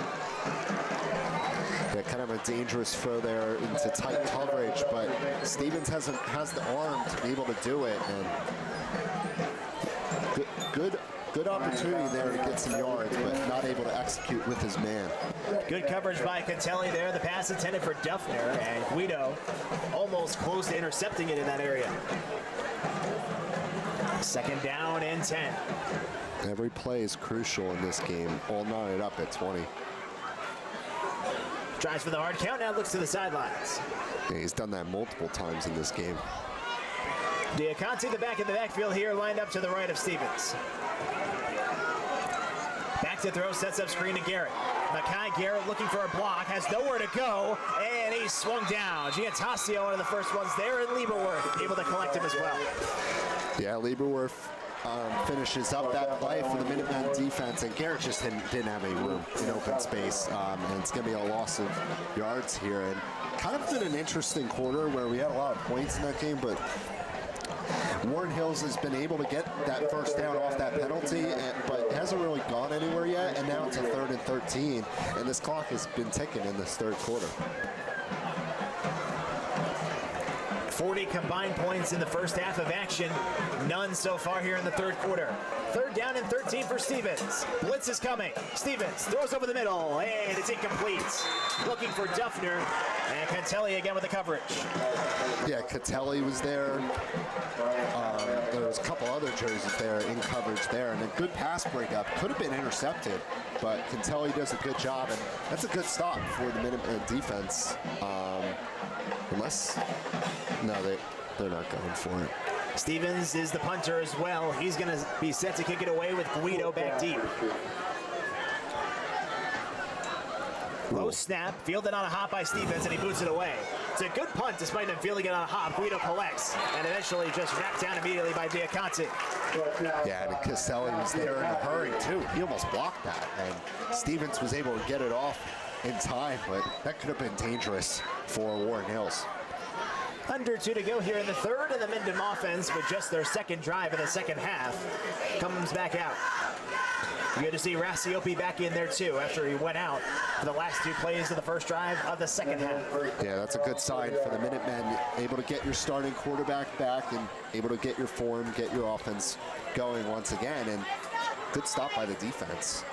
Yeah, kind of a dangerous throw there into tight coverage, but Stevens has the arm to be able to do it, and good opportunity there to get some yards, but not able to execute with his man. Good coverage by Catelli there. The pass intended for Duffner, and Guido almost close to intercepting it in that area. 2nd down and 10. Every play is crucial in this game. All knotted up at 20. Tries for the hard count, now looks to the sidelines. Yeah, he's done that multiple times in this game. Diaconte, the back in the backfield here, lined up to the right of Stevens. Back to throw, sets up screen to Garrett. Makai Garrett looking for a block, has nowhere to go, and he's swung down. Giantasio, one of the first ones there, and Lieberworth able to collect him as well. Yeah, Lieberworth finishes up that play for the Minutemen defense, and Garrett just didn't have any room in open space, and it's going to be a loss of yards here. And kind of been an interesting quarter where we had a lot of points in that game, but Warren Hills has been able to get that first down off that penalty, but hasn't really gone anywhere yet, and now it's a 3rd and 13, and this clock has been ticking in this third quarter. 40 combined points in the first half of action, none so far here in the third quarter. 3rd down and 13 for Stevens. Blitz is coming. Stevens throws over the middle, and it's incomplete. Looking for Duffner, And Cantelli again with the coverage. Yeah, Catelli was there. There was a couple other jerseys there in coverage there, and a good pass breakup. Could have been intercepted, but Cantelli does a good job, and that's a good stop for the Minutemen defense. They're not going for it. Stevens is the punter as well. He's going to be set to kick it away with Guido back deep. Low snap, fielded on a hop by Stevens, and he boots it away. It's a good punt despite him fielding it on a hop. Guido collects, and eventually just wrapped down immediately by Diaconte. Yeah, and Caselli was there in a hurry, too. He almost blocked that, and Stevens was able to get it off in time, but that could have been dangerous for Warren Hills. Under 2 to go here in the third, and the Mendham offense, with just their second drive in the second half, comes back out. Good to see Rassiopi back in there too after he went out for the last 2 plays of the first drive of the second half. Yeah, that's a good sign for the Minutemen. Able to get your starting quarterback back and able to get your form, get your offense going once again, and good stop by the defense.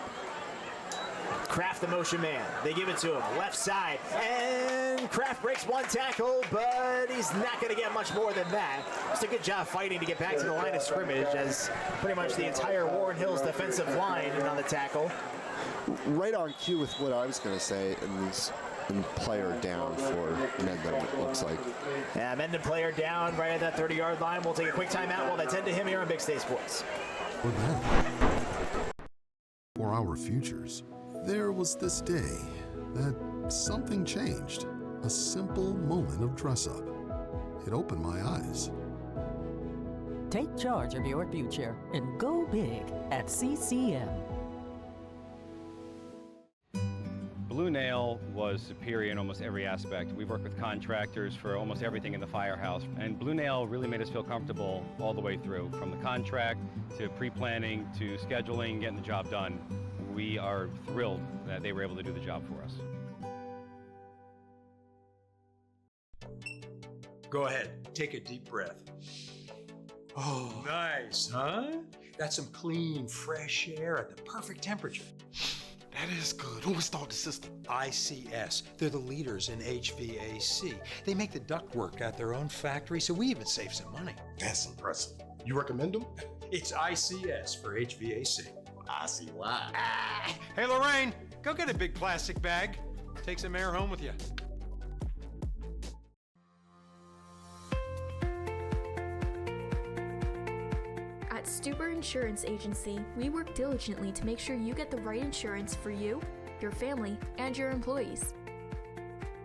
Kraft the motion man. They give it to him. Left side. And Kraft breaks one tackle, but he's not going to get much more than that. Just a good job fighting to get back to the line of scrimmage as pretty much the entire Warren Hills defensive line is on the tackle. Right on cue with what I was going to say, and player down for Mendham, it looks like. Yeah, Mendham player down right at that 30-yard line. We'll take a quick timeout while they tend to him here on Big State Sports. For our futures, there was this day that something changed. A simple moment of dress-up. It opened my eyes. Take charge of your future and go big at CCM. Blue Nail was superior in almost every aspect. We've worked with contractors for almost everything in the firehouse, and Blue Nail really made us feel comfortable all the way through, from the contract to pre-planning to scheduling, getting the job done. We are thrilled that they were able to do the job for us. Go ahead, take a deep breath. Oh, nice, huh? That's some clean, fresh air at the perfect temperature. That is good. Who installed the system? ICS. They're the leaders in HVAC. They make the ductwork at their own factory, so we even save some money. That's impressive. You recommend them? It's ICS for HVAC. I see why. Hey, Lorraine, go get a big plastic bag. Take some air home with you. At Stuber Insurance Agency, we work diligently to make sure you get the right insurance for you, your family, and your employees.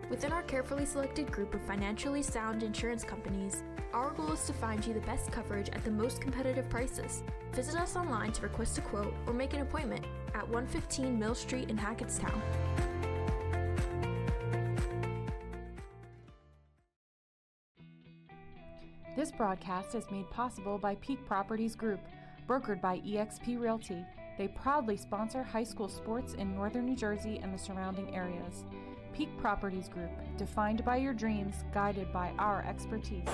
Within our carefully selected group of financially sound insurance companies, our goal is to find you the best coverage at the most competitive prices. Visit us online to request a quote or make an appointment at 115 Mill Street in Hackettstown. This broadcast is made possible by Peak Properties Group, brokered by eXp Realty. They proudly sponsor high school sports in northern New Jersey and the surrounding areas. Peak Properties Group, defined by your dreams, guided by our expertise.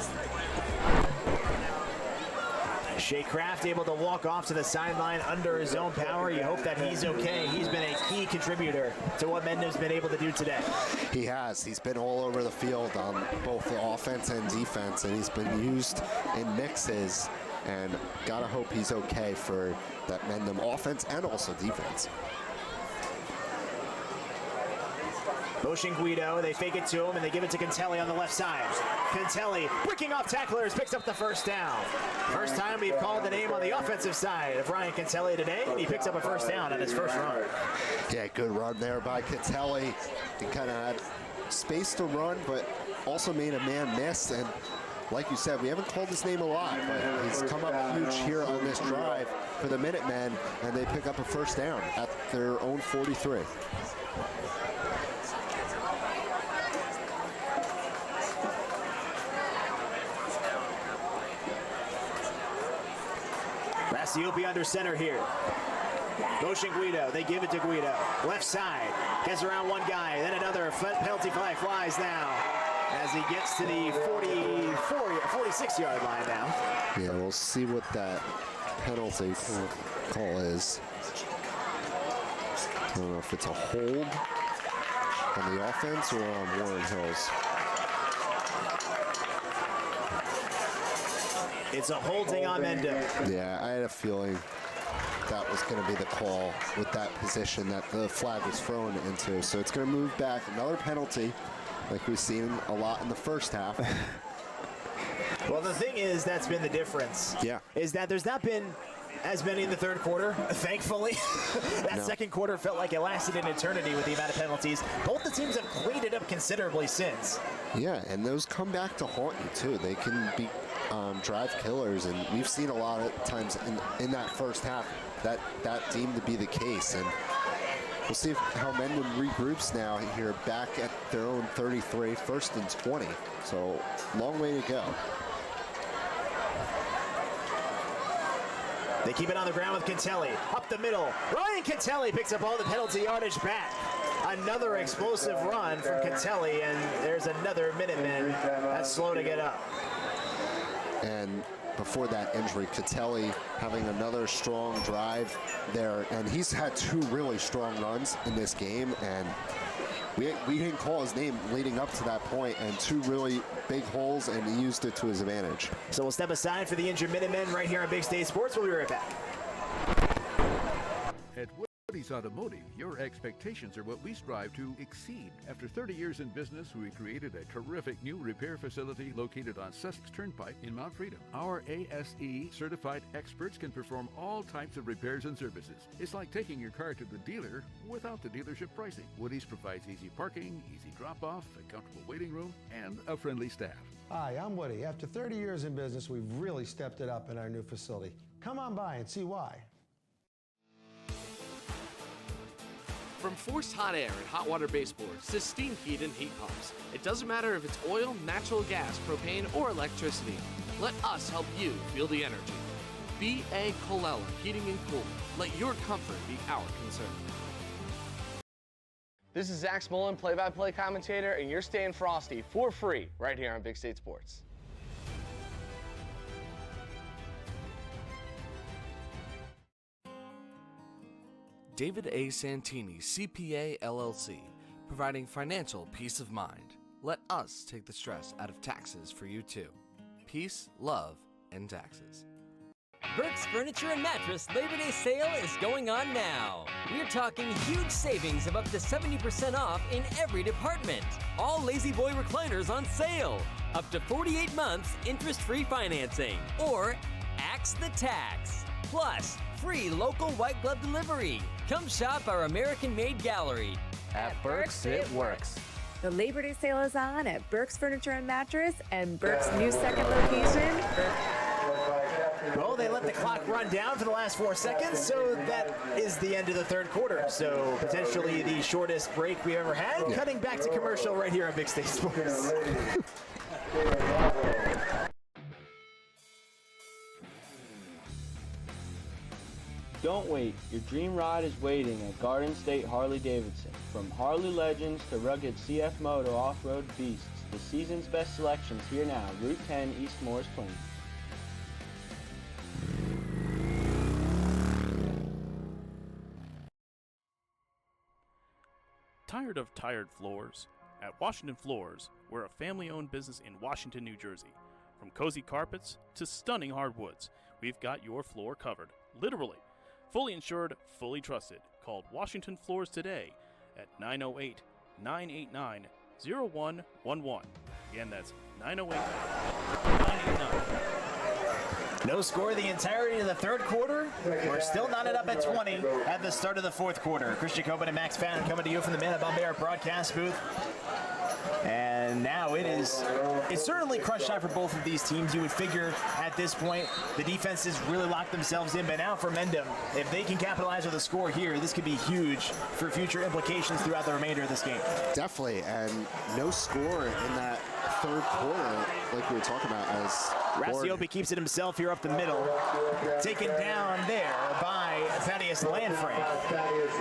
Shea Kraft able to walk off to the sideline under his own power. You hope that he's okay. He's been a key contributor to what Mendham's been able to do today. He has. He's been all over the field on both the offense and defense, and he's been used in mixes, and gotta hope he's okay for that Mendham offense and also defense. Motion Guido, they fake it to him, and they give it to Cantelli on the left side. Cantelli, breaking off tacklers, picks up the first down. First time we've called the name on the offensive side of Ryan Cantelli today, and he picks up a first down on his first run. Yeah, good run there by Cantelli. He kind of had space to run, but also made a man miss. And like you said, we haven't called his name a lot, but he's come up huge here on this drive for the Minutemen, and they pick up a first down at their own 43. Rassiopi under center here. Motion Guido, they give it to Guido. Left side, gets around one guy, then another penalty flag flies now as he gets to the 46-yard line now. Yeah, we'll see what that penalty call is. I don't know if it's a hold. On the offense or on Warren Hills? It's a holding on Mendham. Yeah, I had a feeling that was going to be the call with that position that the flag was thrown into. So it's going to move back. Another penalty, like we've seen a lot in the first half. Well, the thing is, that's been the difference. Yeah. Is that there's not been as many in the third quarter, thankfully. That second quarter felt like it lasted an eternity with the amount of penalties. Both the teams have cleaned it up considerably since. Yeah, and those come back to haunt you, too. They can be drive killers, and we've seen a lot of times in that first half that deemed to be the case. And we'll see how Mendham regroups now here back at their own 33, 1st and 20. So, long way to go. They keep it on the ground with Cantelli. Up the middle. Ryan Cantelli picks up all the penalty yardage back. Another explosive run from Cantelli, and there's another Minuteman that's slow to get up. And before that injury, Cantelli having another strong drive there, and he's had 2 really strong runs in this game, and we didn't call his name leading up to that point, and 2 really big holes, and he used it to his advantage. So we'll step aside for the injured Minutemen right here on Big State Sports. We'll be right back. At Woody's Automotive, your expectations are what we strive to exceed. After 30 years in business, we created a terrific new repair facility located on Sussex Turnpike in Mount Freedom. Our ASE certified experts can perform all types of repairs and services. It's like taking your car to the dealer without the dealership pricing. Woody's provides easy parking, easy drop-off, a comfortable waiting room, and a friendly staff. Hi, I'm Woody. After 30 years in business, we've really stepped it up in our new facility. Come on by and see why. From forced hot air and hot water baseboards to steam heat and heat pumps, it doesn't matter if it's oil, natural gas, propane, or electricity. Let us help you feel the energy. B.A. Colella Heating and Cooling. Let your comfort be our concern. This is Zach Smolin, play-by-play commentator, and you're staying frosty for free right here on Big State Sports. David A. Santini, CPA LLC, providing financial peace of mind. Let us take the stress out of taxes for you too. Peace, love, and taxes. Burke's Furniture and Mattress Labor Day sale is going on now. We're talking huge savings of up to 70% off in every department. All Lazy Boy recliners on sale. Up to 48 months interest-free financing. Or axe the tax. Plus, free local white glove delivery. Come shop our American-made gallery. At Burke's, it works. The Labor Day sale is on at Burke's Furniture and Mattress and Burke's new second location. Well, they let the clock run down for the last 4 seconds, so that is the end of the third quarter. So potentially the shortest break we've ever had. Yeah. Cutting back to commercial right here on Big State Sports. Don't wait. Your dream ride is waiting at Garden State Harley-Davidson. From Harley legends to rugged CF Moto off-road beasts, the season's best selections here now. Route 10 East Morris Plains. Tired of tired floors? At Washington Floors, we're a family-owned business in Washington, New Jersey. From cozy carpets to stunning hardwoods, we've got your floor covered, literally. Fully insured, fully trusted. Call Washington Floors today at 908-989-0111. Again, that's 908-989. No score the entirety of the third quarter. We're still knotted up at 20 at the start of the fourth quarter. Chris Jacobin and Max Fadden coming to you from the Mendham broadcast booth. And now it's certainly crunch time for both of these teams. You would figure at this point the defenses really locked themselves in, but now for Mendham, if they can capitalize with a score here, this could be huge for future implications throughout the remainder of this game. Definitely, and no score in that third quarter, like we were talking about. As Rassiopi keeps it himself here up the middle, taken down there by Thaddeus Landfrey.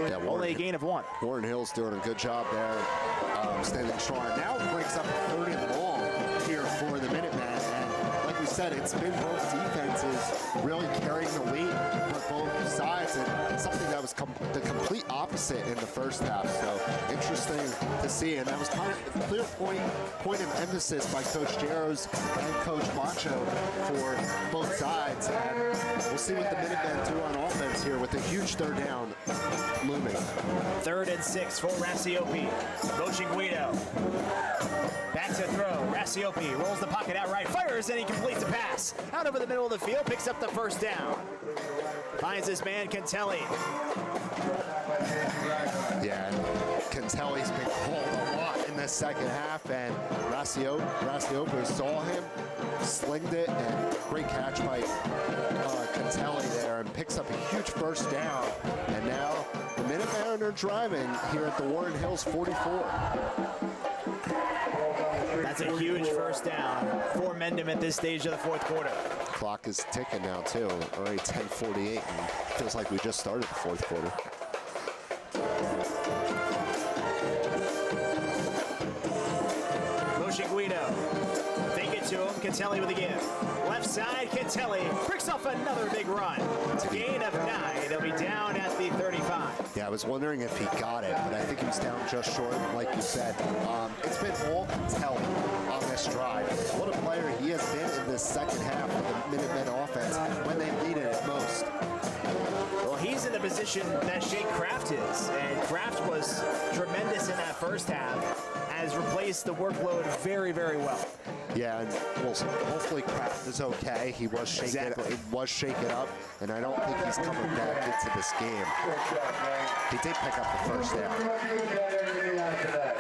Yeah, only a gain of 1. Warren Hill's doing a good job there, standing strong. Now breaks up a 3rd and long here for the Minutemen, and like we said, it's been both defenses really carrying the weight for both sides, and something that was the complete opposite opposite in the first half. So interesting to see. And that was kind of a clear point of emphasis by Coach Jaros and Coach Macho for both sides. And we'll see what the Minutemen do on offense here with a huge third down looming. 3rd and 6 for Rassiopi. Motion Guido. Back to throw. Rassiopi rolls the pocket out right, fires, and he completes the pass. Out over the middle of the field, picks up the first down. Finds this man, Cantelli. Yeah, Cantelli's been called a lot in the second half, and Rassiopi saw him, slinged it, and great catch by Cantelli there, and picks up a huge first down. And now the Minutemen are driving here at the Warren Hills 44. That's a huge first down for Mendham at this stage of the fourth quarter. Clock is ticking now too. Already 10:48, and feels like we just started the fourth quarter. Motion Guido. Fake it to him. Cantelli with a give. Left side, Cantelli breaks off another big run. It's a gain of 9. They'll be down at the 35. Yeah, I was wondering if he got it, but I think he was down just short, like you said. It's been all Cantelli on this drive. What a player he has been in this second half of the Minutemen offense when they needed it most. Well, he's in the position that Shake Kraft is, and Kraft was tremendous in that first half, has replaced the workload very, very well. Yeah, and well, hopefully Kraft is okay. He was shaken up, and I don't think he's coming back into this game. He did pick up the first down.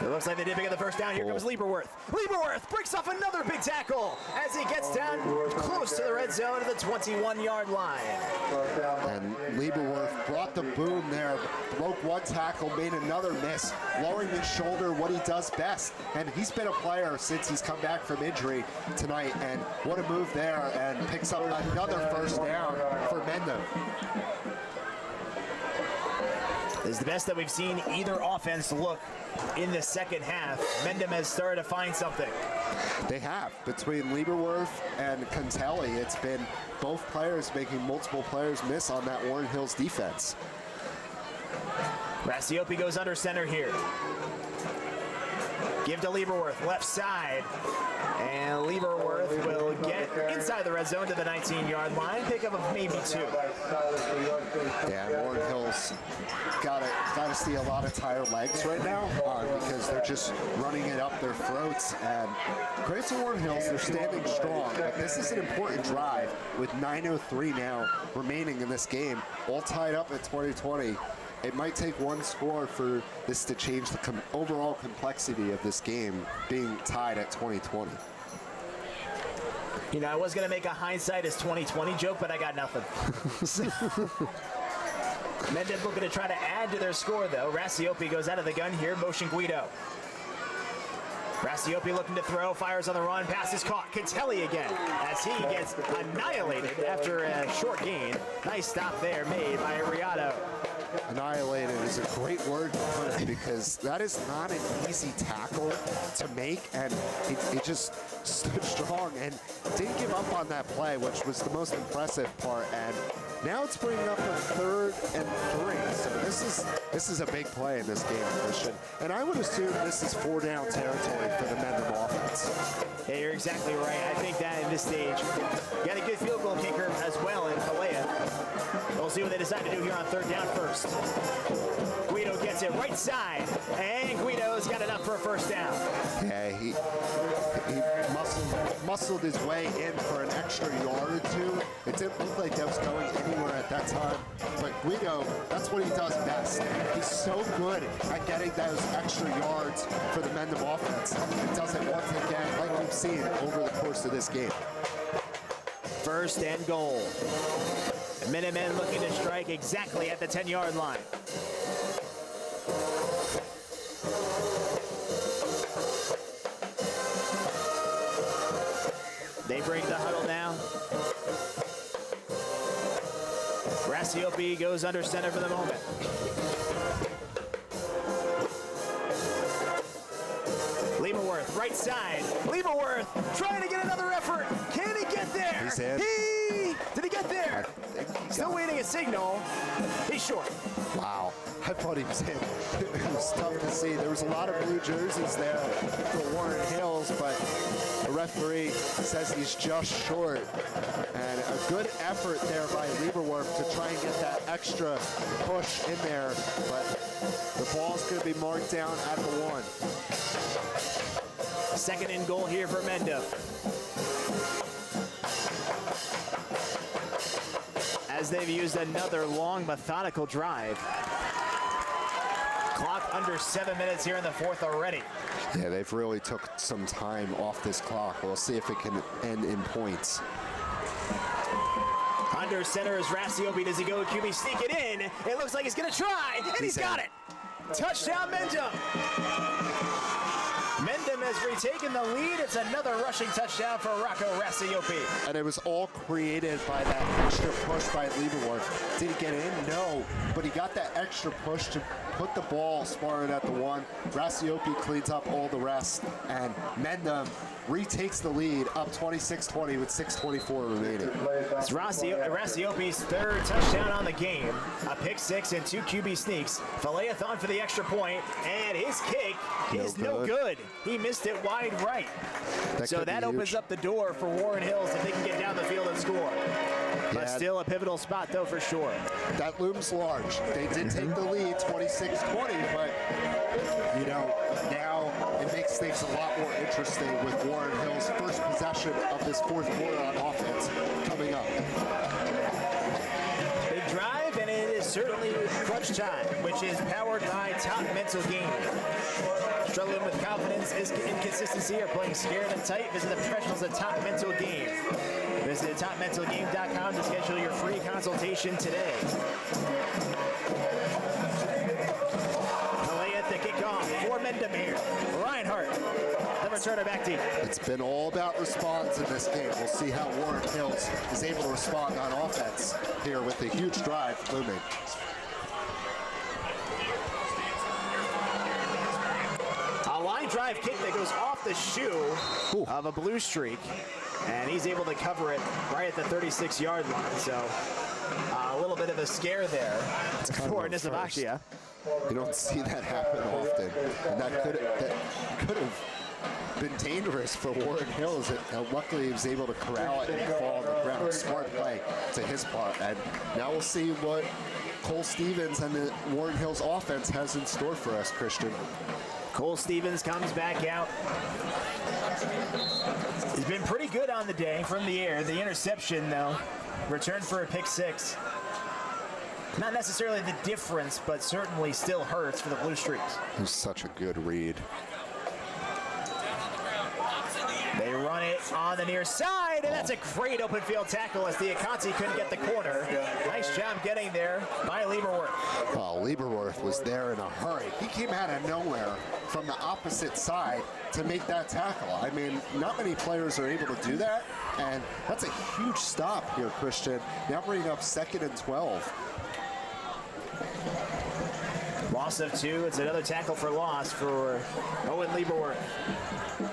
It looks like they did pick up the first down. Here comes Lieberworth. Lieberworth breaks off another big tackle as he gets down close to the red zone at the 21-yard line. And Lieberworth brought the boom there, broke one tackle, made another miss, lowering his shoulder, what he does best. And he's been a player since he's come back from injury tonight, and what a move there, and picks up another first down for Mendham. This is the best that we've seen either offense look in the second half. Mendham has started to find something. They have. Between Lieberworth and Cantelli, it's been both players making multiple players miss on that Warren Hills defense. Rassiopi goes under center here. Give to Lieberworth, left side. And Lieberworth will get inside the red zone to the 19-yard line. Pickup of maybe 2. Yeah, Warren Hills gotta see a lot of tired legs right now because they're just running it up their throats. And great to Warren Hills, they're standing strong. But this is an important drive with 9:03 now remaining in this game, all tied up at 20-20. It might take one score for this to change the overall complexity of this game being tied at 20-20. You know, I was going to make a hindsight is 2020 joke, but I got nothing. Mendham looking to try to add to their score, though. Rassiopi goes out of the gun here. Motion Guido. Rassiopi looking to throw, fires on the run, pass is caught. Cantelli again as he gets annihilated after a short gain. Nice stop there made by Riato. Annihilated is a great word to put it because that is not an easy tackle to make, and he just stood strong and didn't give up on that play, which was the most impressive part. And now it's bringing up a 3rd and 3. So this is a big play in this game, Christian. And I would assume this is 4-down territory for the Mendham offense. Yeah, you're exactly right. I think that in this stage, you got a good field goal kicker as well in Palea. We'll see what they decide to do here on 3rd down first. Guido gets it right side, and Guido's got enough for a first down. Yeah, he muscled his way in for an extra yard or 2. It didn't look like that was going anywhere at that time. But Guido, that's what he does best. He's so good at getting those extra yards for the Mendham offense. He does it once again, like we've seen over the course of this game. 1st and goal. The Minutemen looking to strike exactly at the 10-yard line. They break the huddle now. Rassiopi goes under center for the moment. Lieberworth, right side. Lieberworth trying to get another effort. Can he get there? He's in. Did he get there? Still waiting a signal. He's short. Wow. I thought he was hit. It was tough to see. There was a lot of blue jerseys there for Warren Hills, but the referee says he's just short. And a good effort there by Lieberwerf to try and get that extra push in there, but the ball's going to be marked down at the 1. Second and goal here for Mendham. As they've used another long, methodical drive. Clock under 7 minutes here in the 4th already. Yeah, they've really took some time off this clock. We'll see if it can end in points. Under center is Rasiopi. Does he go QB sneak it in? It looks like he's going to try, and he's got it. Touchdown, Mendham. Mendham has retaken the lead. It's another rushing touchdown for Rocco Rasiopi. And it was all created by that extra push by Lieberwerf. Did he get in? No. But he got that extra push to put the ball smarted at the 1. Rasiopi cleans up all the rest. And Mendham retakes the lead up 26-20 with 6:24 remaining. It's Rasiopi's 3rd touchdown on the game. A pick 6 and 2 QB sneaks. Falayathon for the extra point, and his kick is no good. He missed it wide right. So that opens up the door for Warren Hills if they can get down the field and score. But still a pivotal spot, though, for sure. That looms large. They did take the lead 26-20, but, you know, now it makes things a lot more interesting with Warren Hills' first possession of this 4th quarter on offense coming up. Big drive, and it is certainly crunch time, which is powered by Top Mental Game. Struggling with confidence, inconsistency, or playing scared and tight? Visit the professionals at Top Mental Game. Visit topmentalgame.com to schedule your free consultation today. Play at the kickoff for Mendham here. Reinhardt, the returner back to you. It's been all about response in this game. We'll see how Warren Hills is able to respond on offense here with a huge drive looming. A line drive kick that goes off the shoe of a blue streak, and he's able to cover it right at the 36-yard line. So a little bit of a scare there for Nisabashia. You don't see that happen often, and that could have been dangerous for Warren Hills. Luckily, he was able to corral it and fall on the ground. Smart play to his part, and now we'll see what Cole Stevens and the Warren Hills offense has in store for us, Christian. Cole Stevens comes back out. He's been pretty good on the day from the air. The interception, though, returned for a pick 6. Not necessarily the difference, but certainly still hurts for the Blue Streaks. It was such a good read. They run it on the near side, and that's a great open field tackle as the Akansi couldn't get the corner. Nice job getting there by Lieberwerf. Well, Lieberwerf was there in a hurry. He came out of nowhere from the opposite side to make that tackle. I mean, not many players are able to do that, and that's a huge stop here, Christian. Now bringing up 2nd and 12. Loss of 2. It's another tackle for loss for Owen Lieberwerf.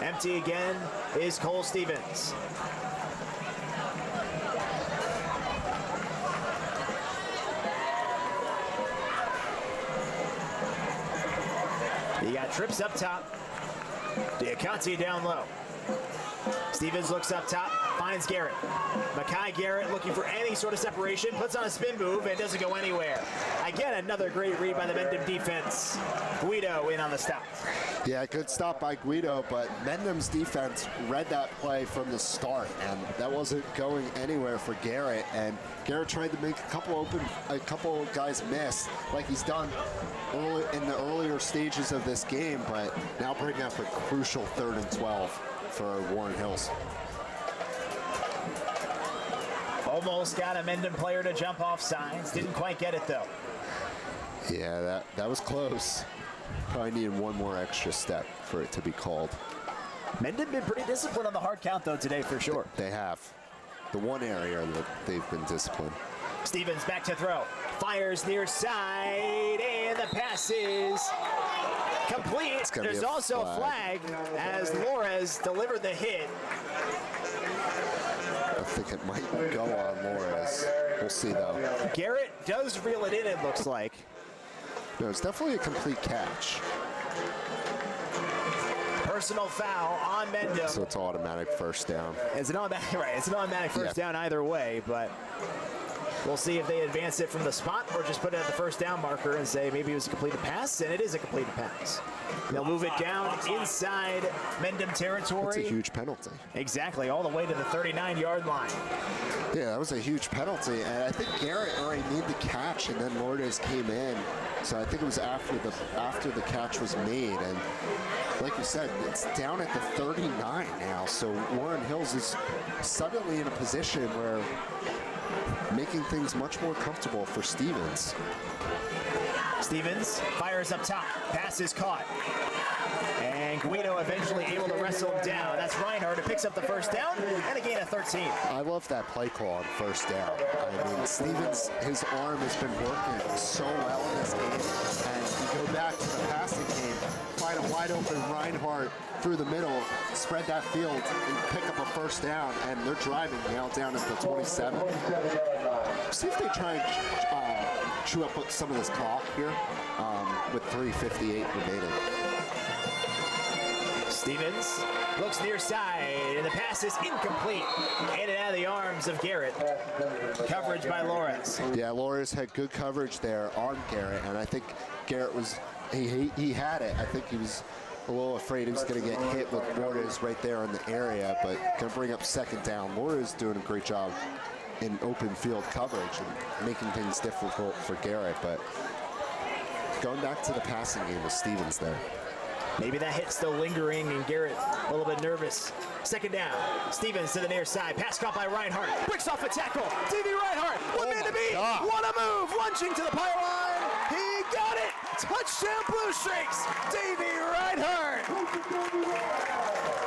Empty again is Cole Stevens. He got trips up top. Diaconte down low. Stevens looks up top, finds Garrett. Makai Garrett looking for any sort of separation, puts on a spin move, and doesn't go anywhere. Again, another great read by the Mendham defense. Guido in on the stop. Yeah, good stop by Guido, but Mendham's defense read that play from the start, and that wasn't going anywhere for Garrett. And Garrett tried to make a couple guys miss, like he's done in the earlier stages of this game, but now bringing up a crucial 3rd and 12 for Warren Hills. Almost got a Mendham player to jump off sides. Didn't quite get it, though. Yeah, that was close. Probably needed one more extra step for it to be called. Mendham been pretty disciplined on the hard count, though, today for sure. They have. The one area that they've been disciplined. Stevens back to throw. Fires near side, and the pass is complete. There's also a flag as Lores delivered the hit. I think it might go on Lores. We'll see, though. Garrett does reel it in, it looks like. No, it's definitely a complete catch. Personal foul on Mendham. So it's automatic first down. It's an automatic, right? It's an automatic first down either way, but we'll see if they advance it from the spot or just put it at the first down marker and say maybe it was a completed pass, and it is a completed pass. They'll move it down inside Mendham territory. That's a huge penalty. Exactly, all the way to the 39-yard line. Yeah, that was a huge penalty, and I think Garrett already made the catch, and then Lourdes came in. So I think it was after the catch was made, and like you said, it's down at the 39 now. So Warren Hills is suddenly in a position where making things much more comfortable for Stevens. Stevens fires up top, pass is caught. And Guido eventually able to wrestle him down. That's Reinhardt who picks up the first down and a gain of 13. I love that play call on first down. I mean, Stevens, his arm has been working so well in this game. And you go back to the passing game, find a wide open Reinhardt through the middle, spread that field, and pick up a first down. And they're driving now down at the 27. See if they try and chew up some of this clock here with 3:58 remaining. Stevens looks near side, and the pass is incomplete. In and out of the arms of Garrett. Coverage by Lourdes. Yeah, Lourdes had good coverage there on Garrett, and I think Garrett was, he had it. I think he was a little afraid he was going to get hit with Lourdes right there in the area, but going to bring up second down. Lourdes doing a great job in open field coverage and making things difficult for Garrett, but going back to the passing game with Stevens there. Maybe that hit still lingering, and Garrett a little bit nervous. Second down. Stevens to the near side. Pass caught by Reinhardt. Breaks off a tackle. D.V. Reinhardt. One man to beat. What a move. Lunging to the pylon. He got it. Touchdown Blue Streaks. D.V. Reinhardt.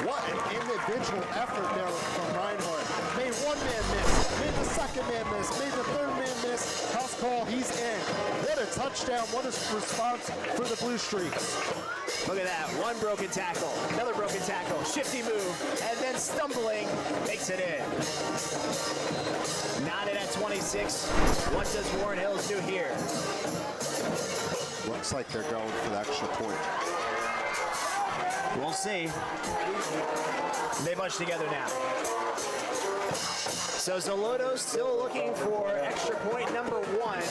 What an individual effort there from Reinhardt. Made one man miss. Made the second man miss. Made the third man miss. House call. He's in. What a touchdown. What a response for the Blue Streaks. Look at that, one broken tackle, another broken tackle, shifty move, and then stumbling, makes it in. Knotted at 26. What does Warren Hills do here? Looks like they're going for the extra point. We'll see. They bunch together now. So Zoloto still looking for extra point number 1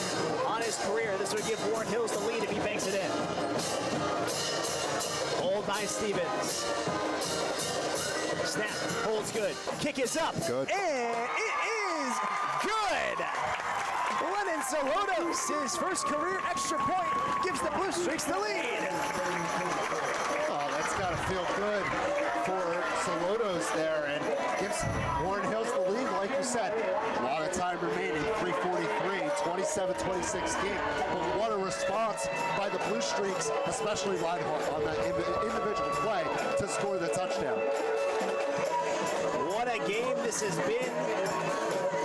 on his career. This would give Warren Hills the lead if he banks it in. Hold by Stevens. Snap, holds good. Kick is up. Good. And it is good. Lennon Zolotos, his first career extra point, gives the Blue Streaks the lead. Oh, that's got to feel good for Zolotos there, and gives Warren Hills the lead, like you said. A lot of time remaining, 3:43, 27-26 game. But what a response by the Blue Streaks, especially Reinhardt on that individual play to score the touchdown. What a game this has been.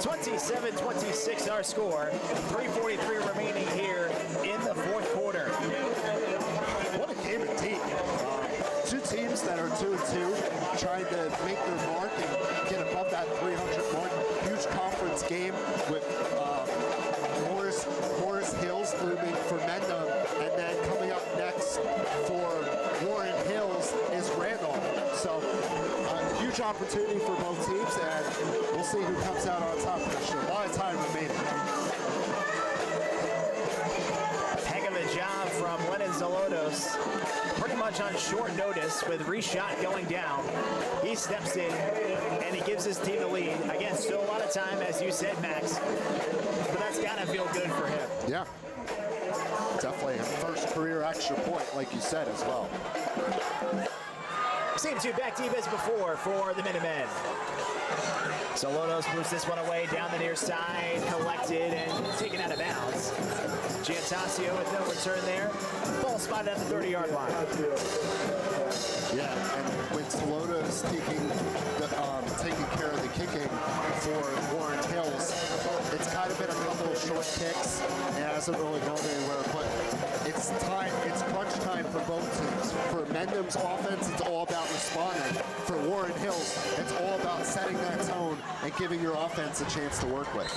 27-26 our score. 3:43 remaining here in the fourth quarter. What a game indeed. Two teams that are 2-2, trying to make their mark and get above that 300 mark. Huge conference game with Morris Hills looming for Mendham, and then coming up next for Warren Hills is Randolph. So a huge opportunity for both teams, and we'll see who comes out on top of this show. A lot of time remaining. Heck of a job from Lennon Zolotos. Pretty much on short notice with Reshot going down. He steps in and he gives his team the lead. Again, still a lot of time, as you said, Max. But that's got to feel good for him. Yeah. Definitely a first career extra point, like you said, as well. Same two back deep as before for the Minutemen. Zolotos moves this one away down the near side, collected and taken out of bounds. Giantasio with no return there. Ball spotted at the 30-yard line. Yeah, and when Zolotos taking care of the kicking for Warren Hills, it's kind of been a couple of short kicks. It hasn't really gone anywhere, but it's time. It's crunch time for both teams. For Mendham's offense, it's all about responding. For Warren Hills, it's all about setting that tone and giving your offense a chance to work with.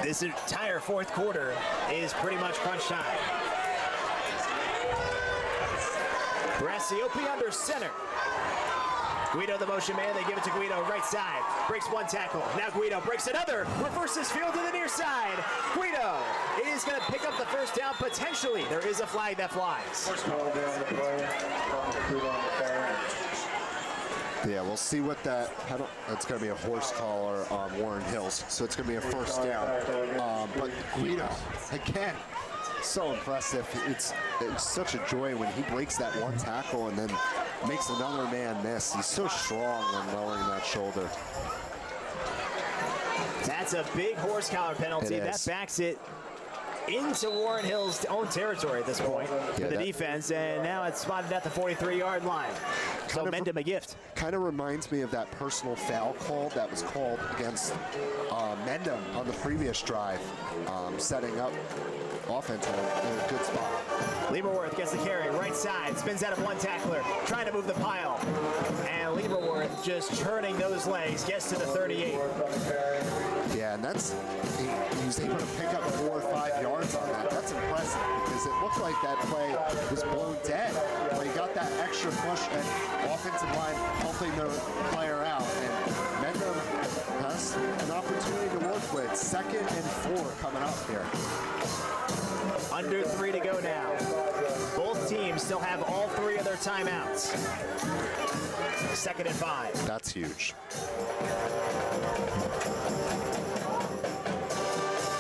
This entire fourth quarter is pretty much crunch time. Brassiopi under center. Guido the motion man, they give it to Guido, right side. Breaks one tackle, now Guido breaks another. Reverses field to the near side. Guido is going to pick up the first down, potentially. There is a flag that flies. Yeah, we'll see what that's going to be a horse collar on Warren Hills, so it's going to be a first down. But Guido, again, so impressive. It's such a joy when he breaks that one tackle and then makes another man miss. He's so strong when lowering that shoulder. That's a big horse collar penalty. That backs it into Warren Hill's own territory at this point for the defense, and now it's spotted at the 43-yard line. So Mendham a gift. Kind of reminds me of that personal foul call that was called against Mendham on the previous drive, setting up offense in a good spot. Lieberworth gets the carry, right side, spins out of one tackler, trying to move the pile. And Lieberworth just turning those legs, gets to the 38. Yeah, and he was able to pick up 4 or 5 yards on that. That's impressive because it looked like that play was blown dead. But he got that extra push and offensive line helping the player out. And Mendham has an opportunity to work with. 2nd and 4 coming up here. Under 3 to go now. Both teams still have all 3 of their timeouts. 2nd and 5. That's huge.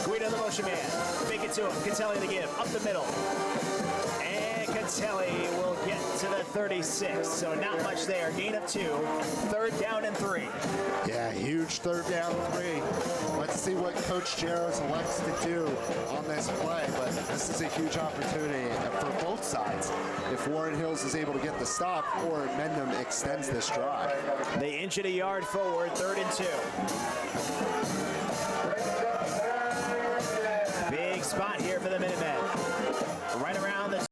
Guido the motion man. Fake it to him. Catelli the give. Up the middle. And Catelli will get to the 36. So not much there. Gain of 2. 3rd down and 3. Yeah, huge 3rd down 3. Let's see what Coach Jaros elects to do on this play, but this is a huge opportunity for both sides. If Warren Hills is able to get the stop or Mendham extends this drive. They inch it a yard forward, 3rd and 2. Big spot here for the Minutemen. Right around the